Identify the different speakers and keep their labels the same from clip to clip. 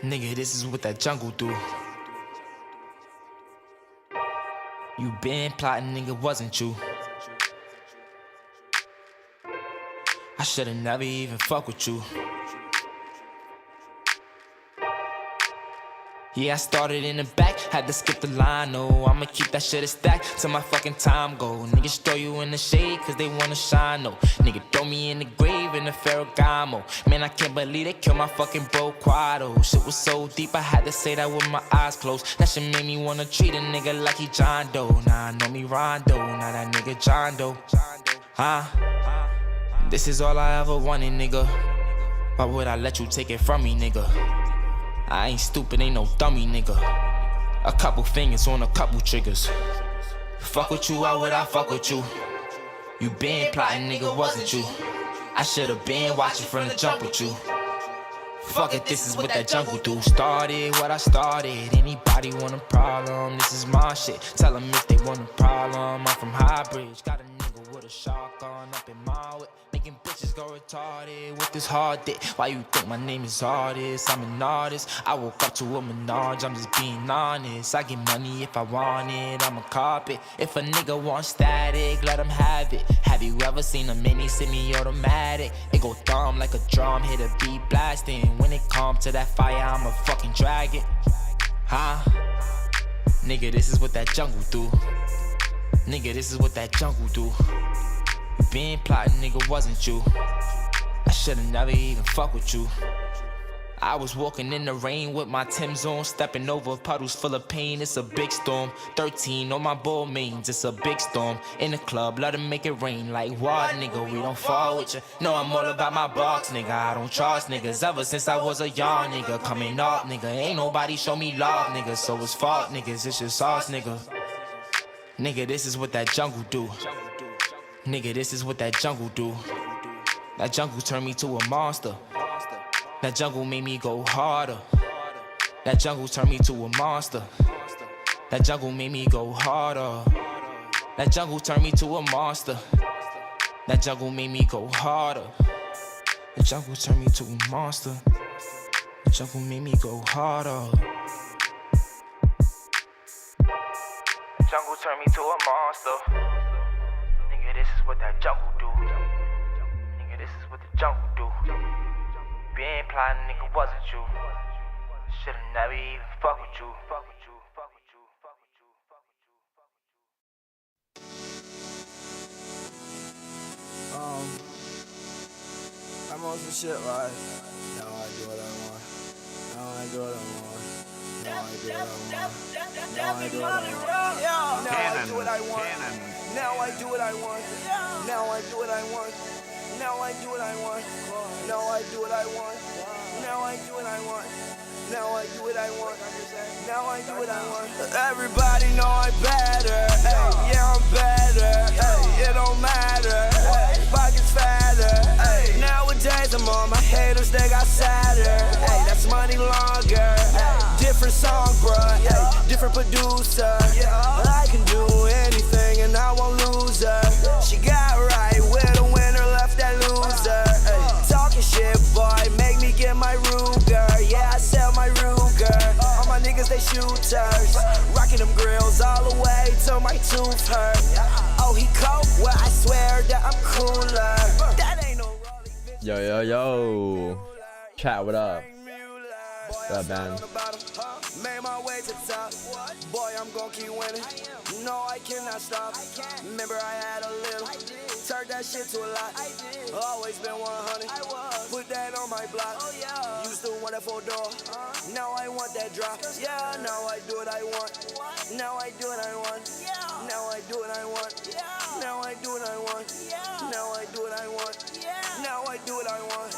Speaker 1: Nigga, this is what that jungle do. You been plotting, nigga, wasn't you? I should've never even fuck with you. Yeah, I started in the back, had to skip the line, no. I'ma keep that shit a stack till my fucking time go. Niggas throw you in the shade cause they wanna shine, no. Nigga throw me in the grave in the Ferragamo. Man, I can't believe they killed my fucking bro Quado. Shit was so deep, I had to say that with my eyes closed. That shit made me wanna treat a nigga like he John Doe. Nah, I know me Rondo, now that nigga John Doe. Huh? This is all I ever wanted, nigga. Why would I let you take it from me, nigga? I ain't stupid, ain't no dummy, nigga. A couple fingers on a couple triggers. Fuck with you, why would I fuck with you? You been plotting, nigga, wasn't you? I should've been watching from the jump with you. Fuck it, this is what that jungle do. Started what I started. Anybody want a problem? This is my shit. Tell them if they want a problem. I'm from Highbridge. Got a nigga with a shotgun up in my way. Making bitches go retarded with this hard dick. Why you think my name is artist? I'm an artist. I woke up to a Minaj, I'm just being honest. I get money if I want it, I'm a carpet. If a nigga wants static, let him have it. Have you ever seen a mini semi-automatic? It go thumb like a drum, hit a beat blasting. When it come to that fire, I'ma fucking drag it. Huh? Nigga, this is what that jungle do. Nigga, this is what that jungle do. You been plotting, nigga, wasn't you? I should've never even fuck with you. I was walking in the rain with my Tim's on, stepping over puddles full of pain. It's a big storm. 13 on my ball mains. It's a big storm. In the club, let them make it rain. Like what, nigga? We don't fall with you. No, I'm all about my box, nigga. I don't trust niggas. Ever since I was a young nigga, coming up, nigga. Ain't nobody show me love, nigga. So it's fault, niggas. It's just us, nigga. Nigga, this is what that jungle do. Nigga, this is what that jungle do. That jungle turned me to a monster. That jungle made me go harder. That jungle turned me to a monster. That jungle made me go harder. That jungle turned me to a monster. That jungle made me go harder. The jungle turned me to a monster. The jungle made me go harder. The jungle turned me to a monster. Nigga, this is what that jungle do. Nigga, this is what the jungle do. Been plotting, nigga, wasn't you? Should've never even fuck with you. Fuck with you, fuck with you, fuck with you, fuck with you.
Speaker 2: I'm on some shit, right? Now I do what I want. Now I do what I want. Now I do what I want. Now I do what I want. Now I do what I want. Now I do what I want. Now I do what I want. Now I do what I want. Now I do what I want. Now I do what I want. Now I do what I want. Now I do what I want. Everybody know I'm better. Ay, yeah, I'm better. Ay, it don't matter. Ay, pockets fatter. Ay, nowadays I'm on my haters, they got sadder. Ay, that's money longer. Ay, different song, bruh. Ay, different producer. I can do anything and I won't lose her. She got right with a winner, left that loser. Ay, talking shit, boy, make me get my Ruger. Yeah, I sell my Ruger. All my niggas, they shooters. Rocking them grills all the way till my tooth hurt. Oh, he cold? Well, I swear that I'm cooler. That ain't no rolling.
Speaker 3: Yo, yo, yo. Chat, what up? What up, man?
Speaker 2: Made my way to the top. Boy, I'm gon' keep winning. No, I cannot stop. Remember, I had a little. Turned that shit to a lot. Always been 100. Put that on my block. Used to want that 4-door. Now I want that drop. Yeah, now I do what I want. Now I do what I want. Now I do what I want. Now I do what I want. Now I do what I want. Now I do what I want.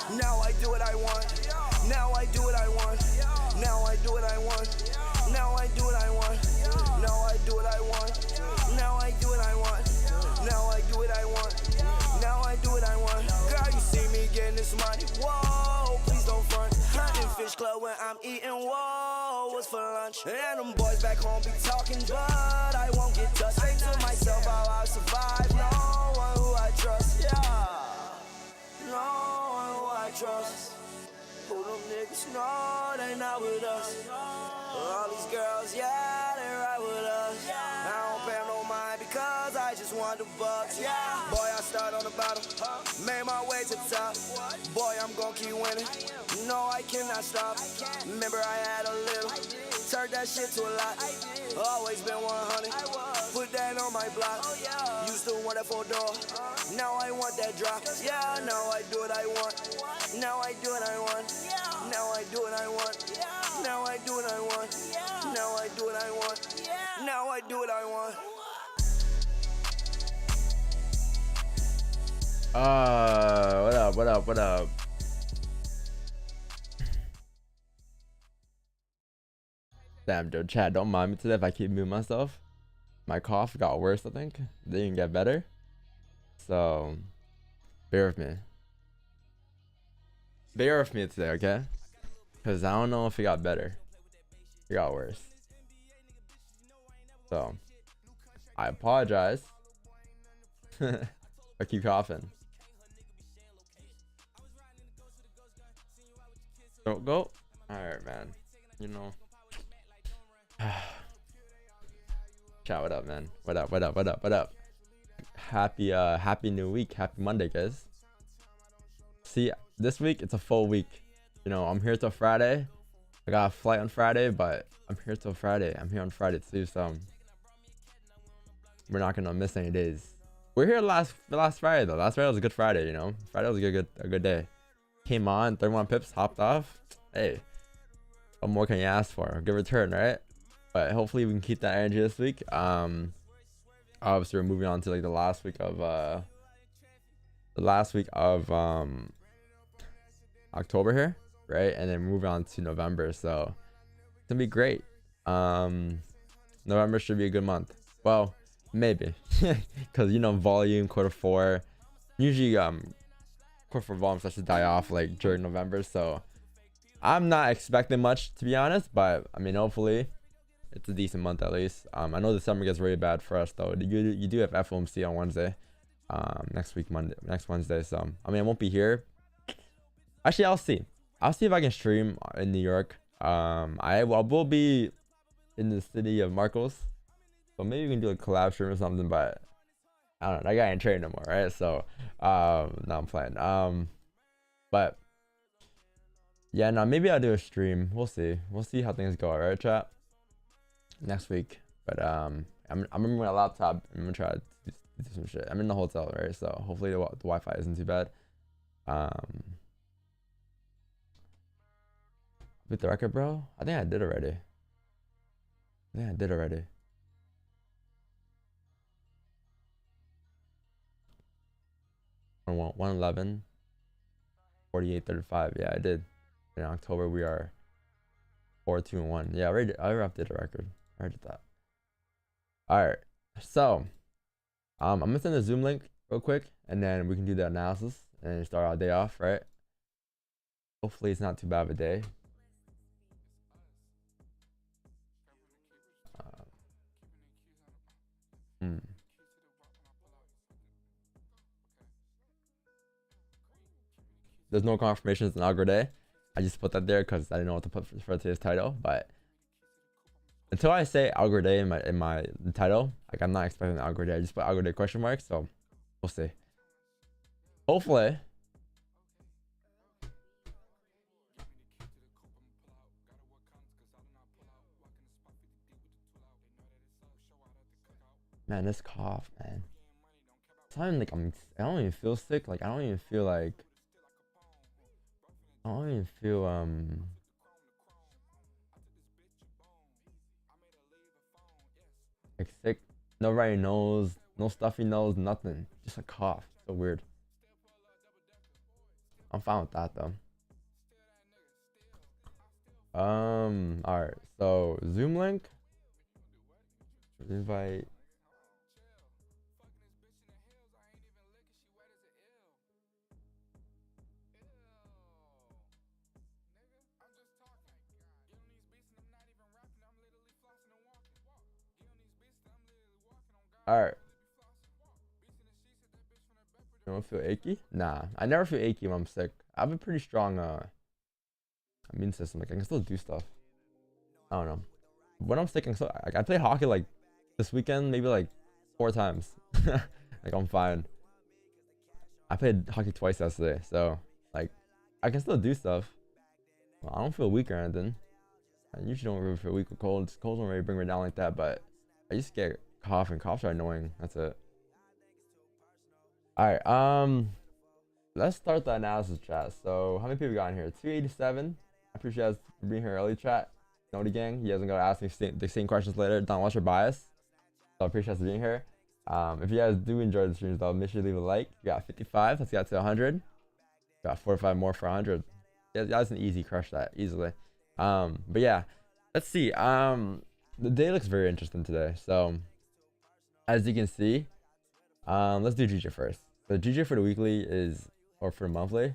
Speaker 2: Now I do what I want. Now I do what I want. Now I do what I want. Now I do what I want. Now I do what I want. Now I do what I want. Now I do what I want. Now I do what I want. Girl, you see me getting this money. Whoa, please don't front. Hunting fish club when I'm eating. Whoa, what's for lunch? And them boys back home be talking, but I won't get touched. Say to myself how I survive. No one who I trust. Yeah. No one who I trust. Who them But you know they not with us. All these girls, yeah, they ride with us. I don't pay them no mind because I just want the bucks. Yeah, boy, I start on the bottom, made my way to the top. Boy, I'm gon' keep winning. No, I cannot stop. Remember I had a little, turned that shit to a lot. Always been 100, put that on my block. Used to want that 4-door, now I want that drop. Yeah, now I do what I want. Now I do what I want. Now I do what I want. Now I do what I want. Now I do what I want. Now I do what I want.
Speaker 3: What up? What up? What up? Damn, Joe, Chad, don't mind me today if I keep muting myself. My cough got worse, I think. It didn't get better. So, bear with me. Bear with me today, okay? Because I don't know if it got better. It got worse. So, I apologize. I keep coughing. Don't go. Alright, man. You know. Chat, what up, man? What up, what up, what up, what up? Happy new week. Happy Monday, guys. See, this week, it's a full week. You know, I'm here till Friday. I got a flight on Friday, but I'm here till Friday. I'm here on Friday too, so we're not gonna miss any days. We're here last Friday though. Last Friday was a good Friday, you know. Friday was a good day. Came on, 31 pips, hopped off. Hey, what more can you ask for? A good return, right? But hopefully we can keep that energy this week. Obviously we're moving on to like the last week of October here, right? And then move on to November. So it's gonna be great. November should be a good month. Well, maybe, because you know, volume Q4 usually Q4 volume starts to die off like during November. So I'm not expecting much, to be honest, but I mean, hopefully it's a decent month at least. I know the summer gets really bad for us though. You do have FOMC on Wednesday, next Wednesday. So I mean, I won't be here. Actually, I'll see if I can stream in New York. I will be in the city of Marcos, so maybe we can do a collab stream or something, but I don't know, that guy ain't trading no more, right? So no, I'm playing. But yeah, no, maybe I'll do a stream. We'll see how things go, alright, chat, next week. But I'm bringing my laptop. I'm gonna try to do some shit. I'm in the hotel, right? So hopefully the Wi-Fi isn't too bad. With the record, bro? I think I did already. I 111 4835. Yeah, I did. In October we are 4-2-1. Yeah, I already did a record. I already did that. Alright, so I'm gonna send the Zoom link real quick, and then we can do the analysis and start our day off, right? Hopefully it's not too bad of a day. There's no confirmations in AGGRO day. I just put that there because I didn't know what to put for today's title. But until I say AGGRO day in my title, like, I'm not expecting the AGGRO day. I just put AGGRO day question mark. So we'll see. Hopefully. Man, this cough, man. It's not even like I don't even feel sick. Like, I don't even feel like like sick. No runny nose, no stuffy nose, nothing. Just a cough. So weird. I'm fine with that though. Alright, so Zoom link. Invite. Alright. You don't feel achy? Nah, I never feel achy when I'm sick. I have a pretty strong immune system. Like I can still do stuff. I don't know. When I'm sick, I play hockey like this weekend, maybe like 4 times. Like I'm fine. I played hockey twice yesterday, so like I can still do stuff. Well, I don't feel weak or anything. I usually don't really feel weak with colds. Colds don't really bring me down like that, but I used to get cough, and coughs are annoying. That's it. All right. Let's start the analysis chat. So how many people got in here? 287. I appreciate you guys for being here early, chat. Noti gang, you guys are gonna ask me the same questions later. Don't watch your bias. So I appreciate you guys being here. If you guys do enjoy the streams though, make sure to leave a like. We got 55. Let's get to 100. Got 4 or 5 more for 100. Yeah, that's an easy crush that easily. But yeah, let's see. The day looks very interesting today. So as you can see, let's do GJ first. The GJ for the weekly is, or for the monthly,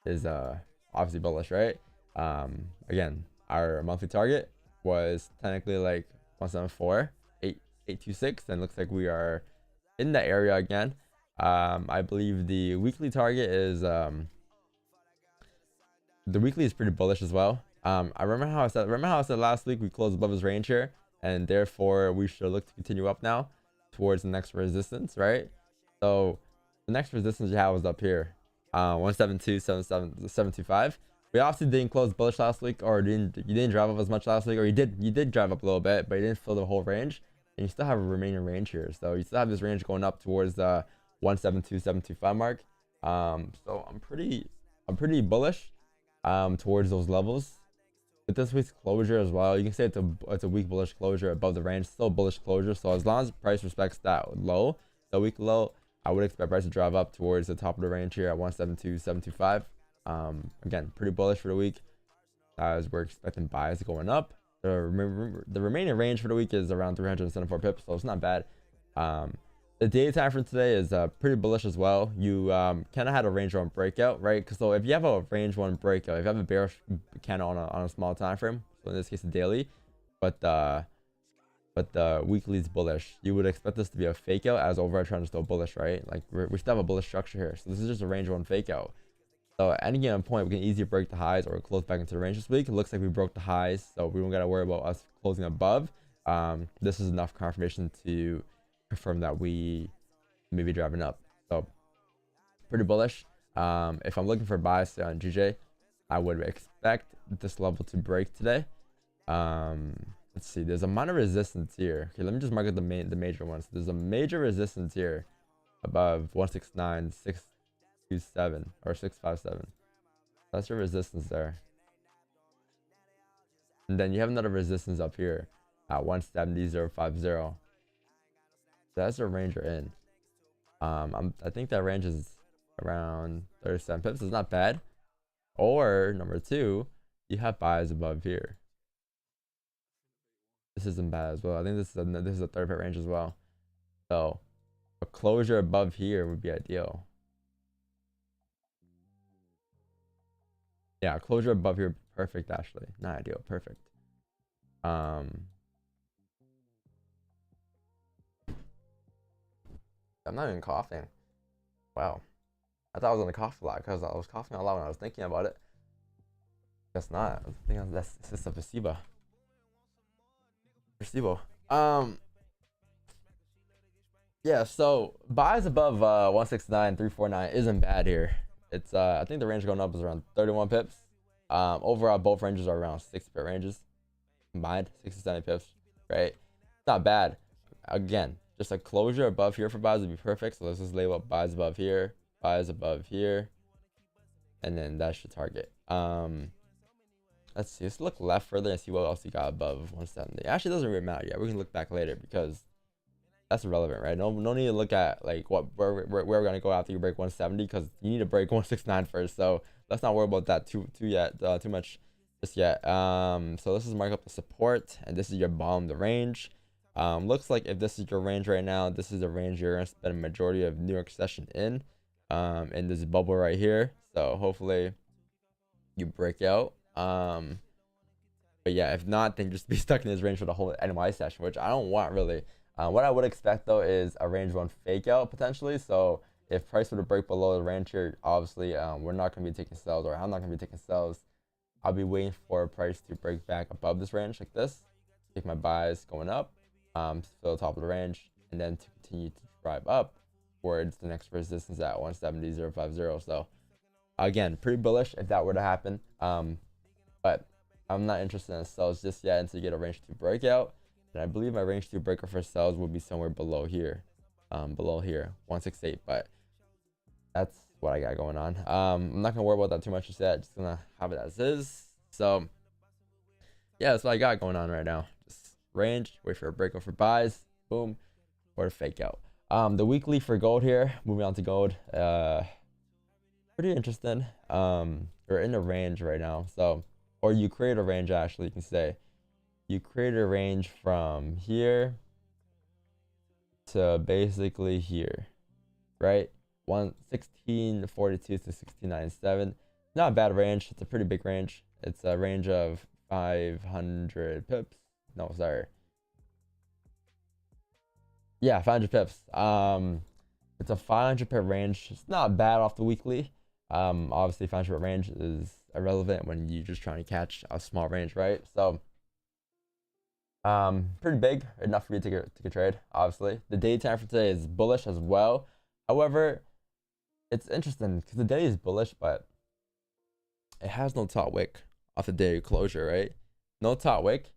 Speaker 3: is obviously bullish, right? Again, our monthly target was technically like 174.826, and looks like we are in that area again. I believe the weekly target is the weekly is pretty bullish as well. I remember how I said last week we closed above his range here, and therefore we should look to continue up now towards the next resistance, right? So the next resistance you have was up here, 172.725. We obviously didn't close bullish last week, or you didn't drive up as much last week, or you did drive up a little bit, but you didn't fill the whole range, and you still have a remaining range here. So you still have this range going up towards the 172.725 mark. So I'm pretty bullish towards those levels. With this week's closure as well, you can say it's a weak bullish closure above the range, still bullish closure. So as long as price respects that low, the week low, I would expect price to drive up towards the top of the range here at 172.725. Again, pretty bullish for the week, as we're expecting buys going up. The remaining range for the week is around 374 pips, so it's not bad. The daily time frame today is pretty bullish as well. You kind of had a range 1 breakout, right? So if you have a range 1 breakout, if you have a bearish candle on a small time frame, so in this case a daily, but the weekly is bullish, you would expect this to be a fake out, as overall trend is still bullish, right? Like we still have a bullish structure here, so this is just a range 1 fake out. So at any given point, we can easily break the highs or close back into the range this week. It looks like we broke the highs, so we don't got to worry about us closing above. This is enough confirmation to confirm that we may be driving up. So pretty bullish. If I'm looking for buys on GJ, I would expect this level to break today. Let's see. There's a minor resistance here. Okay, let me just mark out the major ones. There's a major resistance here above 169.627 or 657. That's your resistance there. And then you have another resistance up here at 170.050. That's the range you're in. I think that range is around 37 pips. It's not bad. Or number 2, you have buys above here. This isn't bad as well. I think this is a 3rd pip range as well. So a closure above here would be ideal. Yeah, closure above here, perfect actually. Not ideal, perfect. I'm not even coughing. Wow. I thought I was gonna cough a lot because I was coughing a lot when I was thinking about it. Guess not. I think that's just a placebo. Yeah, so buys above 169.349 isn't bad here. It's I think the range going up is around 31 pips. Overall both ranges are around 60 pip ranges combined, 60 70 pips, right? It's not bad. Again, just a closure above here for buys would be perfect. So let's just label up buys above here, and then that's your target. Let's see, let's look left further and see what else you got above 170. Actually, it doesn't really matter yet. We can look back later because that's irrelevant, right? No need to look at like where we're gonna go after you break 170, because you need to break 169 first. So let's not worry about that too much just yet. So let's just mark up the support, and this is your bottom of the range. Looks like if this is your range right now, this is the range you're gonna spend a majority of New York session in this bubble right here. So hopefully you break out. But yeah, if not, then just be stuck in this range for the whole NY session, which I don't want really. What I would expect though is a range 1 fake out potentially. So if price were to break below the range here, obviously we're not going to be taking sells, or I'm not going to be taking sells. I'll be waiting for price to break back above this range like this, take my buys going up, fill the top of the range, and then to continue to drive up towards the next resistance at 170.050. So again, pretty bullish if that were to happen. But I'm not interested in sells just yet until you get a range 2 breakout. And I believe my range 2 breaker for sells will be somewhere below here, 168. But that's what I got going on. I'm not gonna worry about that too much just yet. Just gonna have it as is. So yeah, that's what I got going on right now. Just range, wait for a breakout for buys, boom, or a fake out. The weekly for gold here, moving on to gold. Pretty interesting. We're in a range right now, so, or you create a range, actually, you can say you create a range from here to basically here, right? 1642 to 1697. Not a bad range. It's a pretty big range. It's a range of 500 pips. No, sorry. Yeah, 500 pips. It's a 500 pip range. It's not bad off the weekly. Obviously 500 pip range is irrelevant when you're just trying to catch a small range, right? So pretty big, enough for you to take a trade. Obviously the day time for today is bullish as well. However, it's interesting because the day is bullish, but it has no top wick off the day closure, right? No top wick,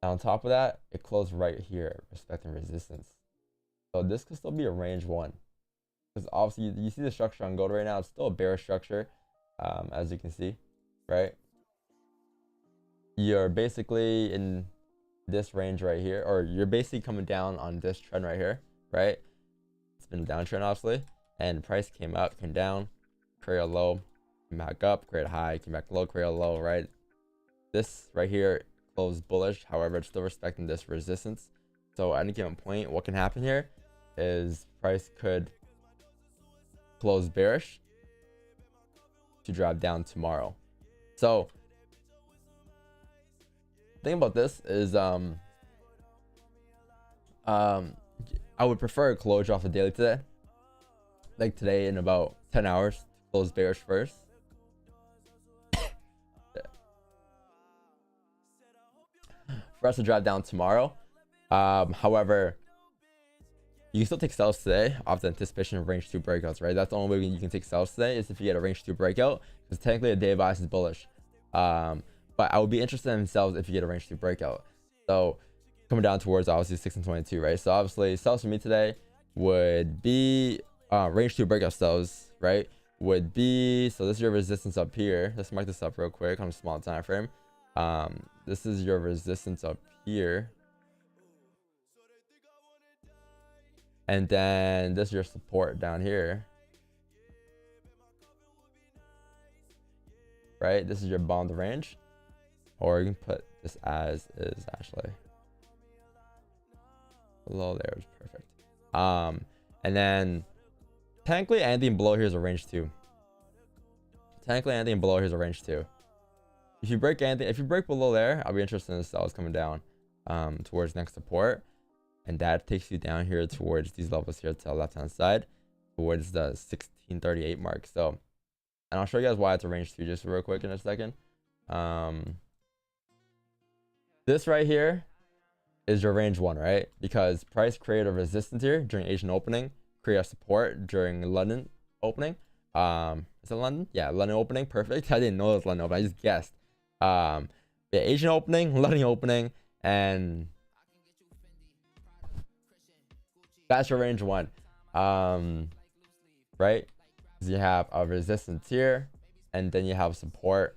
Speaker 3: and on top of that, it closed right here, respecting resistance. So this could still be a range 1, because obviously you see the structure on gold right now. It's still a bearish structure, as you can see, right? You're basically in this range right here, or you're basically coming down on this trend right here, right? It's been a downtrend, obviously, and price came up, came down, create a low, came back up, create a high, came back low, create a low, right? This right here closed bullish. However, it's still respecting this resistance. So at any given point, what can happen here is price could close bearish to drop down tomorrow. So the thing about this is I would prefer a closure off the daily today, like today in about 10 hours to close bearish first. For us to drop down tomorrow. However, you can still take sells today off the anticipation of range 2 breakouts, right? That's the only way you can take sells today, is if you get a range 2 breakout, because technically a day bias is bullish. But I would be interested in sells if you get a range 2 breakout. So coming down towards obviously 1622, right? So obviously sells for me today would be range 2 breakout sells, right? Would be, so this is your resistance up here. Let's mark this up real quick on a small time frame. This is your resistance up here, and then this is your support down here, right? This is your bottom of the range, or you can put this as is. Actually, below there is perfect. And then technically anything below here is a range 2. Technically anything below here is a range 2. If you break anything, if you break below there, I'll be interested in the sells coming down towards next support, and that takes you down here towards these levels here to the left hand side towards the 1638 mark. So, and I'll show you guys why it's a range 2 just real quick in a second. This right here is your range 1, right? Because price created a resistance here during Asian opening, create a support during London opening. Is it London? Yeah, London opening. Perfect. I didn't know it was London opening. I just guessed. The Asian opening, London opening, and that's your range 1. Right? So you have a resistance here, and then you have support.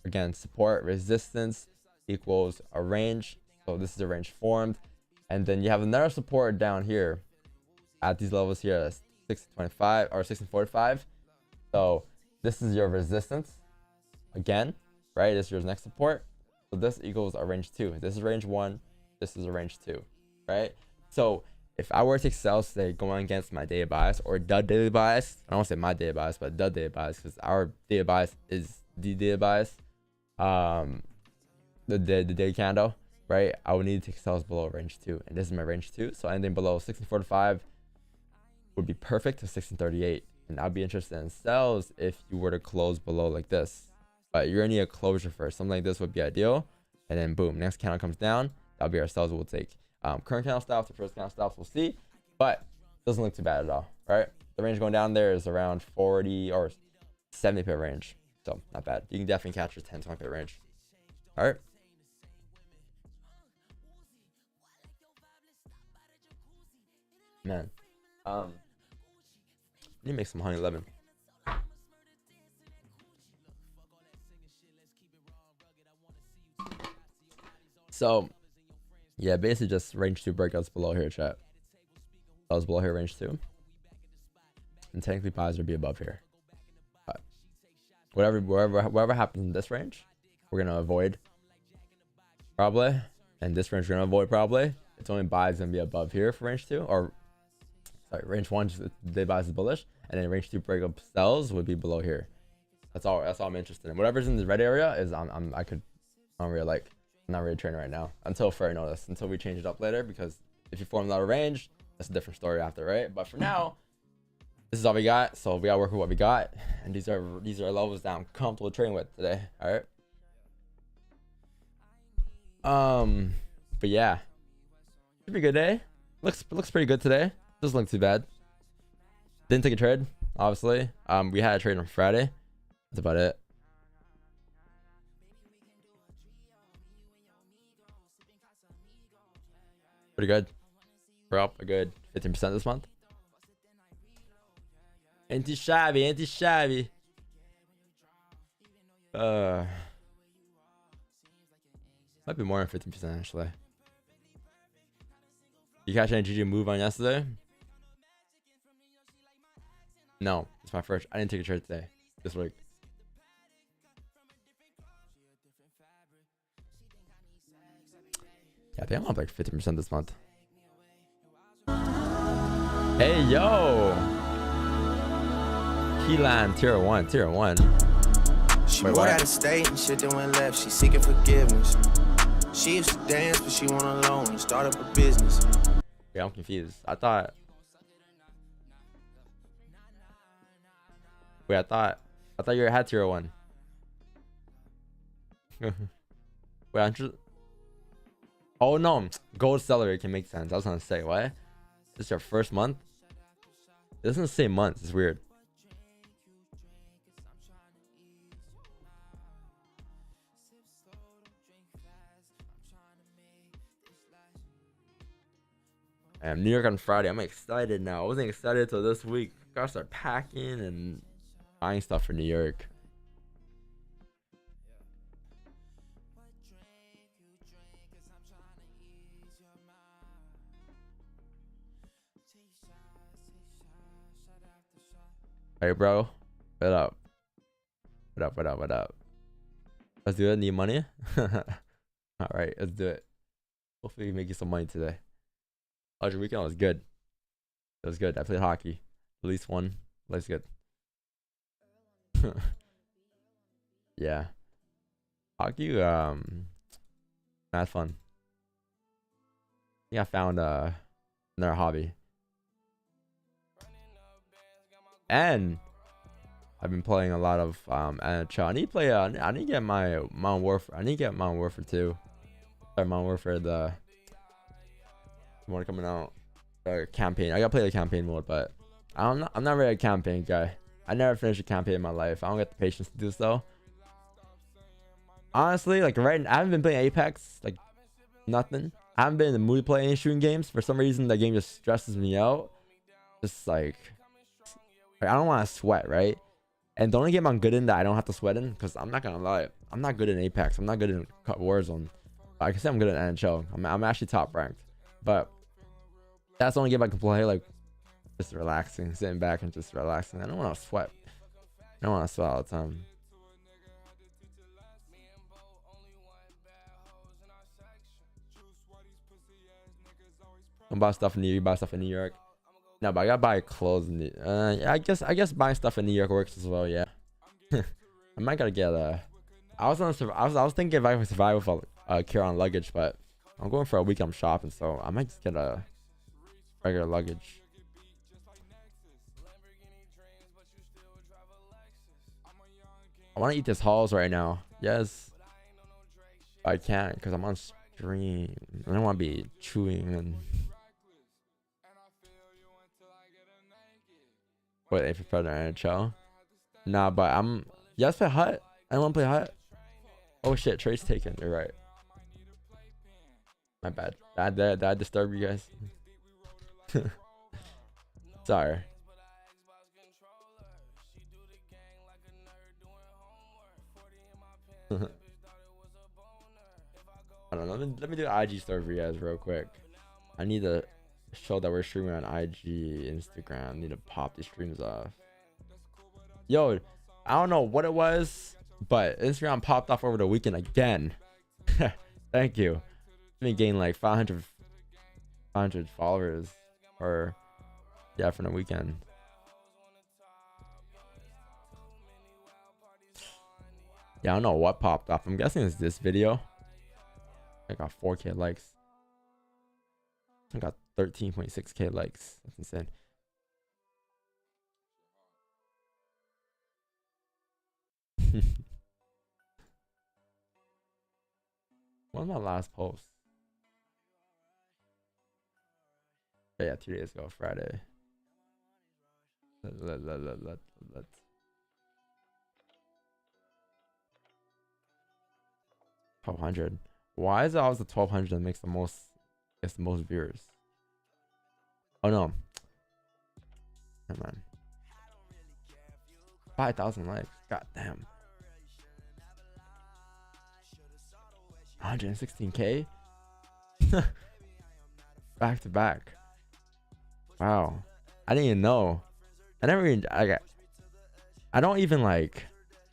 Speaker 3: Again, support, resistance equals a range. So this is a range formed, and then you have another support down here at these levels here, 1625 or 1645. So this is your resistance again, right? This is your next support. So this equals a range 2. This is range 1. This is a range 2, right? So if I were to take sells today going against my daily bias or the daily bias, I don't want to say my daily bias, but the daily bias, because our daily bias is the daily bias, the daily candle, right? I would need to take sells below range 2, and this is my range 2. So anything below 1645 would be perfect to 1638. And I'd be interested in sells if you were to close below like this, but you're gonna need a closure first. Something like this would be ideal, and then boom, next candle comes down. That'll be our sells we'll take. Current candle stops, the first candle stops, we'll see, but doesn't look too bad at all, right? The range going down there is around 40 or 70 pip range, so not bad. You can definitely catch your 10-20 pip range. All right. Man, I need to make some honey lemon. So yeah, basically just range 2 breakouts below here, chat. That was below here, range 2, and technically buys would be above here. But whatever happens in this range, we're gonna avoid probably, and this range we're gonna avoid probably. It's only buys gonna be above here for range 2, or sorry, range 1 just they buys is bullish, and then range 2 breakup sells would be below here. That's all I'm interested in. Whatever's in the red area is I don't really like. I'm not really trading right now until further notice, until we change it up later, because if you form out of range, that's a different story after, right? But for now, this is all we got, so we gotta work with what we got, and these are levels that I'm comfortable trading with today. All right. But yeah, should be a good day. Looks pretty good today. Doesn't look too bad. Didn't take a trade, obviously. We had a trade on Friday. That's about it. Pretty good. We're up a good 15% this month. Anti-shabby. Might be more than 15% actually. You catch any GG move on yesterday? No, it's my first. I didn't take a trade today. This week. Yeah, I think I'm up like 50% this month. Hey yo, Keyline tier 1.
Speaker 4: She moved out of state and shit that went left. She seeking forgiveness. She used to dance, but she went alone and start up a business.
Speaker 3: Yeah, I'm confused. I thought you had tier 1. Wait, I'm just. Oh no, gold salary can make sense. I was gonna say, what? This is your first month? It doesn't say months. It's weird. I'm New York on Friday. I'm excited now. I wasn't excited till this week. Gotta start packing and buying stuff for New York. Hey bro, what up? Let's do it. Need money? All right, let's do it. Hopefully we make you some money today. Oh, your weekend was good. It was good. I played hockey. At least one. That's good. Yeah. Hockey, not fun. Yeah, I found another hobby. And I've been playing a lot of NHL. I need to play. I need to get my Modern Warfare. I need to get Modern Warfare 2. Or Modern Warfare the one coming out. Campaign. I gotta play the campaign mode, but I'm not really a campaign guy. I never finished a campaign in my life. I don't get the patience to do so. Honestly, like I haven't been playing Apex. Like nothing. I haven't been in the mood to play any shooting games. For some reason, that game just stresses me out. Just like I don't want to sweat, right? And the only game I'm good in that I don't have to sweat in, because I'm not gonna lie, I'm not good in Apex. I'm not good in Warzone. I can say I'm good at NHL. I'm actually top ranked, but that's the only game I can play like just relaxing, sitting back and just relaxing. I don't want to sweat. I don't want to sweat all the time. Don't buy stuff in New York. You buy stuff in New York. No, but I gotta buy clothes. Yeah, I guess buying stuff in New York works as well. Yeah, I might gotta get I was thinking if I could survive with a carry-on luggage, but I'm going for a week. I'm shopping, so I might just get a regular luggage. I want to eat this halls right now. Yes. I can't because I'm on stream. I don't want to be chewing and. Wait, if you play NHL? Nah, but I'm. Yes, play hut. I want to play hut. Oh shit, trade's taken. You're right. My bad. Did I disturb you guys? Sorry. I don't know. Let me do an IG story for you guys real quick. I need to show that we're streaming on IG, Instagram. I need to pop these streams off. Yo, I don't know what it was, but Instagram popped off over the weekend again. Thank you. Me gain like 500 followers, or yeah, from the weekend. Yeah, I don't know what popped off. I'm guessing it's this video. I got 4K likes. I got 13.6K likes. That's insane. When was my last post? Yeah, 2 days ago, Friday. Let's 1200. Why is it always the 1200 that makes the most, gets the most viewers? Oh no. Come on. 5,000 likes. God damn. 116K. Back to back. Wow. I didn't even know. I never even. I don't even like.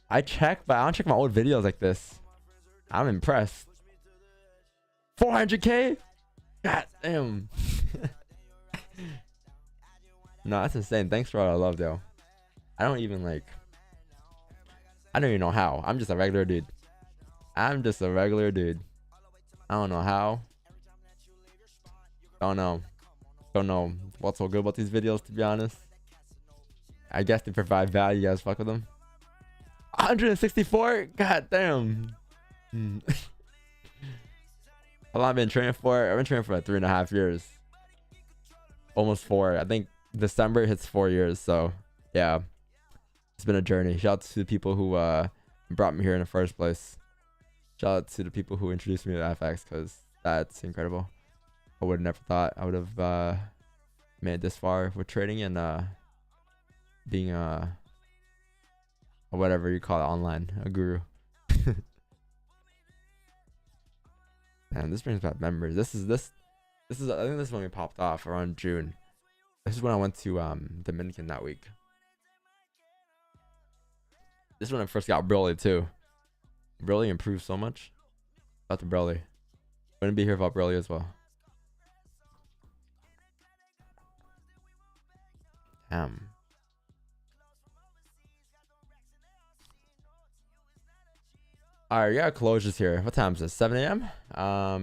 Speaker 3: I check, but I don't check my old videos like this. I'm impressed. 400K. God damn. No, that's insane. Thanks for all the love, though. I don't even like. I don't even know how. I'm just a regular dude. I'm just a regular dude. I don't know how. Don't know. Don't know what's so good about these videos, to be honest. I guess they provide value. You guys fuck with them. 164. God damn. How long I've been training for? I've been training for like 3.5 years. Almost 4. I think December hits 4 years. So yeah, it's been a journey. Shout out to the people who brought me here in the first place. Shout out to the people who introduced me to FX, because that's incredible. I would have never thought I would have made it this far with trading and being whatever you call it online, a guru. And this brings back memories. This is I think this is when we popped off around June. This is when I went to Dominican that week. This is when I first got Broly too. Broly improved so much. Shout out to Broly. Wouldn't be here without Broly as well. Damn. Alright, we got closures here. What time is it? 7 a.m.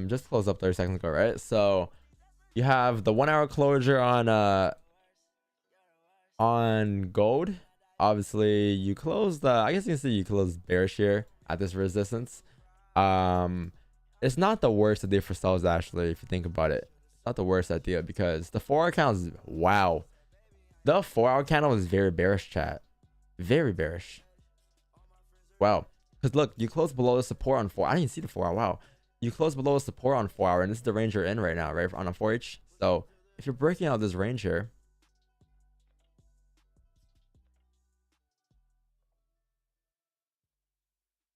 Speaker 3: Just closed up 30 seconds ago, right? So you have the 1 hour closure on gold. Obviously, you closed I guess you can say you closed bearish here at this resistance. It's not the worst idea for sells, actually, if you think about it. It's not the worst idea, because the 4 hour candle is, wow. The 4 hour candle is very bearish, chat. Very bearish. Wow. Because look, you close below the support on 4. I didn't even see the 4 hour. Wow. You close below the support on 4 hour, and this is the range you're in right now, right? On a 4H. So if you're breaking out this range here,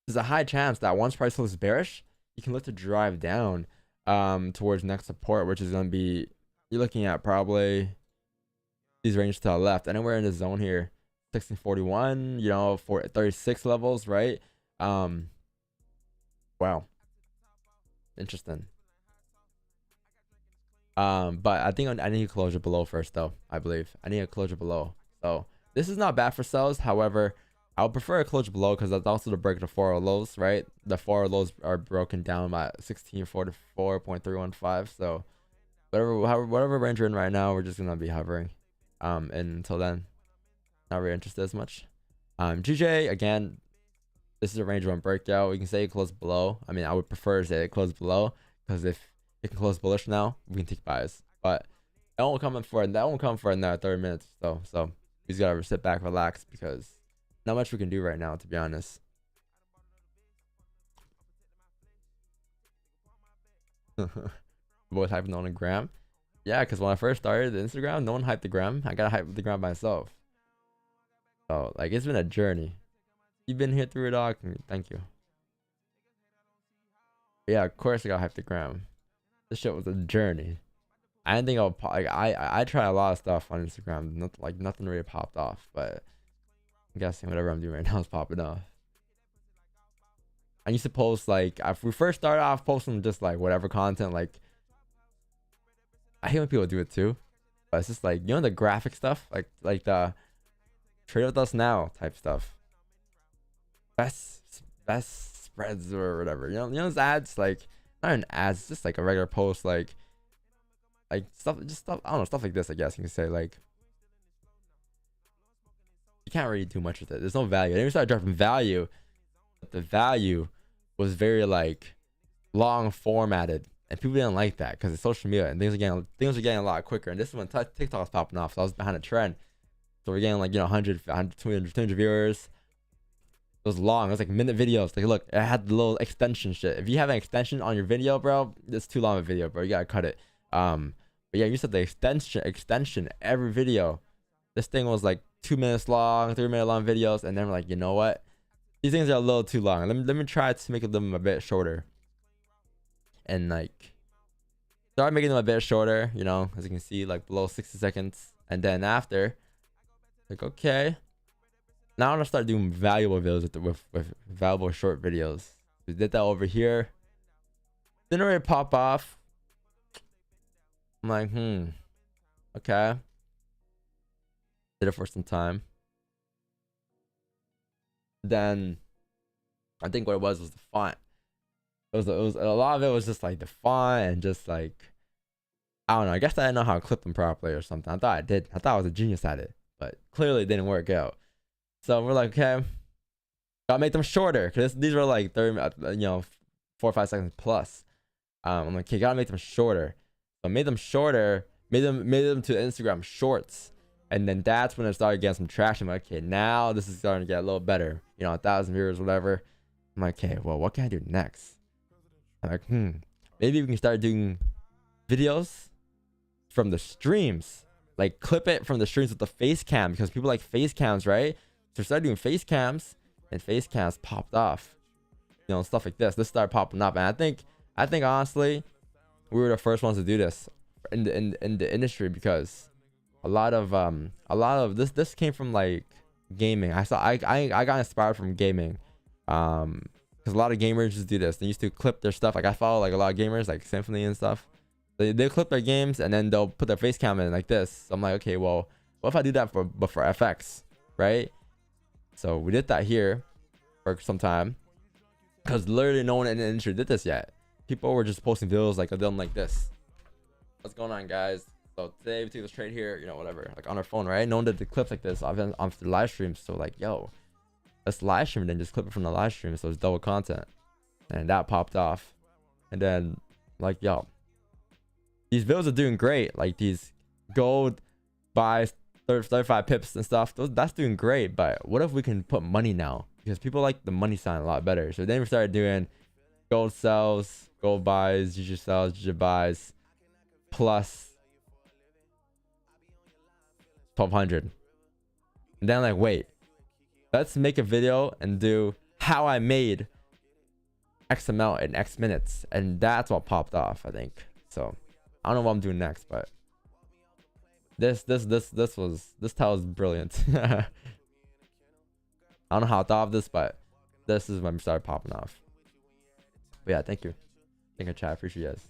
Speaker 3: there's a high chance that once price closes bearish, you can look to drive down towards next support, which is going to be, you're looking at probably these ranges to the left. Anywhere in the zone here, 1641, you know, for 36 levels, right? Wow. Interesting. But I think I need a closure below first, though. I believe I need a closure below. So this is not bad for sells. However, I would prefer a closure below, because that's also the break of the 4 hour lows, right? The 4 hour lows are broken down by 1644.315. So whatever range we're in right now, we're just gonna be hovering. And until then, not really interested as much. GJ again, This is a range one breakout. We can say it closed below. I mean, I would prefer to say it closed below, because if it can close bullish now, we can take buys. But that won't come for another 30 minutes. So we just gotta sit back, relax, because not much we can do right now, to be honest. Both hyping on a gram. Yeah, because when I first started the Instagram, no one hyped the gram. I gotta hype the gram myself. So like, it's been a journey. You've been here through it all. Thank you. Yeah, of course I gotta hype the gram. This shit was a journey. I didn't think I'll like, I tried a lot of stuff on Instagram. Nothing really popped off, but I'm guessing whatever I'm doing right now is popping off. I used to post like, if we first started off posting just like whatever content, like I hate when people do it too, but it's just like, you know, the graphic stuff, like the trade with us now type stuff, best spreads or whatever, you know those ads, like not an ads, just like a regular post, like stuff, just stuff, I don't know, stuff like this, I guess you can say. Like, you can't really do much with it. There's no value. Then we started dropping value, but the value was very like long formatted, and people didn't like that because it's social media and things are getting a lot quicker. And this is when TikTok was popping off, so I was behind a trend. So we're getting like, you know, 100, 200 viewers. It was long. It was like minute videos. Like, look, it had the little extension shit. If you have an extension on your video, bro, it's too long of a video, bro. You gotta cut it. But yeah, you said the extension every video. This thing was like 2 minutes long, 3-minute long videos, and then we're like, you know what? These things are a little too long. Let me try to make them a bit shorter. And like, start making them a bit shorter, you know, as you can see, like below 60 seconds. And then after, like, okay, now I'm gonna start doing valuable videos with valuable short videos. We did that over here. Didn't really pop off. I'm like, okay. Did it for some time. Then I think what it was the font. It was a lot of it was just like the font and just like, I don't know. I guess I didn't know how to clip them properly or something. I thought I did. I thought I was a genius at it, but clearly it didn't work out. So we're like, okay, gotta make them shorter, because these were like 30, you know, 4 or 5 seconds plus. I'm like, okay, gotta make them shorter. So I made them shorter, made them to Instagram shorts, and then that's when it started getting some traction. I'm like, okay, now this is starting to get a little better. You know, 1,000 viewers, whatever. I'm like, okay, well, what can I do next? I'm like, maybe we can start doing videos from the streams. Like, clip it from the streams with the face cam, because people like face cams, right? So we started doing face cams, and face cams popped off. You know, stuff like this. This started popping up, and I think honestly, we were the first ones to do this in the industry, because a lot of this came from like gaming. I got inspired from gaming, because a lot of gamers just do this. They used to clip their stuff. Like, I follow like a lot of gamers, like Symphony and stuff. They clip their games and then they'll put their face cam in like this. So I'm like, okay, well, what if I do that for FX, right? So we did that here for some time, because literally no one in the industry did this yet. People were just posting videos like of them like this. What's going on, guys? So today we took this trade here, you know, whatever, like on our phone, right? No one did the clips like this on the live stream. So like, yo, let's live stream and then just clip it from the live stream, so it's double content. And that popped off. And then like, yo, these videos are doing great. Like these gold buys 35 pips and stuff, that's doing great. But what if we can put money now? Because people like the money sign a lot better. So then we started doing gold sells, gold buys, GG sells, GG buys, plus 1200. And then like, wait, let's make a video and do how I made X amount in X minutes. And that's what popped off, I think. So I don't know what I'm doing next, but this tile is brilliant. I don't know how I thought of this, but this is when we started popping off. But yeah, thank you. Thank you, chat. Appreciate you guys.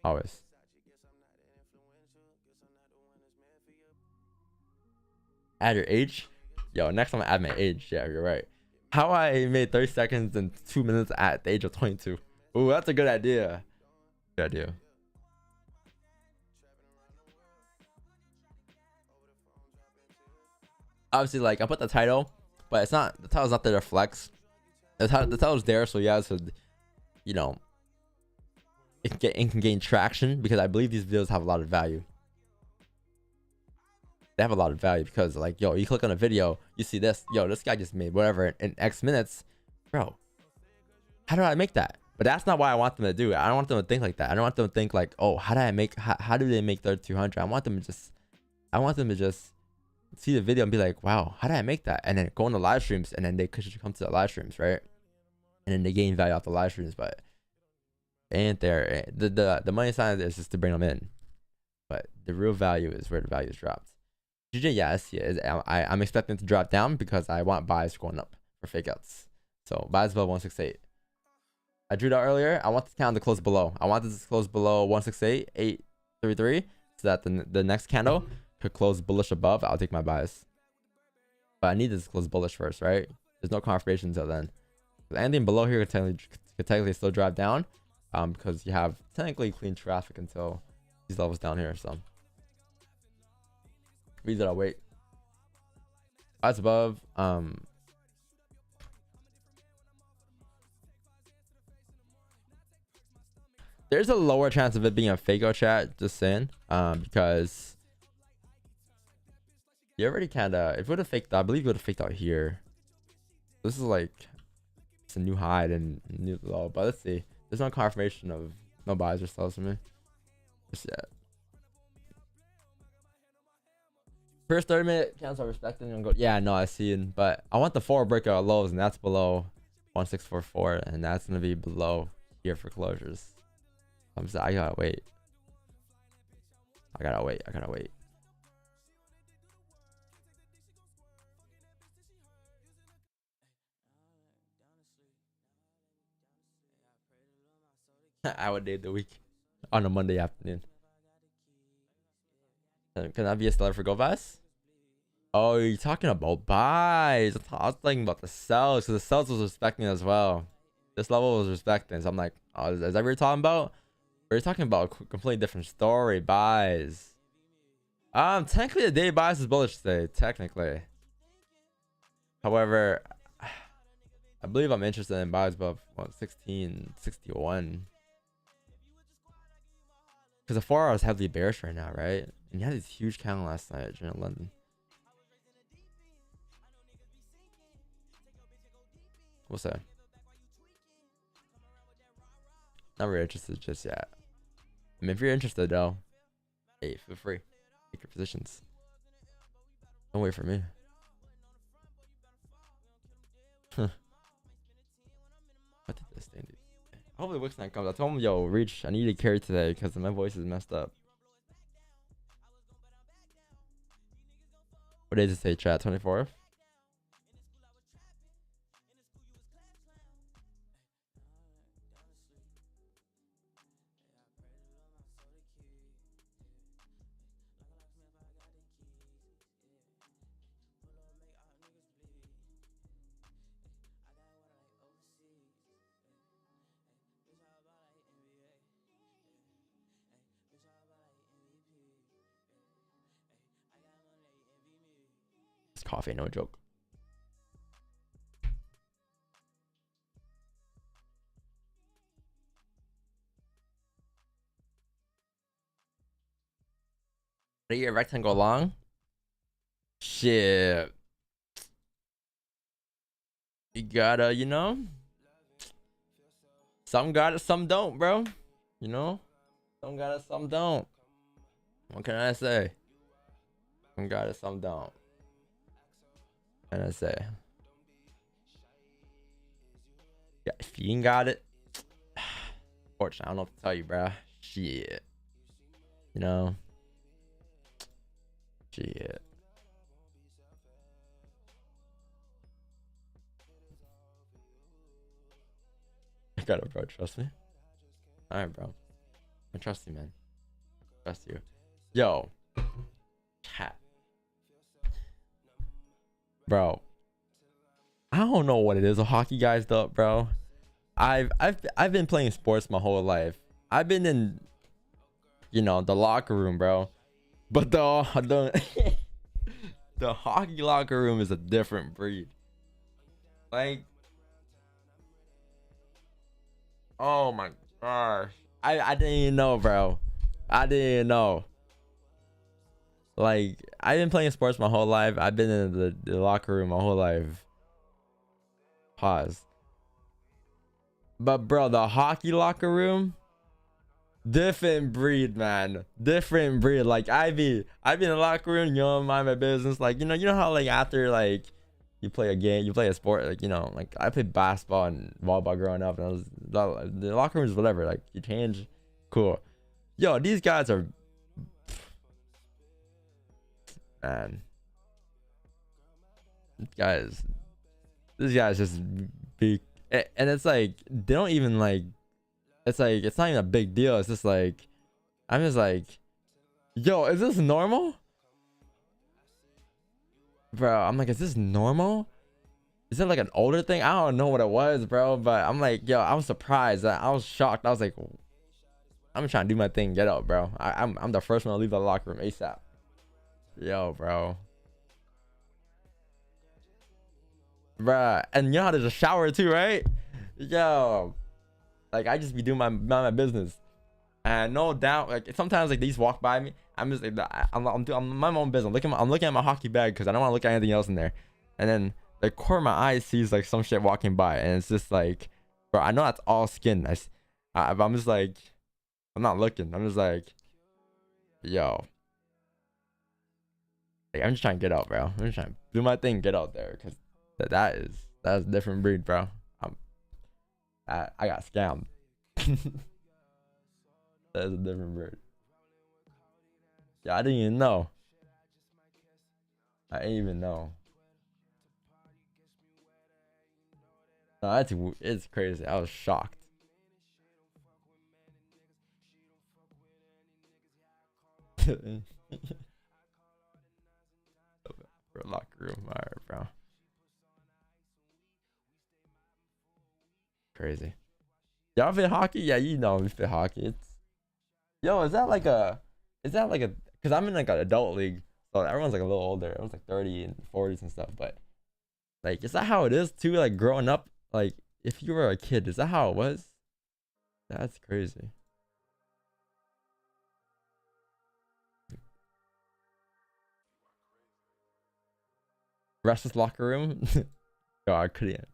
Speaker 3: Always. Add your age? Yo, next time I add my age. Yeah, you're right. How I made 30 seconds and 2 minutes at the age of 22. Ooh, that's a good idea. Good idea. Obviously, like, I put the title but it's not, the title's not there to flex. The title's there so yeah, so you know, it can gain traction, because I believe these videos have a lot of value. They have a lot of value because, like, yo, you click on a video, you see this, yo, this guy just made whatever in X minutes, bro. How do I make that? But that's not what I want them to do. I don't want them to think like that. I don't want them to think like, oh, how do they make 3200? I want them to just see the video and be like, wow, how did I make that? And then go on the live streams, and then they could come to the live streams, right? And then they gain value off the live streams. But ain't there, the money sign is just to bring them in, but the real value is where the value is dropped. GJ, yeah, I see it. I'm expecting it to drop down because I want buys going up for fake outs. So buys above 168. I drew that earlier. I want the candle to close below. I want this to close below 168, 833, so that the next candle could close bullish above. I'll take my buys. But I need this to close bullish first, right? There's no confirmation until then. Anything below here could technically still drive down, because you have technically clean traffic until these levels down here. So we gotta wait. Buys above. There's a lower chance of it being a fake out chat, just saying, because you already kind of, if it would have faked out, I believe it would have faked out here. This is like, it's a new high and new low, but let's see. There's no confirmation of no buys or sells for me just yet. First 30-minute candles are respecting and go, yeah, no, I see it, but I want the forward breakout lows, and that's below 1644, and that's gonna be below here for closures. I gotta wait. I gotta wait. I would day of the week on a Monday afternoon. Can that be a seller for go buys? Oh, you're talking about buys. I was thinking about the sells, because the sells was respecting as well. This level was respecting, so I'm like, oh, is that what you're talking about? We're talking about a completely different story. Buys. Technically the day buys is bullish today, technically. However, I believe I'm interested in buys above 1661. Because the 4 hour is heavily bearish right now, right? And you had this huge candle last night during London. What's that? Not really interested just yet. I mean, if you're interested though, hey, feel free. Take your positions. Don't wait for me. What did this thing do? Hopefully Wix night comes. I told him, yo, Reach, I need to carry today because my voice is messed up. What day does it say, chat? 24th? Coffee, no joke. Are you a rectangle long? Shit. You gotta, you know, some got it, some don't, bro. You know, some got it, some don't. What can I say? Some got it, some don't. And I say, yeah, if you ain't got it, fortunately, I don't know what to tell you, bro. Shit, you know, shit. I got it, bro. Trust me. All right, bro. I trust you, man. Trust you. Yo, chat. Bro, I don't know what it is with hockey guys though, bro. I've been playing sports my whole life. I've been in, you know, the locker room, bro. But the hockey locker room is a different breed. Like, oh my gosh. I didn't even know, bro. I didn't even know. Like, I've been playing sports my whole life. I've been in the locker room my whole life. Pause. But bro, the hockey locker room, different breed, man. Different breed. Like I be in the locker room, you know, mind my business. Like, you know how like after like you play a game, you play a sport, like, you know, like I played basketball and volleyball growing up, and the locker rooms, whatever, like you change, cool. Yo, these guys are, man, these guys just be, and it's like they don't even like, it's like it's not even a big deal. It's just like, I'm just like, yo, is this normal, bro? I'm like, is this normal? Is it like an older thing? I don't know what it was, bro, but I'm like, yo, I was surprised. I was shocked. I was like, I'm trying to do my thing, get out, bro. I'm the first one to leave the locker room ASAP. Yo, bro. Bruh, and you know how there's a shower too, right? Yo, like I just be doing my business, and no doubt, like sometimes like they just walk by me, I'm just like, I'm my own business. I'm looking at my hockey bag because I don't want to look at anything else in there, and then the corner of my eye sees like some shit walking by, and it's just like, bro, I know that's all skin. I'm just like, I'm not looking. I'm just like, yo, like, I'm just trying to get out, bro. I'm just trying to do my thing, get out there, because that's a different breed, bro. I got scammed. That's a different breed. Yeah, I didn't even know. I didn't even know. No, it's crazy. I was shocked. Locker room, alright, bro. Crazy. Y'all fit hockey? Yeah, you know we fit hockey. It's, yo, is that like a, because I'm in like an adult league, so everyone's like a little older. Everyone's like 30 and 40s and stuff. But like, is that how it is too? Like growing up, like if you were a kid, is that how it was? That's crazy. Restless locker room. Yo, I couldn't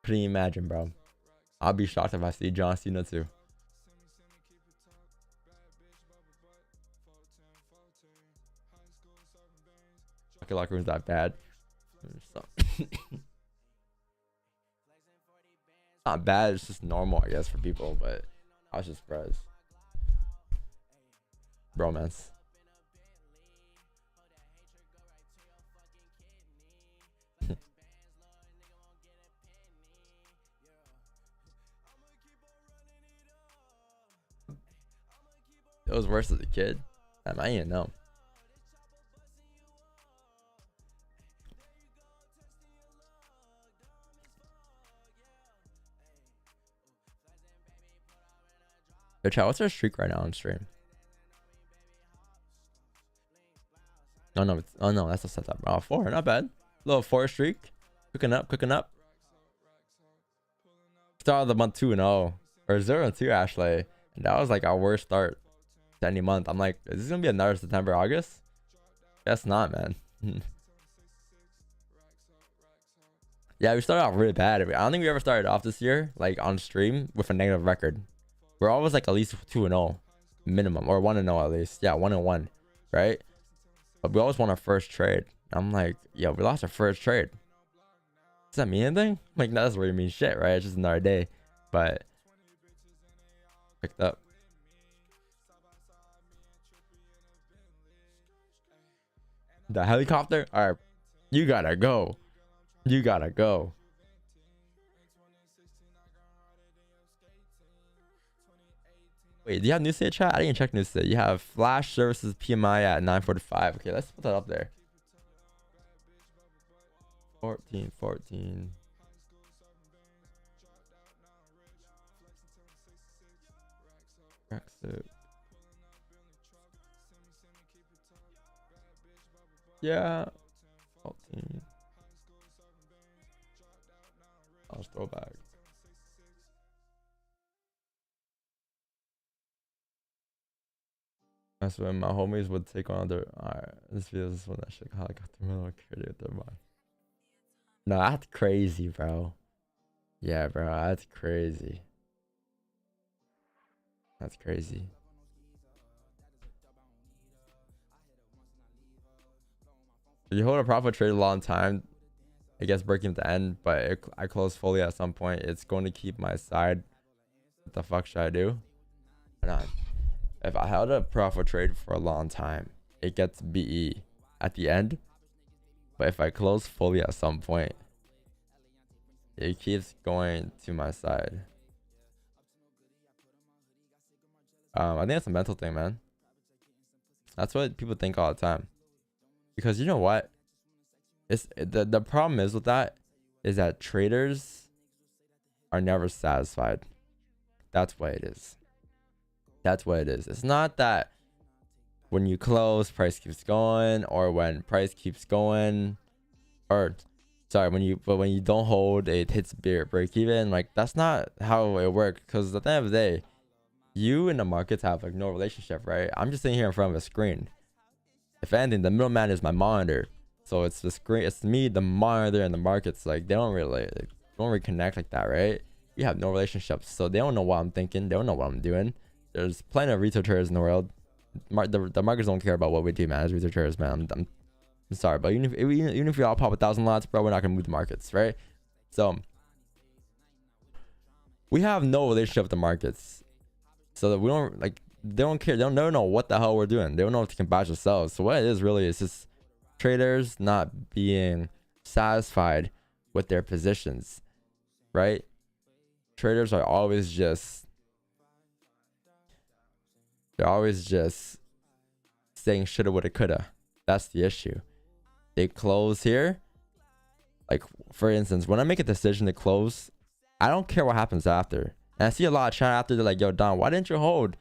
Speaker 3: imagine, bro. I'll be shocked if I see John Cena too. Okay, locker room's that bad. Not bad, it's just normal, I guess, for people, but I was just surprised. Bromance. It was worse as a kid. I might even know. Yo, chat, what's our streak right now on stream? Oh no, oh no, that's a setup. Oh, 4, not bad. Little 4 streak. Cooking up, cooking up. Start of the month 2-0. Or 0-2 actually. And that was like our worst start to any month. I'm like, is this gonna be another September, August? Guess not, man. Yeah, we started off really bad. I don't think we ever started off this year like on stream with a negative record. We're always like at least 2-0 minimum, or 1-0 at least. Yeah, 1-1, right? But we always won our first trade. I'm like, yo, we lost our first trade. Does that mean anything? Like, that doesn't really mean shit, right? It's just another day. But picked up. The helicopter? All right, you gotta go. You gotta go. Wait, do you have newsday chat? I didn't check newsday. You have flash services PMI at 9:45. Okay, let's put that up there. 14. Brexit. Yeah. 14. Throwback. That's when my homies would take on other. Alright, this video is when that shit how I got the middle credit with their mind. No, that's crazy, bro. Yeah, bro, that's crazy. That's crazy. You hold a profit trade a long time, it gets breaking at the end, but I close fully at some point. It's going to keep my side. What the fuck should I do? Or not? If I held a profit trade for a long time, it gets BE at the end. But if I close fully at some point, it keeps going to my side. I think it's a mental thing, man. That's what people think all the time. Because you know what? It's the problem is with that is that traders are never satisfied. That's what it is. That's what it is. It's not that when you close, price keeps going, or when price keeps going, or sorry, when you don't hold, it hits break even. Like, that's not how it works. Because at the end of the day, you and the markets have like no relationship, right? I'm just sitting here in front of a screen. If anything, the middleman is my monitor. So it's the screen, it's me, the monitor, and the markets. Like, they don't really connect like that, right? You have no relationships, so they don't know what I'm thinking. They don't know what I'm doing. There's plenty of retail traders in the world. The markets don't care about what we do, man. As retail traders, man, I'm sorry, but even if we all pop 1,000 lots, bro, we're not gonna move the markets, right? So we have no relationship with the markets, so that we don't like. They don't care. They don't know what the hell we're doing. They don't know if they can batch themselves. So what it is really is just traders not being satisfied with their positions, right? Traders are always just saying shoulda, woulda, coulda. That's the issue. They close here. Like, for instance, when I make a decision to close, I don't care what happens after. And I see a lot of chat after. They're like, yo, Don, why didn't you hold?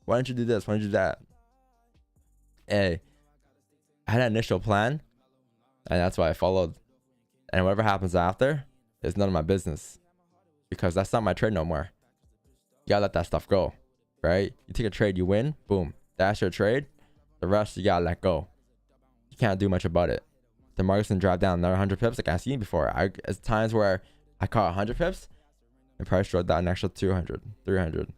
Speaker 3: Why didn't you do this? Why didn't you do that? Hey, I had an initial plan, and that's why I followed. And whatever happens after is none of my business, because that's not my trade no more. You gotta let that stuff go, right? You take a trade, you win, boom. That's your trade. The rest you gotta let go. You can't do much about it. The market's gonna drive down another 100 pips, like I've seen before. There's times where I caught 100 pips, and price dropped down an extra 200, 300.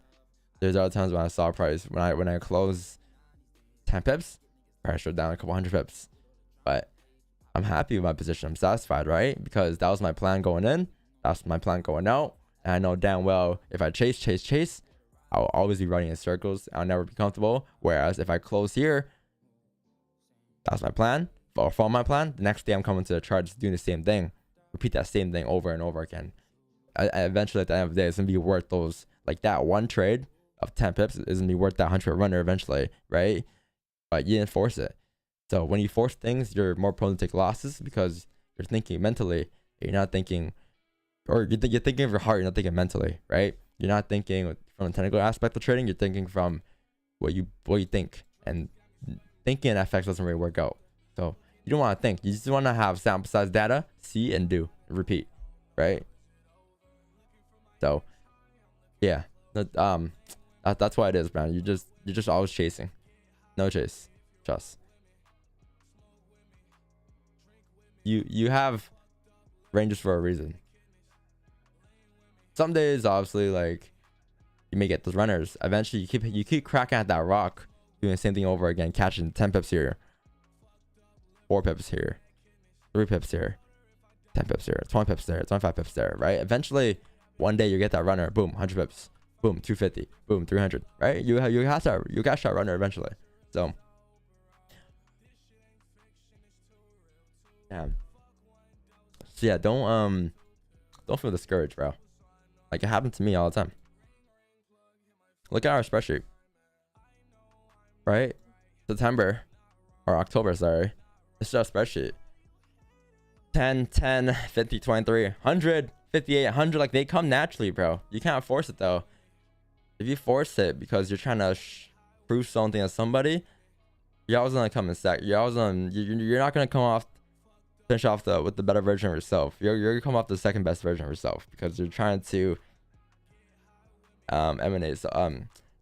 Speaker 3: There's other times when I saw price when I close 10 pips, price dropped down a couple 100 pips. But I'm happy with my position. I'm satisfied, right? Because that was my plan going in. That's my plan going out. And I know damn well if I chase, I'll always be running in circles. I'll never be comfortable. Whereas if I close here, that's my plan. Or follow my plan. The next day I'm coming to the chart, just doing the same thing. Repeat that same thing over and over again. Eventually, at the end of the day, it's gonna be worth those, like that one trade of 10 pips is gonna be worth that 100 runner eventually, right? But you didn't force it. So when you force things, you're more prone to take losses because you're thinking mentally. You're not thinking, or you're thinking of your heart. You're not thinking mentally, right? You're not thinking from the technical aspect of trading. You're thinking from what you think, and thinking in FX doesn't really work out. So you don't want to think. You just want to have sample size data, see and do, repeat, right? So yeah, that's why it is, man. You're just always chasing. No chase, just. You have ranges for a reason. Some days, obviously, like, you may get those runners. Eventually, you keep cracking at that rock, doing the same thing over again, catching 10 pips here, 4 pips here, 3 pips here, 10 pips here, 20 pips there, 25 pips there, right? Eventually, one day you get that runner, boom, 100 pips, boom, 250, boom, 300, right? You got that runner eventually. So yeah. So yeah, don't feel discouraged, bro. Like, it happened to me all the time. Look at our spreadsheet, right? September or October, sorry. This is our spreadsheet. 10, 10, 50, 23, 100, 58, 100. Like, they come naturally, bro. You can't force it though. If you force it because you're trying to prove something to somebody, you're always gonna come in sec. You're not gonna come off finish off with the better version of yourself. You're gonna come off the second best version of yourself because you're trying to emanate. So,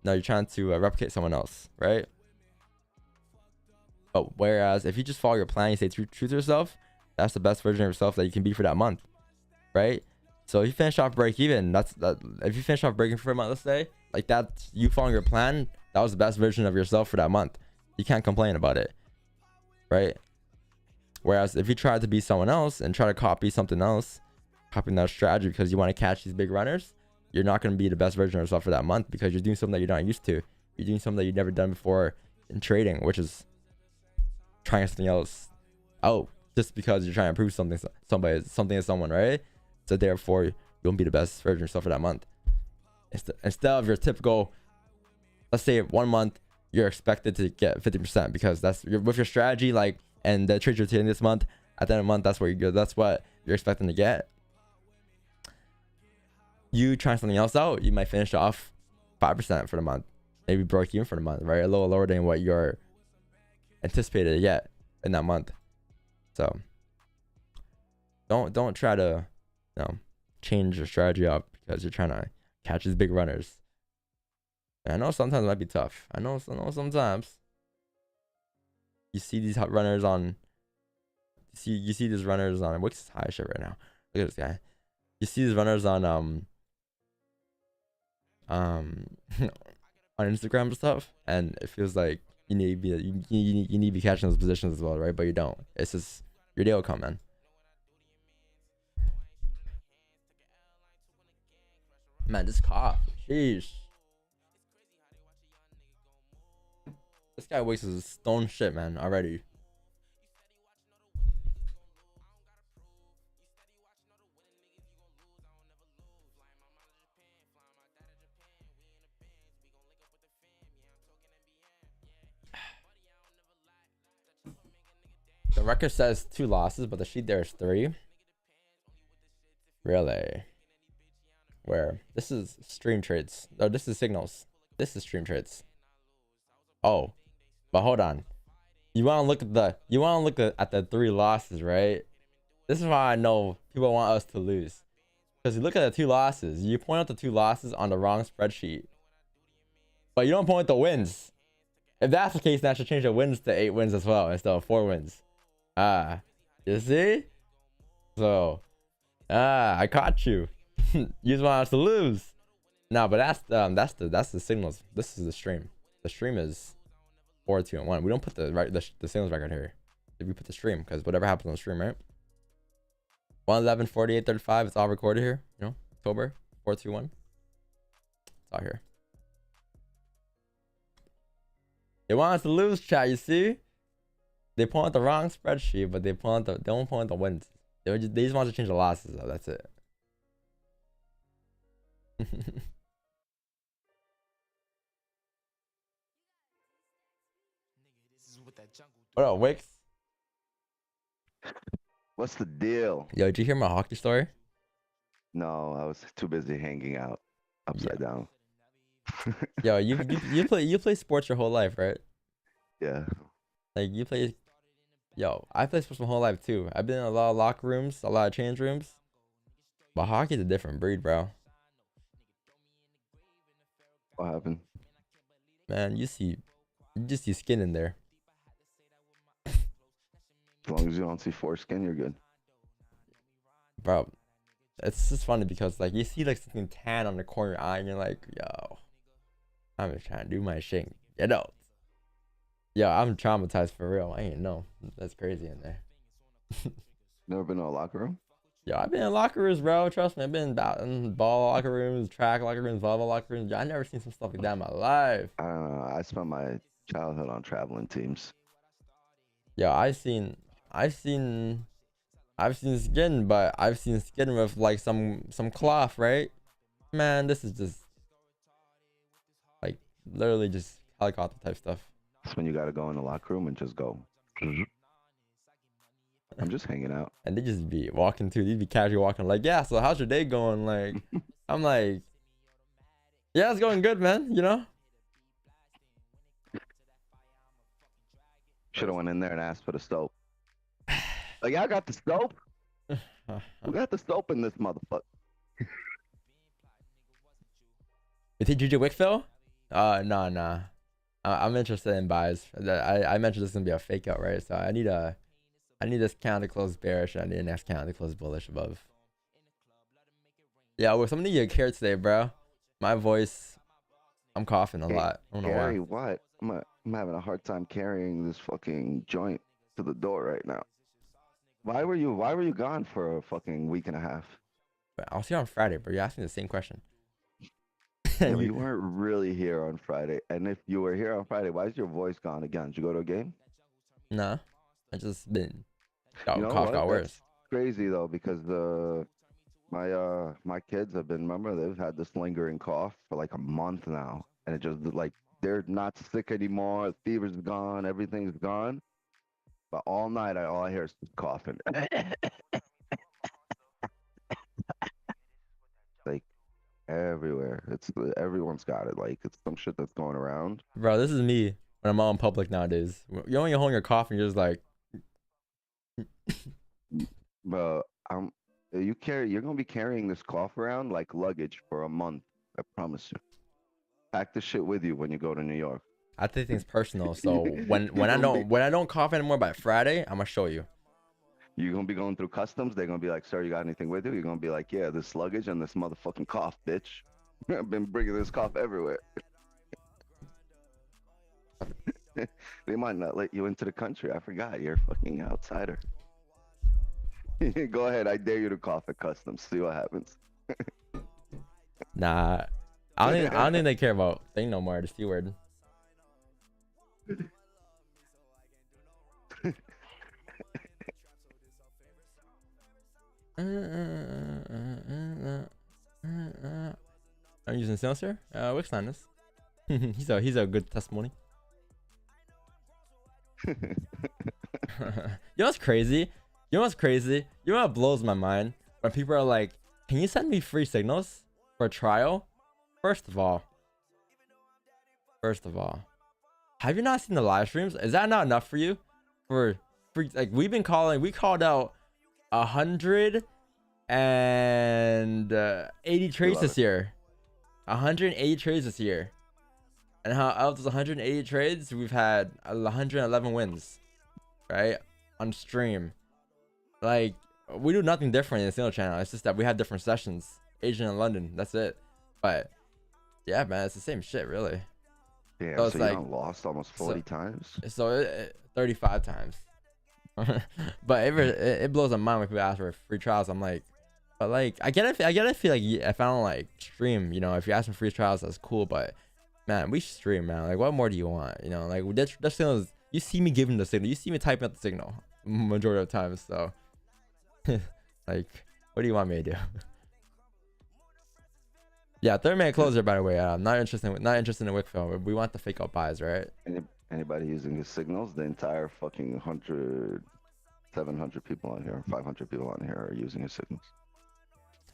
Speaker 3: no, you're trying to replicate someone else, right? But whereas if you just follow your plan, you stay true to yourself, that's the best version of yourself that you can be for that month, right? So if you finish off break even, that's that. If you finish off breaking for a month, let's say, like that, you following your plan, that was the best version of yourself for that month. You can't complain about it, right? Whereas if you try to be someone else and try to copy something else, copying that strategy because you want to catch these big runners, you're not going to be the best version of yourself for that month because you're doing something that you're not used to. You're doing something that you've never done before in trading, which is trying something else out just because you're trying to prove something to someone, right? So therefore, you won't be the best version of yourself for that month. Instead of your typical, let's say 1 month, you're expected to get 50% because that's with your strategy, like, and the trades you're taking this month, at the end of the month, that's what you're expecting to get. You try something else out, you might finish off 5% for the month, maybe broke even for the month, right? A little lower than what you're anticipated to get in that month. So don't try to, you know, change your strategy up because you're trying to catch these big runners. And I know sometimes it might be tough. I know sometimes you see these hot runners on. You see these runners on. What's high shit right now? Look at this guy. You see these runners on on Instagram and stuff, and it feels like you need to be catching those positions as well, right? But you don't. It's just your day will come, man. Man, this cough. Sheesh. This guy wastes his stone shit, man, already. The record says 2 losses, but the sheet there is 3. Really? Where? This is stream trades. No, this is signals. This is stream trades. Oh, but hold on. You want to look at the 3 losses, right? This is why I know people want us to lose. Because you look at the 2 losses, you point out the 2 losses on the wrong spreadsheet, but you don't point out the wins. If that's the case, then I should change the wins to 8 wins as well instead of 4 wins. You see? So, I caught you. You just want us to lose. No, but that's the signals. This is the stream. The stream is 4, 2, and 1. We don't put the signals record here. We put the stream because whatever happens on the stream, right? 111 48 35. It's all recorded here. You know, October 4, 2, 1. It's all here. They want us to lose, chat. You see? They point out the wrong spreadsheet, but they don't point out the wins. They just want to change the losses, though. That's it. What up, Wix?
Speaker 5: What's the deal?
Speaker 3: Yo, did you hear my hockey story?
Speaker 5: No, I was too busy hanging out upside down.
Speaker 3: Yo, you play sports your whole life, right?
Speaker 5: Yeah.
Speaker 3: Like you play. Yo, I play sports my whole life too. I've been in a lot of locker rooms, a lot of change rooms. But hockey's a different breed, bro.
Speaker 5: What happened?
Speaker 3: Man, you just see skin in there.
Speaker 5: As long as you don't see foreskin, you're good.
Speaker 3: Bro, it's just funny because like you see like something tan on the corner of your eye and you're like, yo, I'm just trying to do my shit. You know. Yo, I'm traumatized for real. I ain't know. That's crazy in there.
Speaker 5: Never been to a locker room?
Speaker 3: Yo, I've been in locker rooms, bro. Trust me, I've been in ball locker rooms, track locker rooms, volleyball locker rooms. I never seen some stuff like that in my life.
Speaker 5: I don't know. I spent my childhood on traveling teams.
Speaker 3: Yo, I've seen skin, but I've seen skin with like some cloth, right? Man, this is just like literally just helicopter type stuff.
Speaker 5: That's when you gotta go in the locker room and just go. I'm just hanging out.
Speaker 3: And they just be walking too. They'd be casually walking like, yeah, so how's your day going? Like, I'm like, yeah, it's going good, man. You know?
Speaker 5: Should have went in there and asked for the stove. Like, I got the soap. We got the soap in this motherfucker.
Speaker 3: You think GG Wickfill? Nah. I'm interested in buys. I mentioned this is gonna be a fake out, right? So I need this candle to close bearish. I need the next candle to close bullish above. Yeah, well, somebody get care today, bro. My voice, I'm coughing a lot. I don't know
Speaker 5: Carry
Speaker 3: why.
Speaker 5: what? I'm having a hard time carrying this fucking joint to the door right now. Why were you gone for a fucking week and a half?
Speaker 3: But I'll see you on Friday, bro. You asked me the same question.
Speaker 5: Yeah, but you weren't really here on Friday. And if you were here on Friday, why is your voice gone again? Did you go to a game?
Speaker 3: Nah, I just been
Speaker 5: You know
Speaker 3: cough
Speaker 5: what?
Speaker 3: got worse.
Speaker 5: That's crazy though, because my kids have been, remember, they've had this lingering cough for like a month now, and it just like they're not sick anymore. The fever's gone, everything's gone. But all night, all I hear is just coughing. Like everywhere. Everyone's got it. Like it's some shit that's going around.
Speaker 3: Bro, this is me when I'm out in public nowadays. You only hold your cough and you're just like,
Speaker 5: But you're gonna be carrying this cough around like luggage for a month. I promise you. Pack the shit with you when you go to New York.
Speaker 3: I take things personal. So when I don't cough anymore by Friday, I'm gonna show you.
Speaker 5: You're gonna be going through customs. They're gonna be like, "Sir, you got anything with you?" You're gonna be like, "Yeah, this luggage and this motherfucking cough, bitch. I've been bringing this cough everywhere." They might not let you into the country. I forgot. You're a fucking outsider. Go ahead. I dare you to cough at customs. See what happens.
Speaker 3: Nah, I don't think they care about thing no more. The C word. I'm using silencer. Wix on this. he's a good testimony. You know what's crazy? You know what's crazy? You know what blows my mind? When people are like, "Can you send me free signals for a trial?" First of all, have you not seen the live streams? Is that not enough for you? For free, like we called out 180 trades this year. 180 trades this year. And how out of those 180 trades, we've had 111 wins, right? On stream. Like, we do nothing different in the single channel. It's just that we have different sessions. Asian and London, that's it. But yeah, man, it's the same shit, really.
Speaker 5: Yeah,
Speaker 3: So
Speaker 5: so
Speaker 3: it's
Speaker 5: you
Speaker 3: like,
Speaker 5: lost almost 40 times.
Speaker 3: So 35 times. But it blows my mind when people ask for free trials. I'm like, but like, I get it. Feel like if I don't like stream, you know, if you ask for free trials, that's cool. But man, we stream, man. Like, what more do you want? You know, like that signal is, you see me giving the signal. You see me typing out the signal majority of the time. So, like, what do you want me to do? Yeah, third man closer, by the way. I'm not interested in Wickfield. We want the fake out buys, right?
Speaker 5: Anybody using his signals, the entire fucking 700 people on here, 500 people on here are using his signals.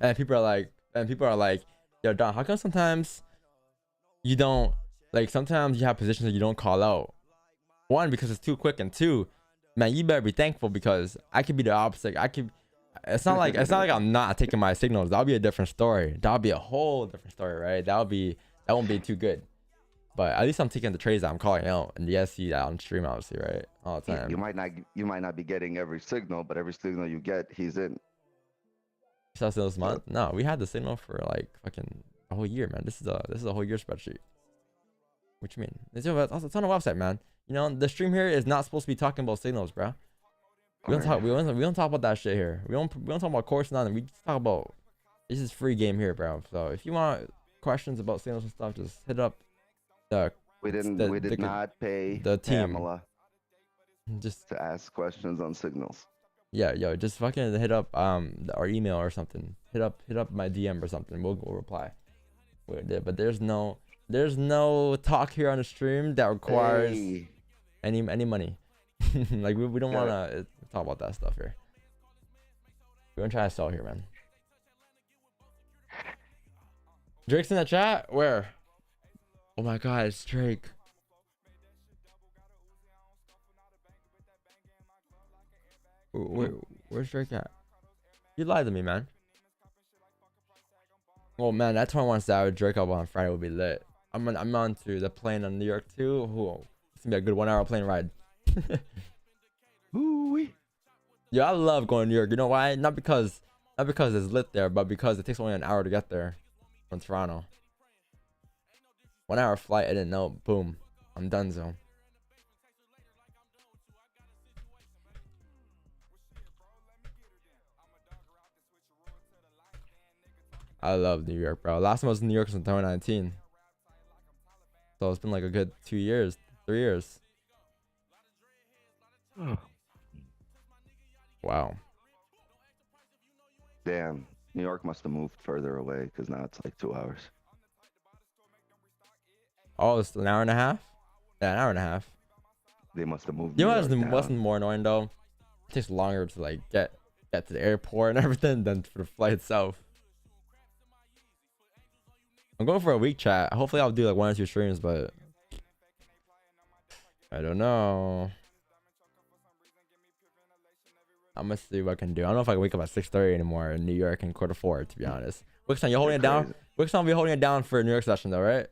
Speaker 3: And people are like, yo, Don, how come sometimes you don't, like, sometimes you have positions that you don't call out? One, because it's too quick, and two, man, you better be thankful, because I could be the opposite. It's not like I'm not taking my signals. That'll be a different story. That'll be a whole different story, right? That won't be too good. But at least I'm taking the trades that I'm calling out, and yes, see that on stream, obviously, right? All the time.
Speaker 5: You might not be getting every signal, but every signal you get, he's in.
Speaker 3: This month? No, we had the signal for like fucking a whole year, man. This is a whole year spreadsheet. What you mean? It's on the website, man. You know, the stream here is not supposed to be talking about signals, bro. We don't talk about that shit here. We don't talk about course, nothing. We just talk about, this is free game here, bro. So if you want questions about signals and stuff, just hit up
Speaker 5: we did not pay
Speaker 3: the team
Speaker 5: Pamela
Speaker 3: just
Speaker 5: to ask questions on signals.
Speaker 3: Yeah, yo, just fucking hit up our email or something. Hit up my DM or something. We'll reply. But there's no talk here on the stream that requires any money. Like we don't want to talk about that stuff here. We don't try to sell here, man. Drake's in the chat. Where? Oh my God, it's Drake. Wait, where's Drake at? You lied to me, man. Oh man, that 21 Savage Drake album on Friday will be lit. I'm on to the plane on New York too. Ooh, it's gonna be a good 1 hour plane ride.
Speaker 5: Ooh-wee.
Speaker 3: Yeah, I love going to New York. You know why? Not because it's lit there, but because it takes only an hour to get there from Toronto. 1 hour flight. I didn't know. Boom, I'm done. So. I love New York, bro. Last time I was in New York was in 2019. So it's been like a good 2 years, 3 years. Wow.
Speaker 5: Damn, New York must have moved further away because now it's like 2 hours.
Speaker 3: Oh, it's an hour and a half? Yeah, an hour and a half.
Speaker 5: They must have moved.
Speaker 3: You know
Speaker 5: New
Speaker 3: what's
Speaker 5: York
Speaker 3: wasn't
Speaker 5: down.
Speaker 3: more annoying though? It takes longer to like get to the airport and everything than for the flight itself. I'm going for a week chat. Hopefully I'll do like 1 or 2 streams, but I don't know. I'm gonna see what I can do. I don't know if I can wake up at 6:30 anymore in New York in Q4, to be honest. Wixon, you holding it down?
Speaker 5: Crazy.
Speaker 3: Wixon will be holding it down for a New York session though, right?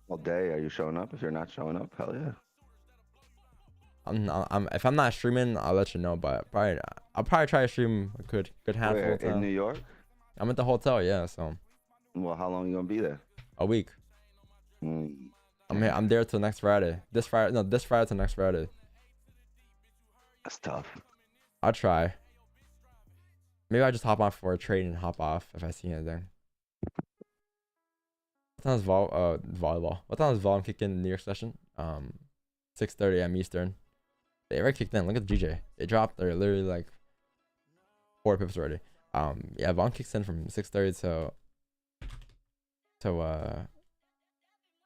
Speaker 5: All day, are you showing up? If you're not showing up, hell yeah.
Speaker 3: If I'm not streaming, I'll let you know. But probably, I'll probably try to stream a good handful
Speaker 5: Where,
Speaker 3: of
Speaker 5: in
Speaker 3: time.
Speaker 5: New York?
Speaker 3: I'm at the hotel, yeah. So
Speaker 5: Well, how long you gonna be there?
Speaker 3: a week.
Speaker 5: Mm,
Speaker 3: I'm there till next Friday. This Friday till next Friday.
Speaker 5: that's tough.
Speaker 3: I'll try. Maybe I just hop on for a trade and hop off if I see anything. What time is volleyball? What time is volume kick in the New York session? 6:30 a.m. Eastern. They already kicked in. Look at the GJ. They dropped. They're literally like 4 pips already. Yeah, volume kicks in from 6:30 to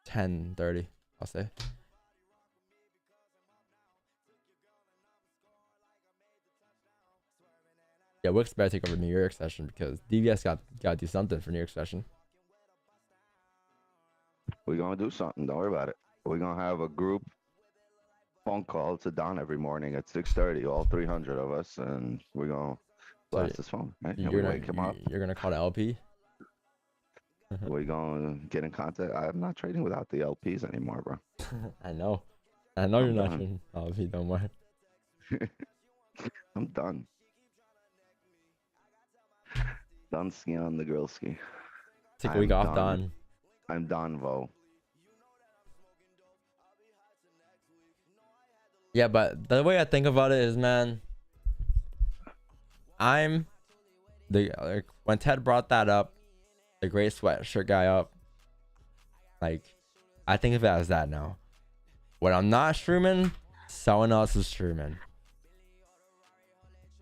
Speaker 3: 10:30. I'll say. Yeah, Wix better take over New York session because DVS got to do something for New York session.
Speaker 5: We're gonna do something. Don't worry about it. We're gonna have a group phone call to Don every morning at 6:30, all 300 of us, and we're gonna blast his phone, right? And we wake him up.
Speaker 3: You're gonna call the LP.
Speaker 5: We're gonna get in contact. I'm not trading without the LPs anymore, bro.
Speaker 3: I know
Speaker 5: I'm
Speaker 3: you're not
Speaker 5: done.
Speaker 3: trading LP. Don't worry.
Speaker 5: I'm done. Done ski on the girl ski.
Speaker 3: Take a week off,
Speaker 5: done.
Speaker 3: Don.
Speaker 5: I'm done, Vo.
Speaker 3: Yeah, but the way I think about it is, man, I'm the when Ted brought that up, the gray sweatshirt guy up, like I think of it as that now. When I'm not streaming, someone else is streaming.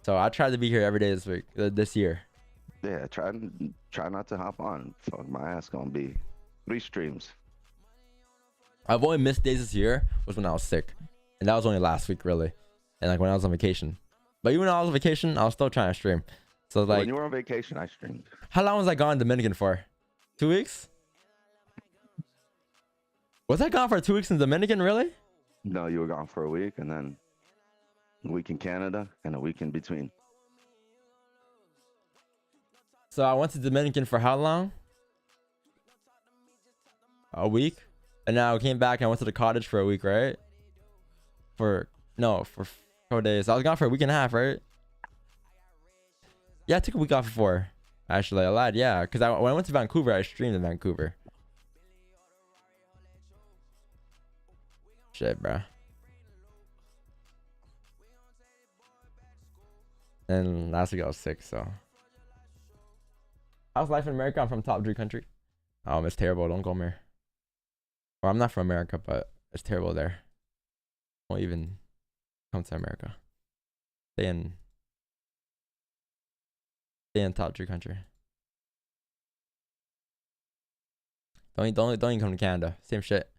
Speaker 3: So I try to be here every day this year.
Speaker 5: Yeah, try not to hop on. Fuck, my ass gonna be 3 streams.
Speaker 3: I've only missed days this year was when I was sick, and that was only last week really, and like when I was on vacation. But even when I was on vacation, I was still trying to stream. So like,
Speaker 5: when you were on vacation, I streamed.
Speaker 3: how long was I gone Dominican for? 2 weeks? Was I gone for 2 weeks in Dominican really?
Speaker 5: No, you were gone for a week, and then a week in Canada, and a week in between.
Speaker 3: So I went to Dominican for how long? A week? And now I came back and I went to the cottage for a week, right? For 4 days. I was gone for a week and a half, right? Yeah, I took a week off before. Actually, I lied. Yeah, because when I went to Vancouver, I streamed in Vancouver. Shit, bro. And last week I was sick, so. How's life in America? I'm from top G country. It's terrible. Don't go there. Or I'm not from America, but it's terrible there. Won't even come to America. Stay in top G country. Don't even come to Canada. Same shit.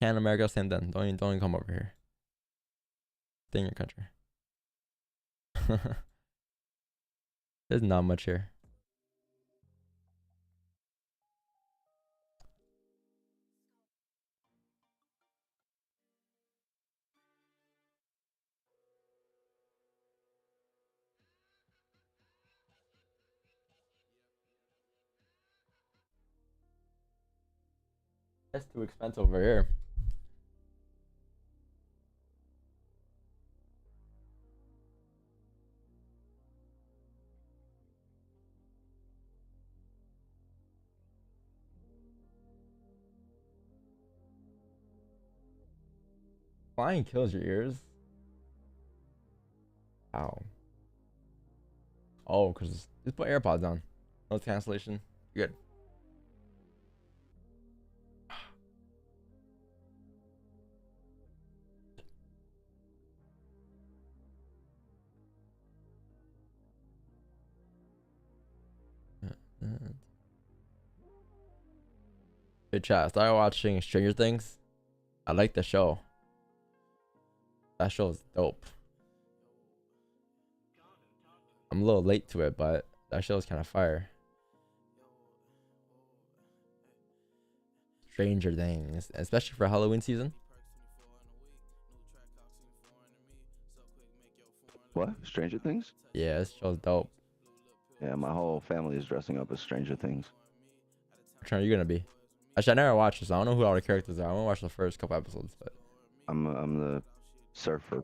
Speaker 3: Canada, America, same thing. Don't even come over here. Stay in your country. There's not much here. That's too expensive over here. Flying kills your ears. Ow. Oh, because just put AirPods on. Noise cancellation. You're good. Hey chat, I started watching Stranger Things. I like the show. That show is dope. I'm a little late to it, but that show is kind of fire. Stranger Things, especially for Halloween season.
Speaker 5: What? Stranger Things?
Speaker 3: Yeah, this show's dope.
Speaker 5: Yeah, my whole family is dressing up as Stranger Things.
Speaker 3: Which one are you gonna be? Actually, I never watched this. I don't know who all the characters are. I want to watch the first couple episodes, but
Speaker 5: I'm the surfer,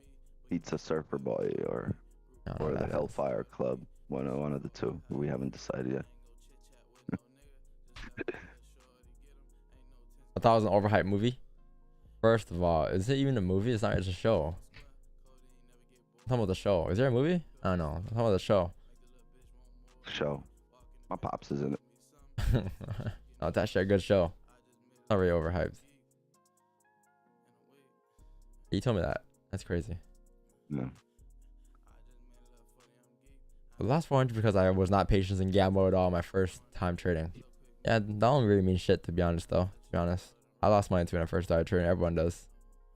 Speaker 5: pizza surfer boy, or the Hellfire Club. One of the two. We haven't decided yet.
Speaker 3: I thought it was an overhyped movie. First of all, is it even a movie? It's not. It's a show. I'm talking about the show. Is there a movie? I don't know. I'm talking about the show.
Speaker 5: Show. My pops is in it.
Speaker 3: No, it's actually a good show. It's not really overhyped. You told me that. That's crazy.
Speaker 5: Yeah.
Speaker 3: I lost 400 because I was not patient in gamble at all my first time trading. Yeah, that don't really mean shit to be honest though. To be honest, I lost money too when I first started trading. Everyone does.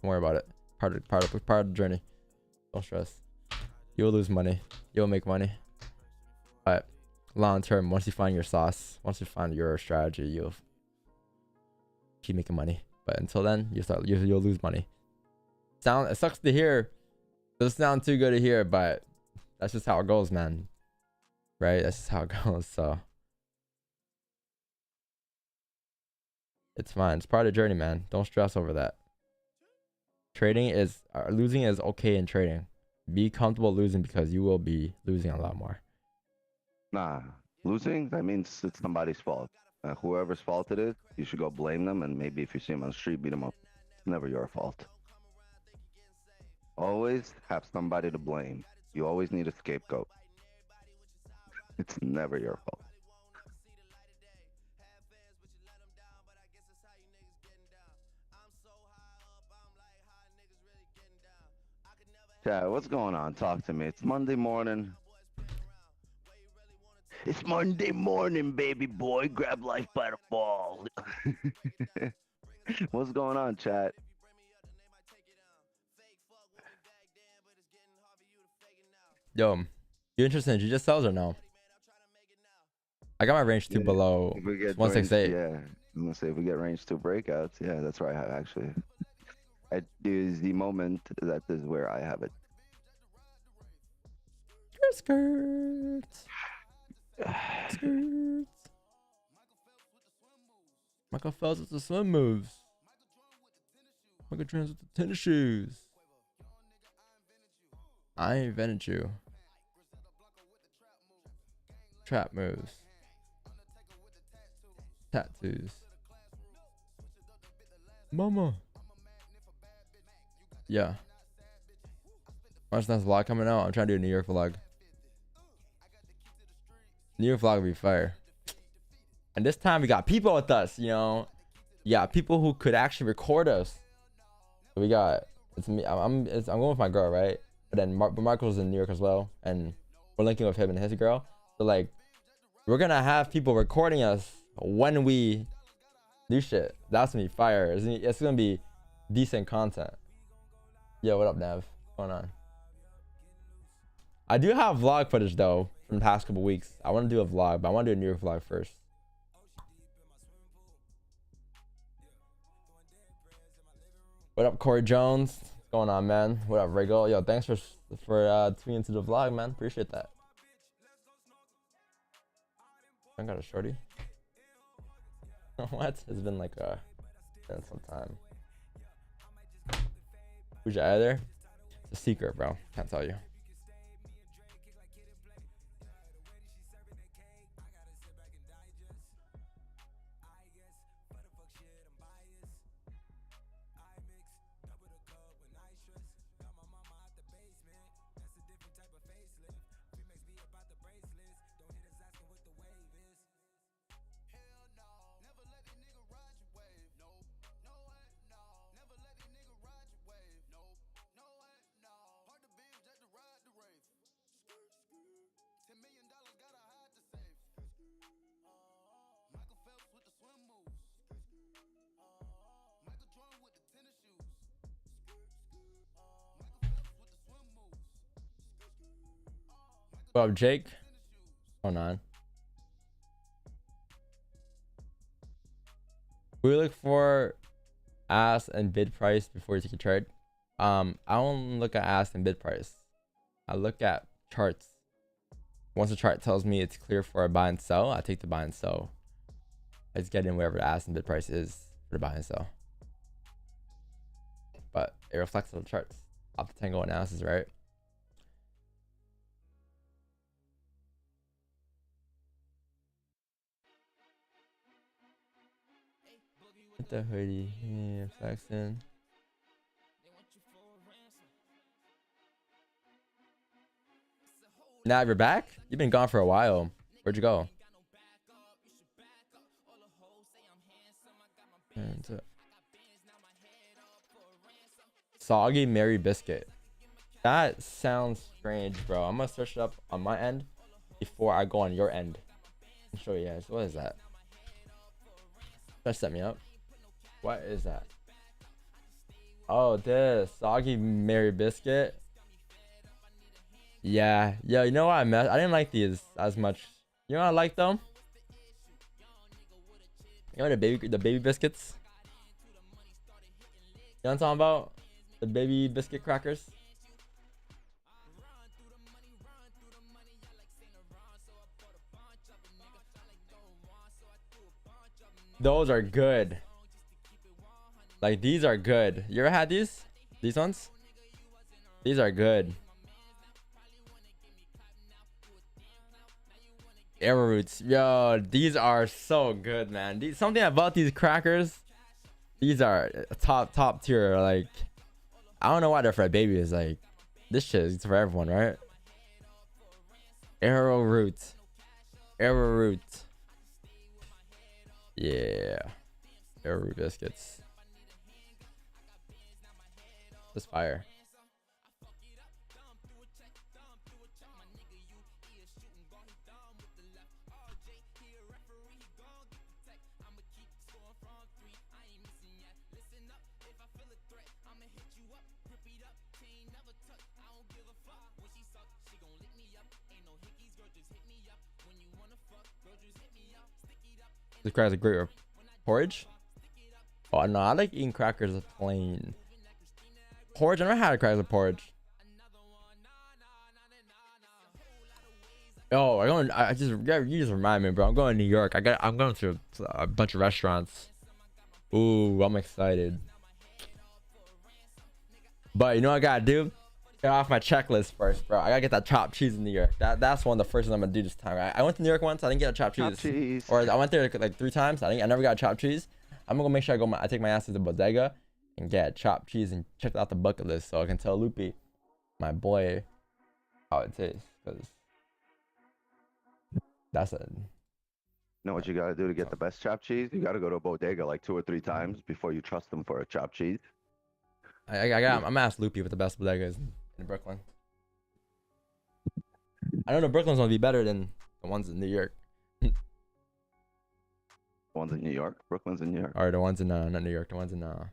Speaker 3: Don't worry about it. Part of the journey. Don't stress. You'll lose money. You'll make money. But long term, once you find your sauce, once you find your strategy, you'll keep making money. But until then, you'll lose money. It sucks to hear. Doesn't sound too good to hear, but that's just how it goes, man. Right? That's just how it goes. So it's fine. It's part of the journey, man. Don't stress over that. Losing is okay in trading. Be comfortable losing because you will be losing a lot more.
Speaker 5: Nah, losing, that means it's somebody's fault. Whoever's fault it is, you should go blame them, and maybe if you see them on the street, beat them up. It's never your fault. Always have somebody to blame. You always need a scapegoat. It's never your fault. Yeah, what's going on? Talk to me. It's Monday morning. It's Monday morning, baby boy. Grab life by the ball. What's going on, chat?
Speaker 3: Yo, you interested in jiu-jitsu cells or no? I got my range 2 below 168.
Speaker 5: Yeah, I'm gonna say if we get range 2 breakouts, yeah, that's right. I actually, it is the moment that is where I have it.
Speaker 3: Skirts. Michael Phelps with the swim moves. Michael Trans with the tennis shoes. I invented you. Trap moves. Tattoos. Mama. Yeah. Watch this vlog coming out. I'm trying to do a New York vlog. New York vlog will be fire. And this time we got people with us, you know. Yeah, people who could actually record us. So we got, it's me. I'm going with my girl, right? But then Marco's in New York as well, and we're linking with him and his girl. So like, we're gonna have people recording us when we do shit. That's gonna be fire. It's gonna be decent content. Yo, what up, Nev? What's going on? I do have vlog footage though from the past couple weeks. I want to do a vlog, but I want to do a New York vlog first. What up, Corey Jones? What's going on, man? What up, Regal? Yo, thanks for tuning into the vlog, man. Appreciate that. I got a shorty. What? It's been like Spend some time. Who's your editor? It's a secret, bro. Can't tell you. What up, Jake? Hold on. We look for ask and bid price before you take a trade. I don't look at ask and bid price. I look at charts. Once the chart tells me it's clear for a buy and sell, I take the buy and sell. I just get in wherever the ask and bid price is for the buy and sell. But it reflects on the charts. Off the Tango analysis, right? The hoodie, yeah, flexing. Now you're back? You've been gone for a while. Where'd you go? Soggy Mary Biscuit. That sounds strange, bro. I'm gonna search it up on my end before I go on your end and show you guys. What is that? That set me up. What is that? Oh, this Soggy Mary Biscuit. Yeah, yo, you know what I didn't like these as much. You know what I like though? You know the baby biscuits? You know what I'm talking about? The baby biscuit crackers. Those are good. Like, these are good. You ever had these? These ones? These are good. Arrowroots. Yo, these are so good, man. Something about these crackers. These are top tier. Like, I don't know why they're for babies. Like, this shit is for everyone, right? Arrowroot. Arrowroot. Yeah. Arrowroot biscuits. This fire. This crackers are great with porridge. Oh no, I like eating crackers plain. Porridge, I never had a crackers with porridge. Oh, you just remind me, bro. I'm going to New York. I'm going to a bunch of restaurants. Ooh, I'm excited. But you know what I gotta do? Get off my checklist first, bro. I gotta get that chopped cheese in New York. That's one of the first things I'm gonna do this time. I went to New York once. I didn't get a chopped cheese. Or I went there like 3 times. I never got a chopped cheese. I'm gonna go make sure I take my ass to the bodega and get chopped cheese and check out the bucket list so I can tell Loopy, my boy, how it tastes. Cause that's a.
Speaker 5: Know what you gotta do to get the best chopped cheese? You gotta go to a bodega like 2 or 3 times before you trust them for a chopped cheese.
Speaker 3: I'm gonna ask Loopy what the best bodega is in Brooklyn. I know the Brooklyn's gonna be better than the ones in New York.
Speaker 5: Ones in New York? Brooklyn's in New York?
Speaker 3: Or the ones in not New York, the ones in that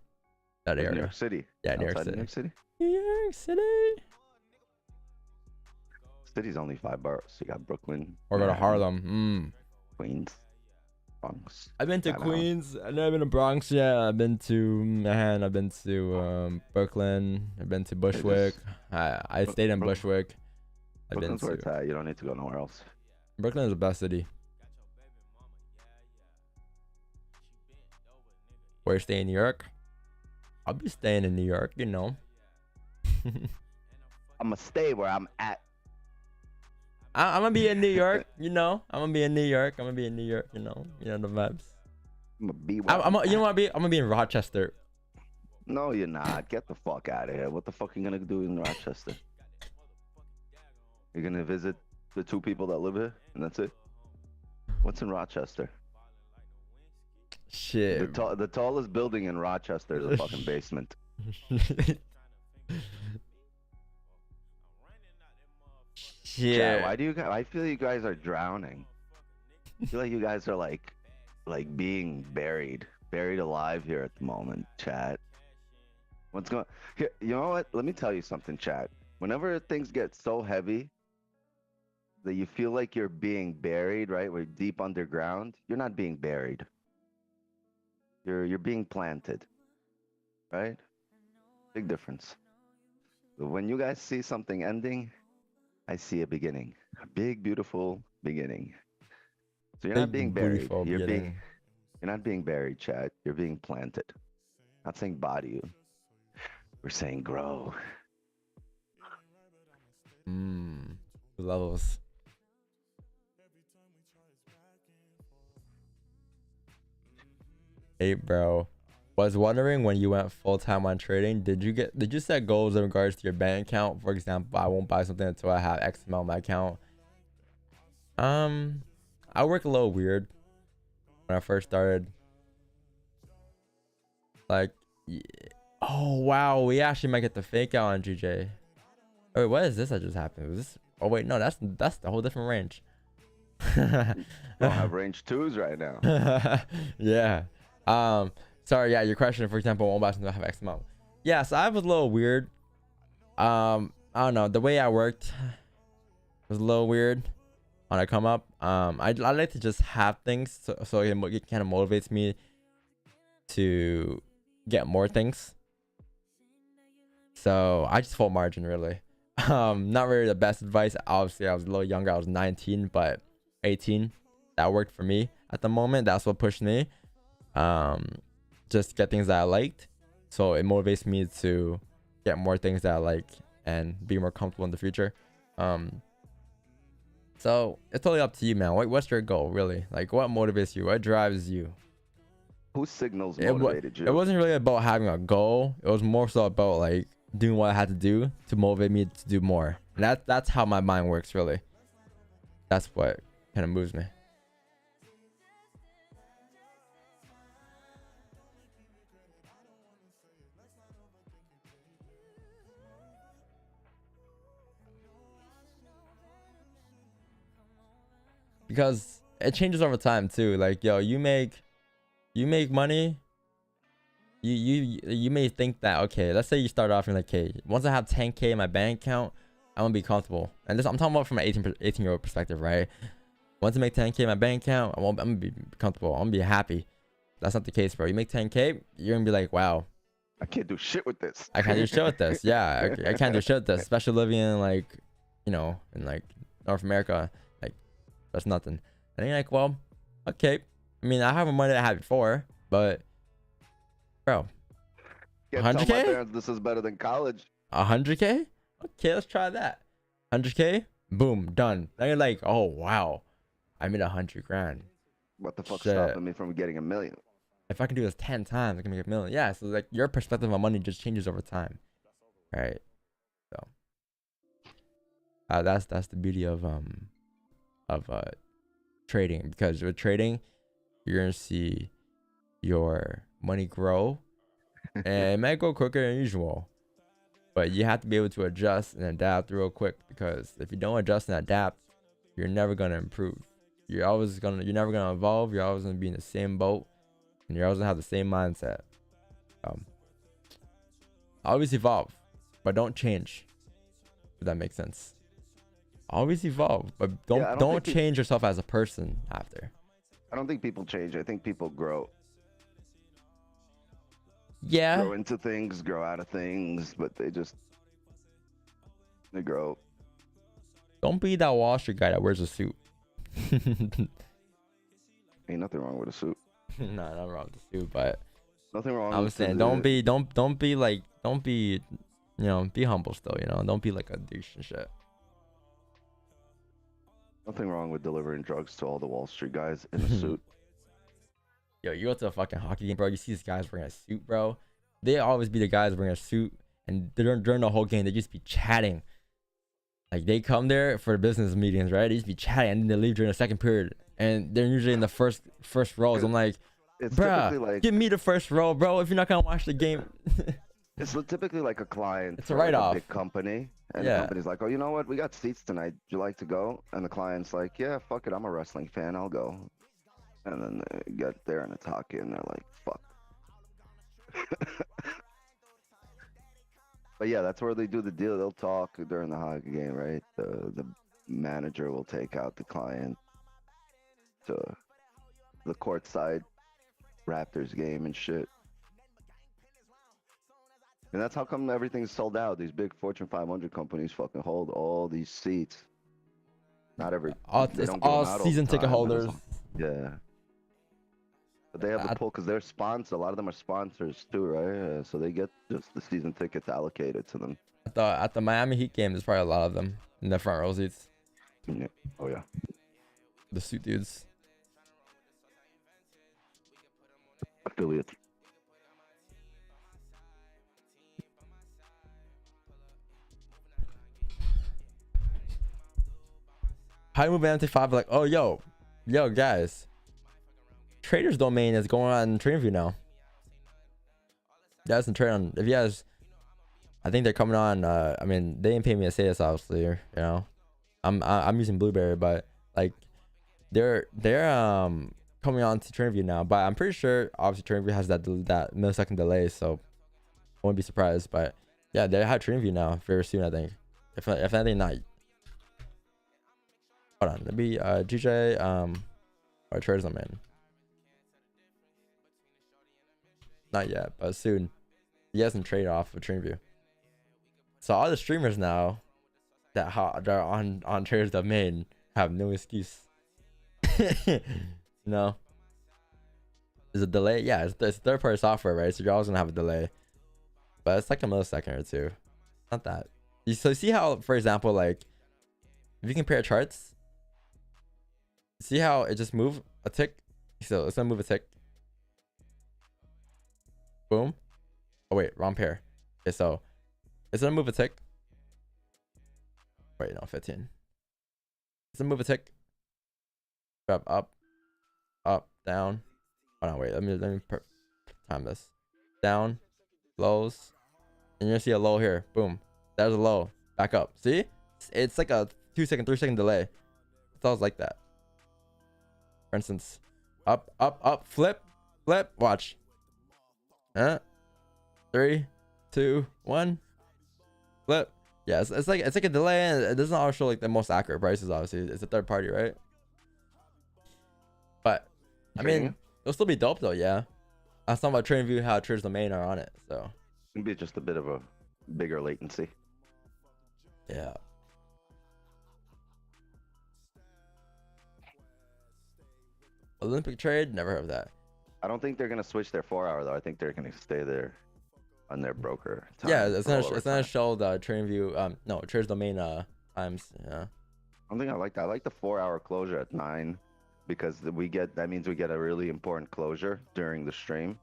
Speaker 3: area.
Speaker 5: New York City.
Speaker 3: Yeah, New York
Speaker 5: Outside
Speaker 3: City.
Speaker 5: New York City?
Speaker 3: New York City.
Speaker 5: City's only 5 boroughs. You got Brooklyn.
Speaker 3: Or go to
Speaker 5: Manhattan,
Speaker 3: Harlem.
Speaker 5: Queens, Bronx.
Speaker 3: I've been to
Speaker 5: Staten Island.
Speaker 3: Queens. I've never been to Bronx yet. I've been to Manhattan. I've been to Brooklyn. I've been to Bushwick. I stayed in Bushwick. I've been
Speaker 5: Brooklyn's where
Speaker 3: to
Speaker 5: it's at. You don't need to go nowhere else.
Speaker 3: Brooklyn is the best city. Where you stay in New York? I'll be staying in New York, you know.
Speaker 5: I'm gonna stay where I'm at.
Speaker 3: I'm gonna be in New York, you know. I'm gonna be in New York. I'm gonna be in New York, you know. You know the vibes.
Speaker 5: I'm gonna be where
Speaker 3: You know what I'm gonna be in Rochester.
Speaker 5: No, you're not. Get the fuck out of here. What the fuck are you gonna do in Rochester? You're gonna visit the 2 people that live here, and that's it. What's in Rochester?
Speaker 3: Shit.
Speaker 5: The tallest building in Rochester is a fucking basement.
Speaker 3: Shit.
Speaker 5: Chat, why do you guys? I feel you guys are drowning. I feel like you guys are like being buried alive here at the moment, chat. What's going? Here, you know what? Let me tell you something, chat. Whenever things get so heavy that you feel like you're being buried, right? We're deep underground. You're not being buried. You're being planted, right? Big difference. But when you guys see something ending, I see a beginning, a big, beautiful beginning. So you're not being buried. You're not being buried, Chad. You're being planted. Not saying body you. We're saying grow.
Speaker 3: Levels. Hey, bro. Was wondering when you went full time on trading, did you set goals in regards to your bank account? For example, I won't buy something until I have X amount on my account. I work a little weird when I first started. Like, yeah. Oh wow, we actually might get the fake out on GJ. Oh, wait, what is this that just happened? Was this? Oh wait, no, that's the whole different range.
Speaker 5: Don't have range 2s right now.
Speaker 3: Yeah. Sorry, yeah, your question, for example, won't buy something I have X amount. Yeah, so I was a little weird. I don't know, the way I worked was a little weird on a come up. I like to just have things so it kind of motivates me to get more things. So I just full margin, really. Not really the best advice. Obviously, I was a little younger. I was 19, but 18, that worked for me at the moment. That's what pushed me. Just get things that I liked, so it motivates me to get more things that I like and be more comfortable in the future. So it's totally up to you, man. What's your goal, really? Like, what motivates you? What drives you?
Speaker 5: Whose signals motivated you?
Speaker 3: It wasn't really about having a goal. It was more so about like doing what I had to do to motivate me to do more. And that's how my mind works, really. That's what kind of moves me. Because it changes over time too. Like, yo, you make money. You may think that, okay, let's say you start off in like, okay, once I have 10K in my bank account, I'm gonna be comfortable. And this, I'm talking about from an 18-year-old perspective, right? Once I make 10K in my bank account, I'm gonna be comfortable. I'm gonna be happy. That's not the case, bro. You make 10K, you're gonna be like, wow,
Speaker 5: I can't do shit with this.
Speaker 3: I can't do shit with this. Yeah, I can't do shit with this. Especially living in like, you know, in like North America, like that's nothing. And you're like, well, okay. I mean, I have more money than I had before, but bro,
Speaker 5: Can't tell my
Speaker 3: 100K?
Speaker 5: parents this is better than college.
Speaker 3: 100K? Okay, let's try that. 100K? Boom, done. Then you're like, oh wow, I made 100 grand.
Speaker 5: What the fuck's
Speaker 3: Shit.
Speaker 5: stopping me from getting $1 million?
Speaker 3: If I can do this 10 times, I can make $1 million. Yeah, so like your perspective on money just changes over time, right? So that's the beauty of trading, because with trading, you're gonna see your money grow, and it might go quicker than usual, but you have to be able to adjust and adapt real quick, because if you don't adjust and adapt, you're never gonna improve. You're never gonna evolve. You're always gonna be in the same boat, and you're always gonna have the same mindset. Always evolve, but don't change. If that makes sense. Always evolve, but don't change yourself as a person after.
Speaker 5: I don't think people change. I think people grow.
Speaker 3: Yeah.
Speaker 5: Grow into things, grow out of things, but they grow.
Speaker 3: Don't be that Wall Street guy that wears a suit.
Speaker 5: Ain't nothing wrong with a suit.
Speaker 3: No, nothing wrong with the suit, but
Speaker 5: Nothing wrong
Speaker 3: I'm
Speaker 5: with
Speaker 3: saying don't be you know, be humble still, you know, don't be like a douche and shit.
Speaker 5: Nothing wrong with delivering drugs to all the Wall Street guys in a suit.
Speaker 3: Yo, you go to a fucking hockey game, bro. You see these guys wearing a suit, bro. They always be the guys wearing a suit, and during the whole game, they just be chatting. Like they come there for business meetings, right? They just be chatting, and then they leave during the second period, and they're usually in the first rows. I'm like,
Speaker 5: It's typically
Speaker 3: bruh,
Speaker 5: like
Speaker 3: give me the first row, bro. If you're not gonna watch the game.
Speaker 5: it's typically like a client.
Speaker 3: It's a
Speaker 5: for, like,
Speaker 3: write-off.
Speaker 5: big company, and
Speaker 3: Yeah.
Speaker 5: the company's like, oh, you know what? We got seats tonight. Would you like to go? And the client's like, yeah, fuck it. I'm a wrestling fan. I'll go. And then they get there and it's hockey, and they're like, fuck. But yeah, that's where they do the deal. They'll talk during the hockey game, right? The manager will take out the client to the courtside Raptors game and shit. And that's how come everything's sold out. These big Fortune 500 companies fucking hold all these seats. Not every. They
Speaker 3: It's
Speaker 5: don't give
Speaker 3: all
Speaker 5: them out
Speaker 3: season
Speaker 5: the
Speaker 3: ticket
Speaker 5: time, but
Speaker 3: holders.
Speaker 5: yeah. But they have the pull because they're sponsors. A lot of them are sponsors too, right? So they get just the season tickets allocated to them.
Speaker 3: At the Miami Heat game, there's probably a lot of them in the front row seats.
Speaker 5: Yeah. Oh yeah.
Speaker 3: The suit dudes.
Speaker 5: Affiliates.
Speaker 3: How you move MT5? Like, oh yo guys, Trader's Domain is going on TradingView now. You guys can trade on. If you guys, I think they're coming on. I mean, they didn't pay me to say this, obviously. You know, I'm using Blueberry, but like, they're coming on to TradingView now. But I'm pretty sure, obviously, TradingView has that millisecond delay, so I won't be surprised. But yeah, they have TradingView now very soon. I think, if anything, not. Hold on, let me GJ or Trader's Domain. Not yet, but soon. You guys can trade off with TradingView. So all the streamers now that are on Trader's Domain have no excuse. You know, there's a delay. Yeah, it's third-party software, right? So you're always gonna have a delay, but it's like a millisecond or two. Not that. So you see how, for example, like if you compare charts, see how it just moved a tick. So it's gonna move a tick. Boom. Oh wait, wrong pair. Okay, so it's gonna move a tick. Wait, no, 15. It's gonna move a tick. Grab up, down. Oh no, wait. Let me time this. Down, lows, and you're gonna see a low here. Boom. There's a low. Back up. See? It's like a 2 second, 3 second delay. It's always like that. For instance, up, flip. Watch. 3, 2, 1. Flip. Yeah, it's like a delay, and it doesn't always show like the most accurate prices. Obviously, it's a third party, right? But I mean, it'll still be dope though. Yeah, I was talking about TradingView, how Trader's Domain are on it, so
Speaker 5: It'd be just a bit of a bigger latency.
Speaker 3: yeah. Olympic trade, never heard of that.
Speaker 5: I don't think they're gonna switch their 4-hour though. I think they're gonna stay there on their broker time.
Speaker 3: Yeah, it's
Speaker 5: for
Speaker 3: not
Speaker 5: all
Speaker 3: it's
Speaker 5: over
Speaker 3: not
Speaker 5: time.
Speaker 3: show the TradingView no Trader's Domain times. Yeah.
Speaker 5: I don't think I like that. I like the 4-hour closure at 9 because that means we get a really important closure during the stream,